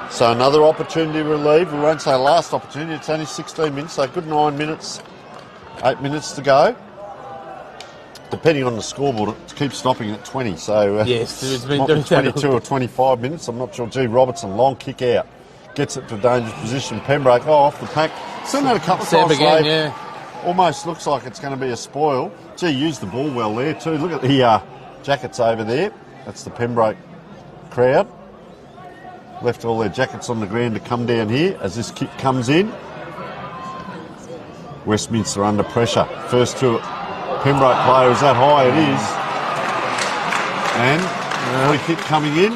Speaker 1: So another opportunity relieved. We won't say last opportunity. It's only 16 minutes, so a good 9 minutes, 8 minutes to go. Depending on the scoreboard, it keeps stopping at 20. So
Speaker 9: yes, it's been
Speaker 1: might
Speaker 9: doing
Speaker 1: be 22 or 25 minutes. I'm not sure. G. Robertson, long kick out, gets it to a dangerous position. Pembroke off the pack. Still had a couple of times
Speaker 9: again,
Speaker 1: late. Almost looks like it's going to be a spoil. Gee, used the ball well there too. Look at the jackets over there. That's the Pembroke crowd. Left all their jackets on the ground to come down here as this kick comes in. Westminster under pressure. First 2 Pembroke player is that high, it is. And free kick coming in.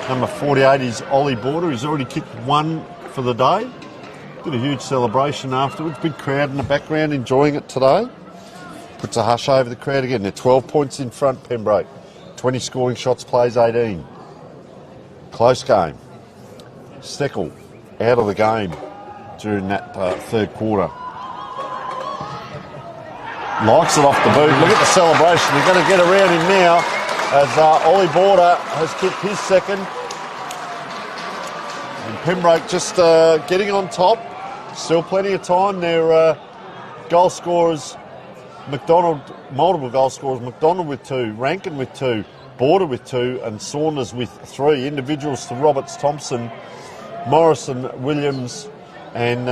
Speaker 1: Number 48 is Ollie Border. He's already kicked 1 for the day. Did a huge celebration afterwards. Big crowd in the background enjoying it today. Puts a hush over the crowd again. They're 12 points in front, Pembroke. 20 scoring shots, plays 18. Close game. Steckel out of the game during that third quarter. Likes it off the boot. Look at the celebration. They're going to get around him now as Ollie Border has kicked his second. And Pembroke just getting on top. Still plenty of time. Their goal scorers, McDonald, multiple goal scorers. McDonald with 2, Rankin with 2, Border with 2, and Saunders with 3. Individuals to Roberts, Thompson, Morrison, Williams, and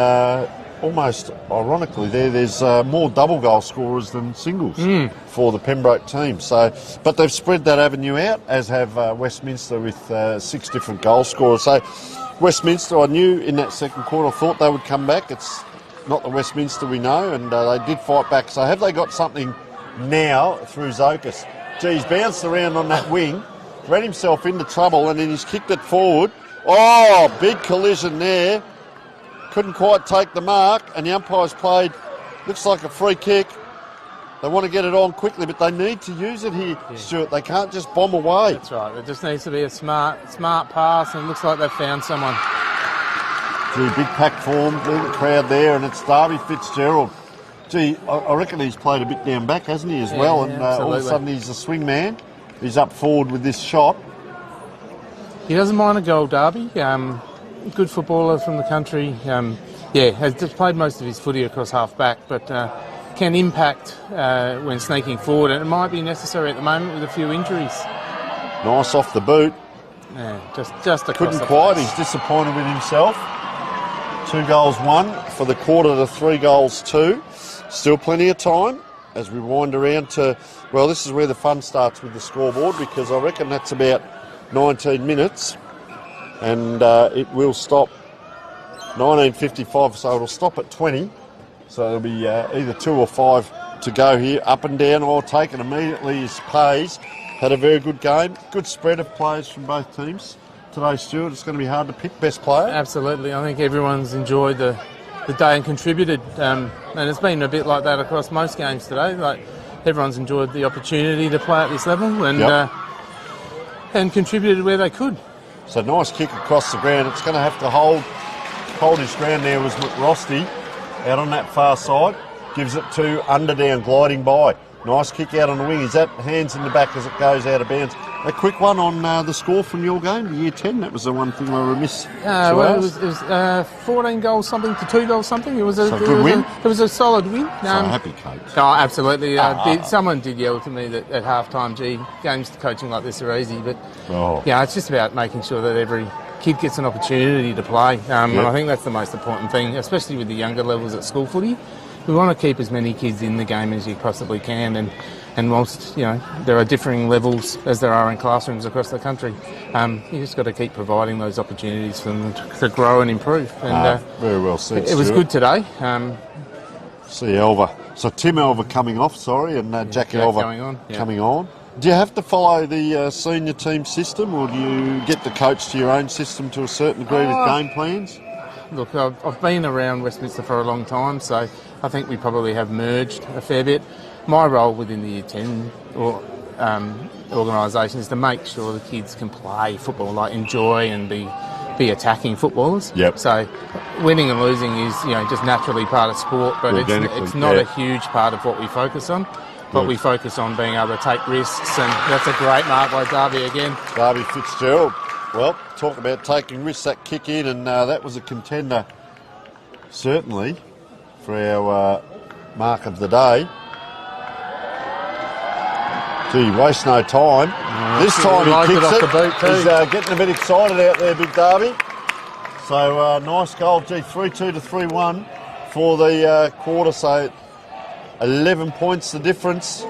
Speaker 1: almost ironically there's more double goal scorers than singles for the Pembroke team. So, but they've spread that avenue out, as have Westminster with 6 different goal scorers. So Westminster, I knew in that second quarter, I thought they would come back. It's not the Westminster we know, and they did fight back. So have they got something now through Zokas? He's bounced around on that wing, ran himself into trouble, and then he's kicked it forward. Oh, big collision there. Couldn't quite take the mark, and the umpire's played, looks like a free kick. They want to get it on quickly, but they need to use it here, Stuart. They can't just bomb away.
Speaker 9: That's right. It just needs to be a smart pass, and it looks like they've found someone.
Speaker 1: Gee, big pack form, look at the crowd there, and it's Darby Fitzgerald. Gee, I reckon he's played a bit down back, hasn't he, as well? And all of a sudden he's a swing man. He's up forward with this shot.
Speaker 9: He doesn't mind a goal, Darby. Good footballer from the country. Has just played most of his footy across half back, but can impact when snaking forward, and it might be necessary at the moment with a few injuries.
Speaker 1: Nice off the boot.
Speaker 9: Yeah, just across.
Speaker 1: Couldn't quite. He's disappointed with himself. 2 goals, 1 for the quarter to 3-2. Still plenty of time as we wind around to, well, this is where the fun starts with the scoreboard, because I reckon that's about 19 minutes, and it will stop 19:55, so it'll stop at 20. So there'll be either 2 or 5 to go here. Up and down, all taken immediately is Pays. Had a very good game. Good spread of players from both teams today, Stuart. It's going to be hard to pick best player.
Speaker 9: Absolutely. I think everyone's enjoyed the day and contributed, and it's been a bit like that across most games today. Like, everyone's enjoyed the opportunity to play at this level and contributed where they could.
Speaker 1: So nice kick across the ground. It's going to have to hold his ground there was McRosty out on that far side. Gives it to Underdown, gliding by. Nice kick out on the wing. Is that hands in the back as it goes out of bounds? A quick one on the score from your game, the year 10. That was the one thing I remiss.
Speaker 9: Well, it was 14 goals something to 2 goals something. It was a good win. It was a solid win.
Speaker 1: So happy coach.
Speaker 9: Oh, absolutely. Someone did yell to me that at half-time, gee, games coaching like this are easy. But it's just about making sure that every kid gets an opportunity to play. And I think that's the most important thing, especially with the younger levels at school footy. We want to keep as many kids in the game as you possibly can, and whilst there are differing levels as there are in classrooms across the country, you just got to keep providing those opportunities for them to grow and improve. And
Speaker 1: very well said.
Speaker 9: It was good today.
Speaker 1: See Elva. So Tim Elva coming off, and Jack Elva coming on. Do you have to follow the senior team system, or do you get the coach to your own system to a certain degree with game plans?
Speaker 9: Look, I've been around Westminster for a long time, so I think we probably have merged a fair bit. My role within the Year 10 organisation is to make sure the kids can play football, like enjoy and be attacking footballers.
Speaker 1: Yep.
Speaker 9: So winning and losing is just naturally part of sport, but it's not a huge part of what we focus on. But we focus on being able to take risks, and that's a great mark by Darby again.
Speaker 1: Darby Fitzgerald. Well, talk about taking risks, that kick in, and that was a contender, certainly, for our mark of the day. Gee, waste no time. This time he kicks it. He's getting a bit excited out there, Big Darby. So, nice goal. Gee, 3-2 to 3-1 for the quarter, so 11 points the difference.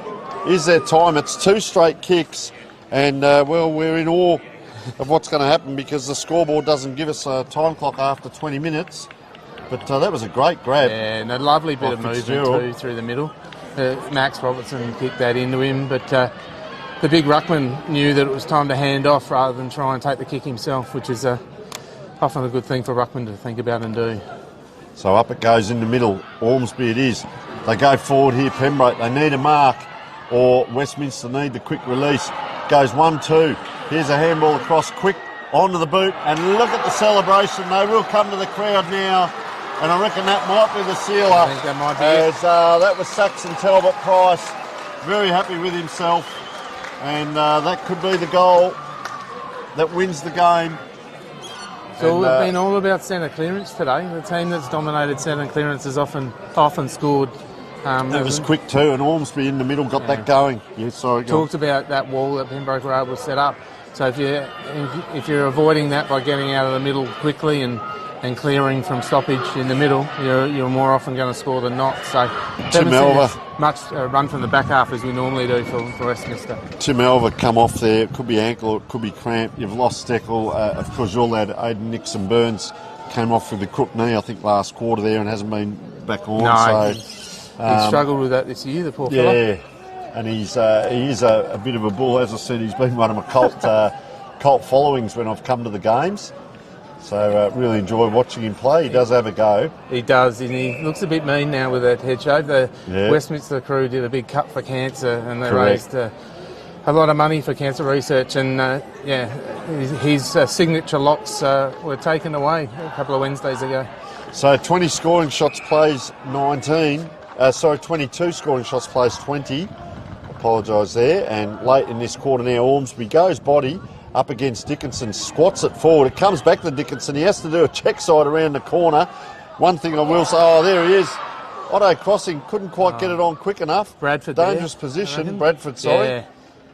Speaker 1: Is there time? It's 2 straight kicks, and, we're in awe of what's going to happen, because the scoreboard doesn't give us a time clock after 20 minutes. But that was a great grab.
Speaker 9: Yeah, and a lovely bit of movement too through the middle. Max Robertson kicked that into him, but the big ruckman knew that it was time to hand off rather than try and take the kick himself, which is often a good thing for ruckman to think about and do.
Speaker 1: So up it goes in the middle. Ormsby it is. They go forward here, Pembroke. They need a mark, or Westminster need the quick release. Goes 1-2. Here's a handball across, quick onto the boot, and look at the celebration. They will come to the crowd now, and I reckon that might be the sealer.
Speaker 9: I think that might be it.
Speaker 1: That was Saxon Talbot Price, very happy with himself, and that could be the goal that wins the game.
Speaker 9: It's been all about centre clearance today. The team that's dominated centre clearance has often scored.
Speaker 1: That was quick too, and Ormsby in the middle got that going.
Speaker 9: Talked about that wall that Pembroke were able to set up. So if you're avoiding that by getting out of the middle quickly and clearing from stoppage in the middle, you're more often going to score than not. So
Speaker 1: Tim Elva,
Speaker 9: much run from the back half as we normally do for Westminster.
Speaker 1: Tim Elva come off there. It could be ankle, it could be cramp. You've lost Steckel. Of course, your lad Aidan Nixon Burns came off with the crook knee, I think, last quarter there, and hasn't been back on.
Speaker 9: No, he's struggled with that this year, the poor fella.
Speaker 1: Yeah, and he is a bit of a bull. As I said, he's been one of my cult followings when I've come to the games. So really enjoy watching him play. He does have a go.
Speaker 9: He does, and he looks a bit mean now with that head shave. The Westminster crew did a big cut for cancer, and they raised a lot of money for cancer research. And his signature locks were taken away a couple of Wednesdays ago.
Speaker 1: So 20 scoring shots plays 19. 22 scoring shots plays 20. Apologise there. And late in this quarter now, Ormsby goes body up against Dickinson, squats it forward. It comes back to Dickinson. He has to do a check side around the corner. One thing I will say, there he is. Otto crossing, couldn't quite get it on quick enough.
Speaker 9: Bradford
Speaker 1: dangerous
Speaker 9: there,
Speaker 1: position. Bradford, sorry.
Speaker 9: Yeah.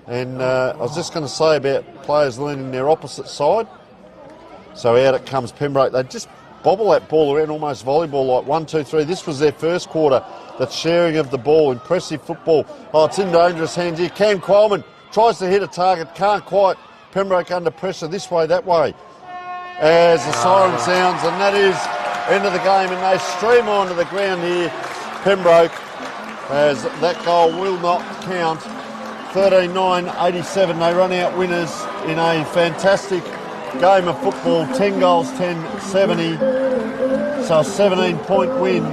Speaker 1: And I was just going to say about players leaning their opposite side. So out it comes Pembroke. They just bobble that ball around almost volleyball, like 1, 2, 3. This was their first quarter. That sharing of the ball, impressive football. Oh, it's in dangerous hands here. Cam Coleman tries to hit a target, can't quite. Pembroke under pressure this way, that way. As the siren sounds, and that is end of the game, and they stream onto the ground here. Pembroke, as that goal will not count. 13-9-87, they run out winners in a fantastic game of football. 10 goals, 10-70. So a 17-point win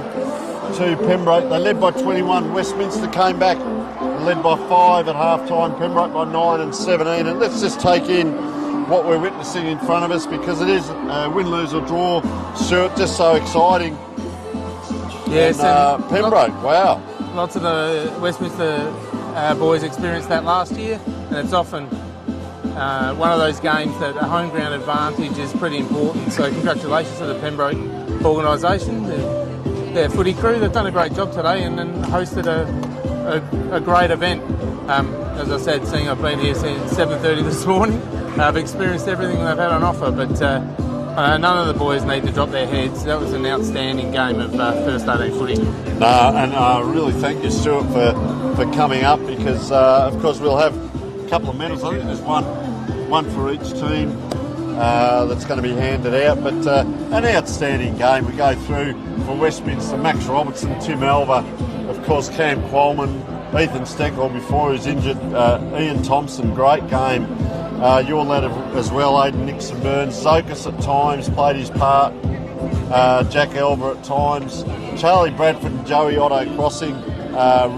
Speaker 1: to Pembroke. They led by 21. Westminster came back and led by 5 at half-time. Pembroke by 9 and 17. And let's just take in what we're witnessing in front of us, because it is win, lose or draw. Stuart, just so exciting.
Speaker 9: Yes,
Speaker 1: and Pembroke, wow.
Speaker 9: Lots of the Westminster boys experienced that last year, and it's often one of those games that a home ground advantage is pretty important. So congratulations to the Pembroke organisation, their footy crew. They've done a great job today and hosted a great event. As I said, I've been here since 7:30 this morning. I've experienced everything they've had on offer, but none of the boys need to drop their heads. That was an outstanding game of first 18 footy.
Speaker 1: And I really thank you, Stuart, for coming up, because of course we'll have a couple of medals. I think there's one for each team that's going to be handed out, but an outstanding game. We go through for Westminster: Max Robertson, Tim Alva, of course Cam Quolman, Ethan Steckel before he was injured, Ian Thompson, great game. Your lad as well, Aidan Nixon Burns. Zokas at times played his part. Jack Elver at times. Charlie Bradford and Joey Otto crossing,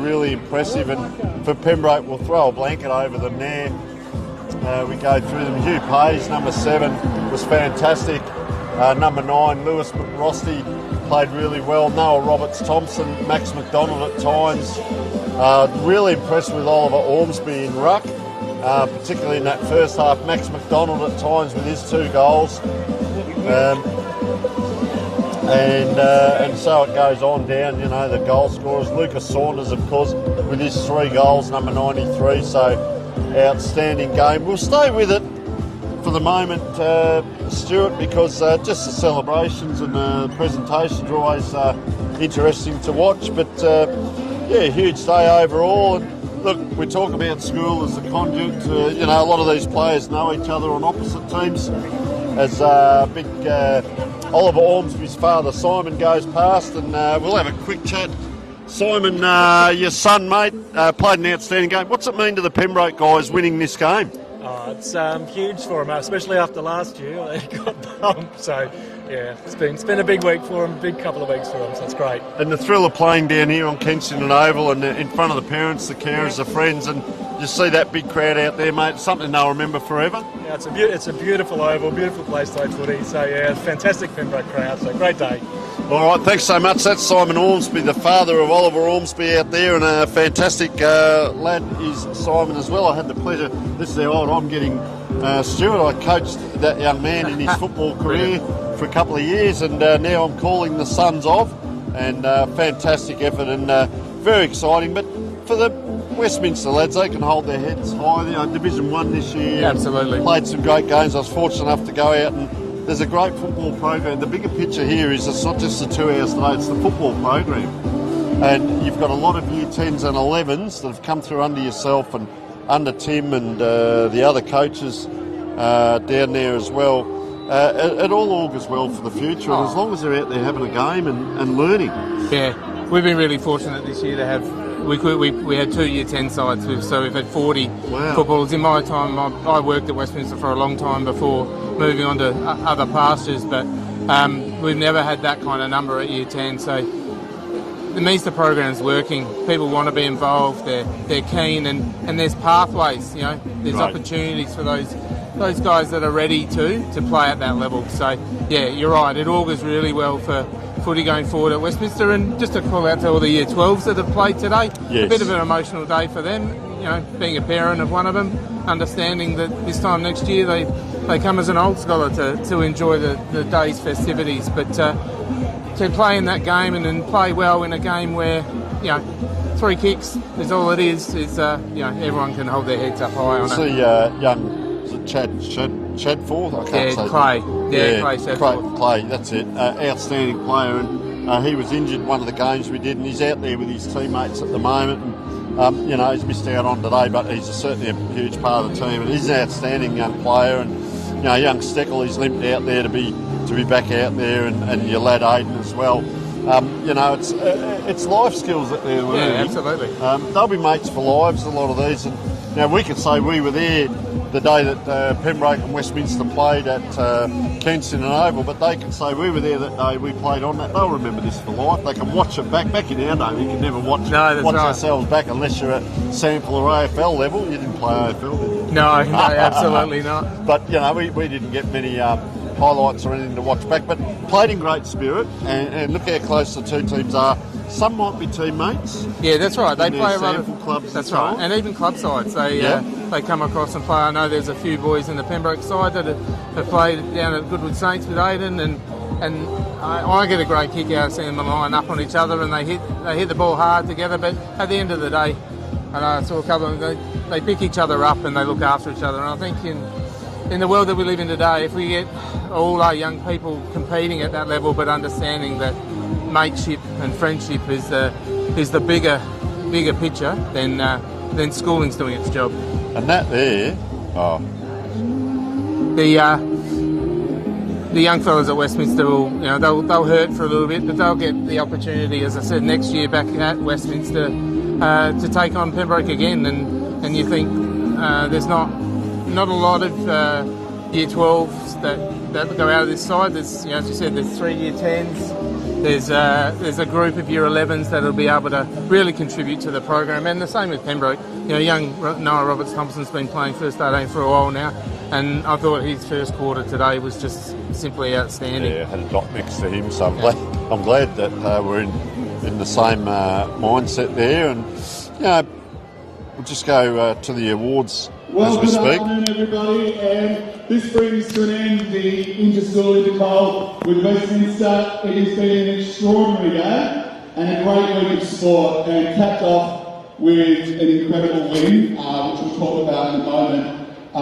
Speaker 1: really impressive. And for Pembroke, we'll throw a blanket over them there. We go through them. Hugh Pays, number 7, was fantastic. Number 9, Lewis McRosty, played really well. Noah Roberts-Thompson, Max McDonald at times. Really impressed with Oliver Ormsby in ruck. Particularly in that first half. Max McDonald at times with his 2 goals. And so it goes on down, the goal scorers. Lucas Saunders, of course, with his 3 goals, number 93. So outstanding game. We'll stay with it for the moment, Stuart, because just the celebrations and the presentations are always interesting to watch. But huge day overall. Look, we talk about school as a conduit. A lot of these players know each other on opposite teams. As big Oliver Ormsby's father, Simon, goes past, and we'll have a quick chat. Simon, your son, mate, played an outstanding game. What's it mean to the Pembroke guys winning this game?
Speaker 10: It's huge for them, especially after last year. They got bumped, so yeah, it's been a big week for them, big couple of weeks for them, so it's great.
Speaker 1: And the thrill of playing down here on Kensington Oval and in front of the parents, the carers, the friends, and just see that big crowd out there, mate, something they'll remember forever.
Speaker 10: Yeah, it's a beautiful oval, beautiful place to play footy, so yeah, fantastic Pembroke crowd, so great day.
Speaker 1: All right, thanks so much. That's Simon Ormsby, the father of Oliver Ormsby out there, and a fantastic lad is Simon as well. I had the pleasure, this is how old I'm getting, Stuart. I coached that young man in his football career for a couple of years, and now I'm calling the sons of, and fantastic effort and very exciting. But for the Westminster lads, they can hold their heads high. They are Division 1 this year.
Speaker 9: Yeah, absolutely.
Speaker 1: Played some great games. I was fortunate enough to go out, and there's a great football program. The bigger picture here is it's not just the 2 hours today, it's the football program. And you've got a lot of year 10s and 11s that have come through under yourself and under Tim and the other coaches down there as well. It all augurs well for the future, and as long as they're out there having a game and learning.
Speaker 9: Yeah, we've been really fortunate this year to have. We had 2 year 10 sides, so we've had 40 footballers. In my time, I worked at Westminster for a long time before moving on to other pastures, but we've never had that kind of number at year 10. So the Meester program's working. People want to be involved. They're keen, and there's pathways. There's opportunities for those guys that are ready to play at that level. So yeah, you're right. It augurs really well for footy going forward at Westminster. And just to call out to all the year 12s that have played today, a bit of an emotional day for them. Being a parent of one of them, understanding that this time next year they come as an old scholar to enjoy the day's festivities. But to play in that game and then play well in a game where 3 kicks is all it is everyone can hold their heads up high on it.
Speaker 1: See young Chad Chadforth, I can't say.
Speaker 9: Clay. Clay Chadforth.
Speaker 1: Clay, that's it. Outstanding player, and he was injured one of the games we did, and he's out there with his teammates at the moment. And, he's missed out on today, but he's certainly a huge part of the team, and he's an outstanding young player. And young Steckel, he's limped out there to be back out there, and your lad Aiden as well. It's life skills that they're learning.
Speaker 9: Yeah, absolutely.
Speaker 1: They'll be mates for lives, a lot of these. And now we could say we were there the day that Pembroke and Westminster played at Kensington and Oval, but they can say we were there that day we played on that. They'll remember this for life. They can watch it back. Back in our day, you can never watch ourselves back unless you're at sample or AFL level. You didn't play AFL, did you?
Speaker 9: No, absolutely not.
Speaker 1: But, we didn't get many highlights or anything to watch back, but played in great spirit, and look how close the two teams are. Some might be teammates.
Speaker 9: Yeah, that's right. They play a lot of
Speaker 1: clubs.
Speaker 9: That's right, and even club sides. They come across and play. I know there's a few boys in the Pembroke side that have played down at Goodwood Saints with Aiden, and I get a great kick out of seeing them line up on each other, and they hit the ball hard together. But at the end of the day, and I saw a couple of them. They pick each other up and they look after each other. And I think in the world that we live in today, if we get all our young people competing at that level, but understanding that mateship and friendship is the bigger picture, then schooling's doing its job.
Speaker 1: And that there,
Speaker 9: the young fellas at Westminster will, they'll hurt for a little bit, but they'll get the opportunity, as I said, next year back at Westminster to take on Pembroke again. And you think there's not a lot of Year 12s that go out of this side. There's, as you said, there's 3 Year 10s. There's a group of Year 11s that'll be able to really contribute to the program, and the same with Pembroke. Young Noah Roberts-Thompson's been playing first 18 for a while now, and I thought his first quarter today was just simply outstanding.
Speaker 1: Yeah, had a dot next to him, so I'm glad that we're in the same mindset there, and we'll just go to the awards as we speak.
Speaker 2: Good afternoon, everybody, and this brings to an end the Inter-School Intercal with Westminster. It has been an extraordinary game and a great week of sport, and capped off with an incredible win, which we'll talk about in a moment. I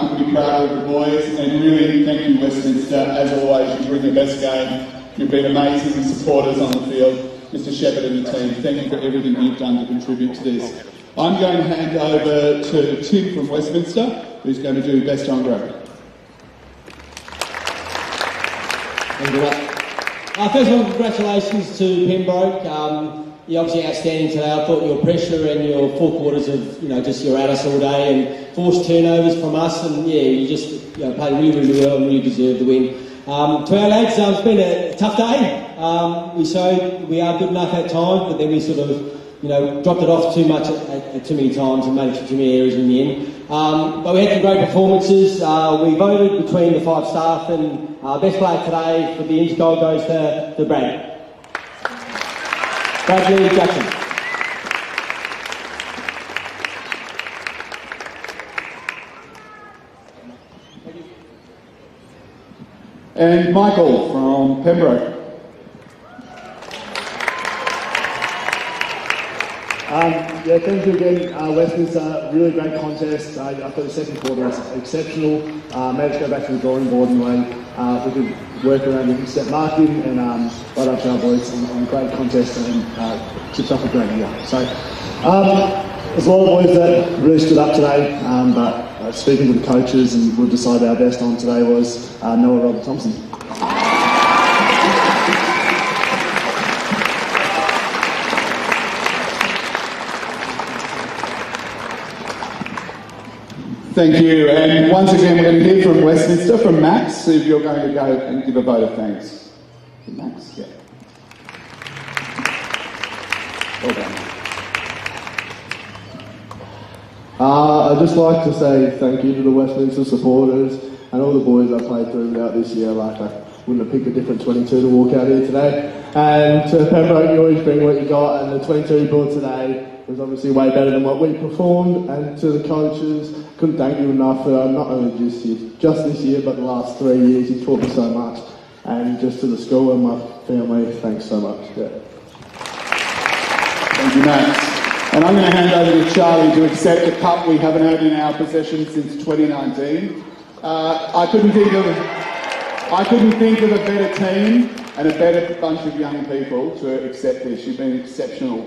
Speaker 2: couldn't be prouder of the boys, and really thank you, Westminster. As always, you bring the best game. You've been amazing supporters on the field. Mr. Shepherd and the team, thank you for everything you've done to contribute to this. I'm going to hand over to Tim from Westminster, who's going to do Best Young Group.
Speaker 11: Thank you. First of all, congratulations to Pembroke. You're obviously outstanding today. I thought your pressure and your 4 quarters of, just you're at us all day and forced turnovers from us, and you just played really, really well and really deserved the win. To our lads, it's been a tough day. We showed we are good enough at times, but then we sort of dropped it off too much at too many times and made it to too many areas in the end. But we had some great performances. We voted between the 5 staff, and best player today for the Intercal goes to Bradley Jackson.
Speaker 2: And Michael from Pembroke.
Speaker 12: Thank you again, Westminster. Really great contest. I thought the second quarter was exceptional. Made us go back to the drawing board in a way. We could work around the step marking, and right up to our boys on a great contest, and chips off a great year. So there's a lot of boys that really stood up today, but speaking to the coaches, and we've decided our best on today was Noah Roberts-Thompson.
Speaker 2: Thank you, and once again we're going to hear from Westminster, from Max, if you're going to go and give a vote of thanks. Max, yeah. Well done.
Speaker 12: I'd just like to say thank you to the Westminster supporters and all the boys I played through throughout this year. I wouldn't have picked a different 22 to walk out here today. And to Pembroke, you always bring what you got, and the 22 you brought today was obviously way better than what we performed. And to the coaches, couldn't thank you enough for not only just this year, but the last 3 years. You taught me so much. And just to the school and my family, thanks so much. Yeah.
Speaker 2: Thank you, Max. And I'm going to hand over to Charlie to accept a cup we haven't had in our possession since 2019. I couldn't think of a better team and a better bunch of young people to accept this. You've been exceptional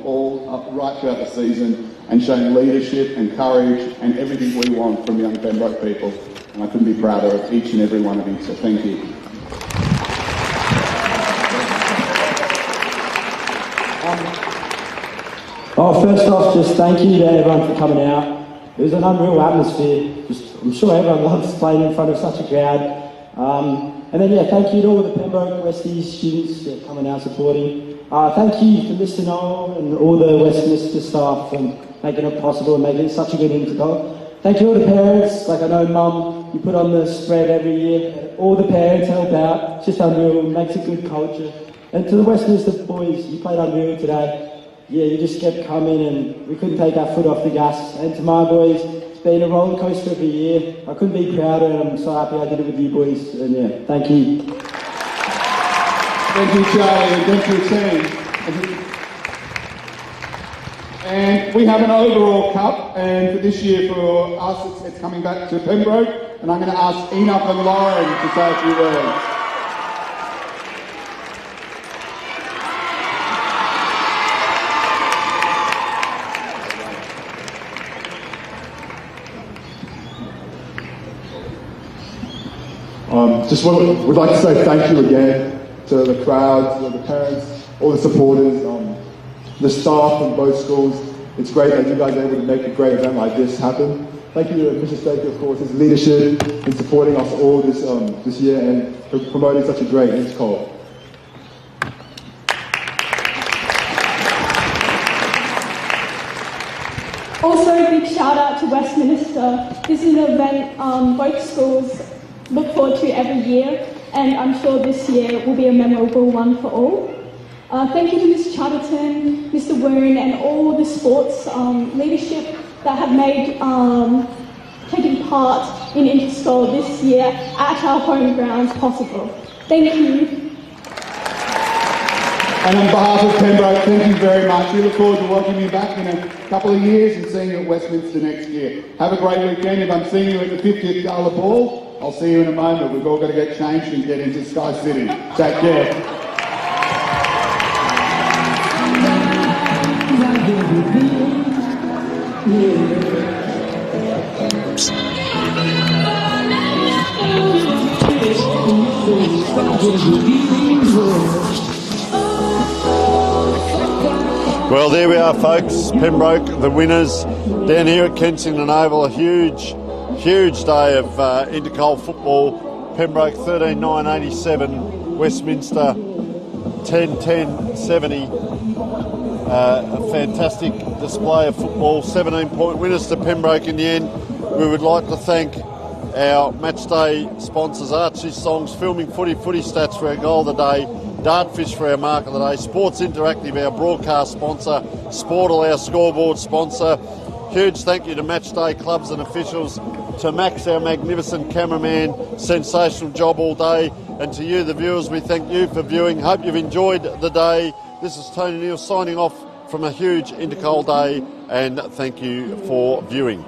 Speaker 2: right throughout the season and shown leadership and courage and everything we want from young Pembroke people. And I couldn't be prouder of each and every one of you, so thank you.
Speaker 11: First off, just thank you to everyone for coming out. It was an unreal atmosphere. I'm sure everyone loves playing in front of such a crowd. And then, thank you to all the Pembroke Westies students coming out supporting. Thank you to Mr. Noel and all the Westminster staff for making it possible and making it such a good Intercal. Thank you all the parents. Like I know Mum, you put on the spread every year. All the parents help out. It's just unreal. It makes a good culture. And to the Westminster boys, you played unreal today. Yeah, you just kept coming and we couldn't take our foot off the gas. And to my boys, it's been a roller coaster of a year. I couldn't be prouder and I'm so happy I did it with you boys. And thank you.
Speaker 2: Thank you, Charlie, and thank you, team. And we have an overall cup, and for this year for us it's coming back to Pembroke, and I'm going to ask Enoch and Lauren to say a few words.
Speaker 12: We'd like to say thank you again to the crowd, to the parents, all the supporters, the staff from both schools. It's great that you guys are able to make a great event like this happen. Thank you to Mr. Staker, of course, his leadership in supporting us all this year and for promoting such a great Intercal.
Speaker 4: Also, a big shout out to Westminster. This is an event both schools look forward to every year, and I'm sure this year will be a memorable one for all. Thank you to Ms. Chatterton, Mr. Woon, and all the sports leadership that have made taking part in Intercal this year at our home grounds possible. Thank you.
Speaker 2: And on behalf of Pembroke, thank you very much. We look forward to welcoming you back in a couple of years and seeing you at Westminster next year. Have a great weekend. If I'm seeing you at the 50th Gala Ball, I'll see you in a moment. We've all got to get changed and get into Sky City. Take care.
Speaker 1: Well, there we are, folks. Pembroke, the winners, down here at Kensington Oval. A huge day of Intercal football. Pembroke 13-9-87, Westminster 10-10-70. A fantastic display of football. 17-point winners to Pembroke in the end. We would like to thank our matchday sponsors, Archie Songs, Filming Footy Stats for our goal of the day, Dartfish for our mark of the day, Sports Interactive, our broadcast sponsor, Sportal, our scoreboard sponsor. Huge thank you to matchday clubs and officials, to Max, our magnificent cameraman, sensational job all day, and to you, the viewers, we thank you for viewing. Hope you've enjoyed the day. This is Tony Neal signing off from a huge Intercal day, and thank you for viewing.